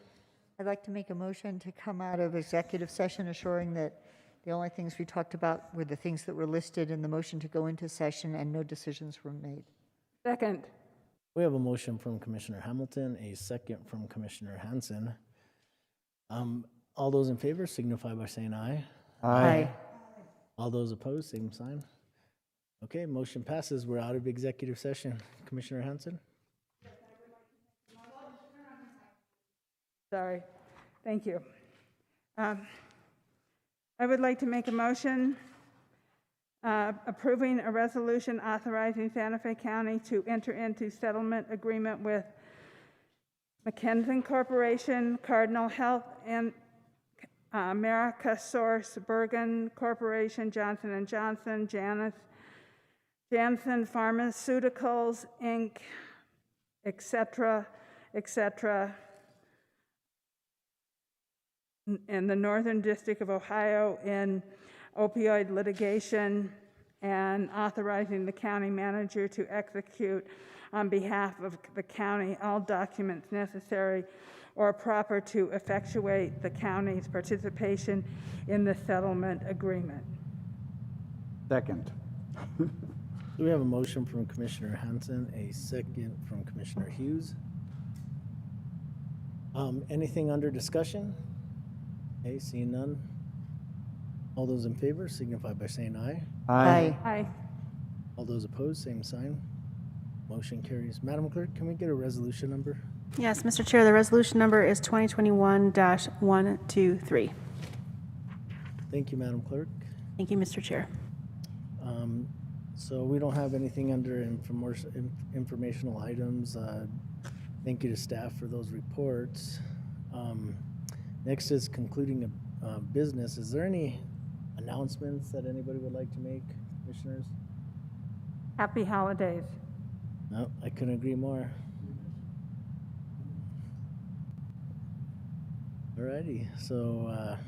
I'd like to make a motion to come out of executive session assuring that the only things we talked about were the things that were listed in the motion to go into session and no decisions were made. Second. We have a motion from Commissioner Hamilton, a second from Commissioner Hanson. All those in favor signify by saying aye. Aye. All those opposed, same sign. Okay, motion passes. We're out of executive session. Commissioner Hanson? Sorry. Thank you. I would like to make a motion approving a resolution authorizing Santa Fe County to enter into settlement agreement with McKenzie Corporation, Cardinal Health, and America Source, Bergen Corporation, Johnson & Johnson, Janssen Pharmaceuticals, Inc., et cetera, in the Northern District of Ohio in opioid litigation, and authorizing the county manager to execute on behalf of the county all documents necessary or proper to effectuate the county's participation in the settlement agreement. Second. We have a motion from Commissioner Hanson, a second from Commissioner Hughes. Anything under discussion? Okay, seeing none. All those in favor signify by saying aye. Aye. Aye. All those opposed, same sign. Motion carries. Madam Clerk, can we get a resolution number? Yes, Mr. Chair, the resolution number is 2021-123. Thank you, Madam Clerk. Thank you, Mr. Chair. So we don't have anything under informational items. Thank you to staff for those reports. Next is concluding business. Is there any announcements that anybody would like to make, commissioners? Happy holidays. No, I couldn't agree more. Alrighty, so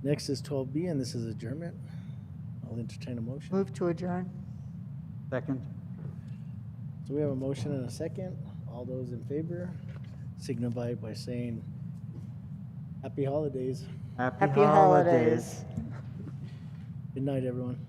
next is 12B, and this is adjournment. I'll entertain a motion. Move to adjourn. Second. So we have a motion and a second. All those in favor signify by saying happy holidays. Happy holidays. Good night, everyone.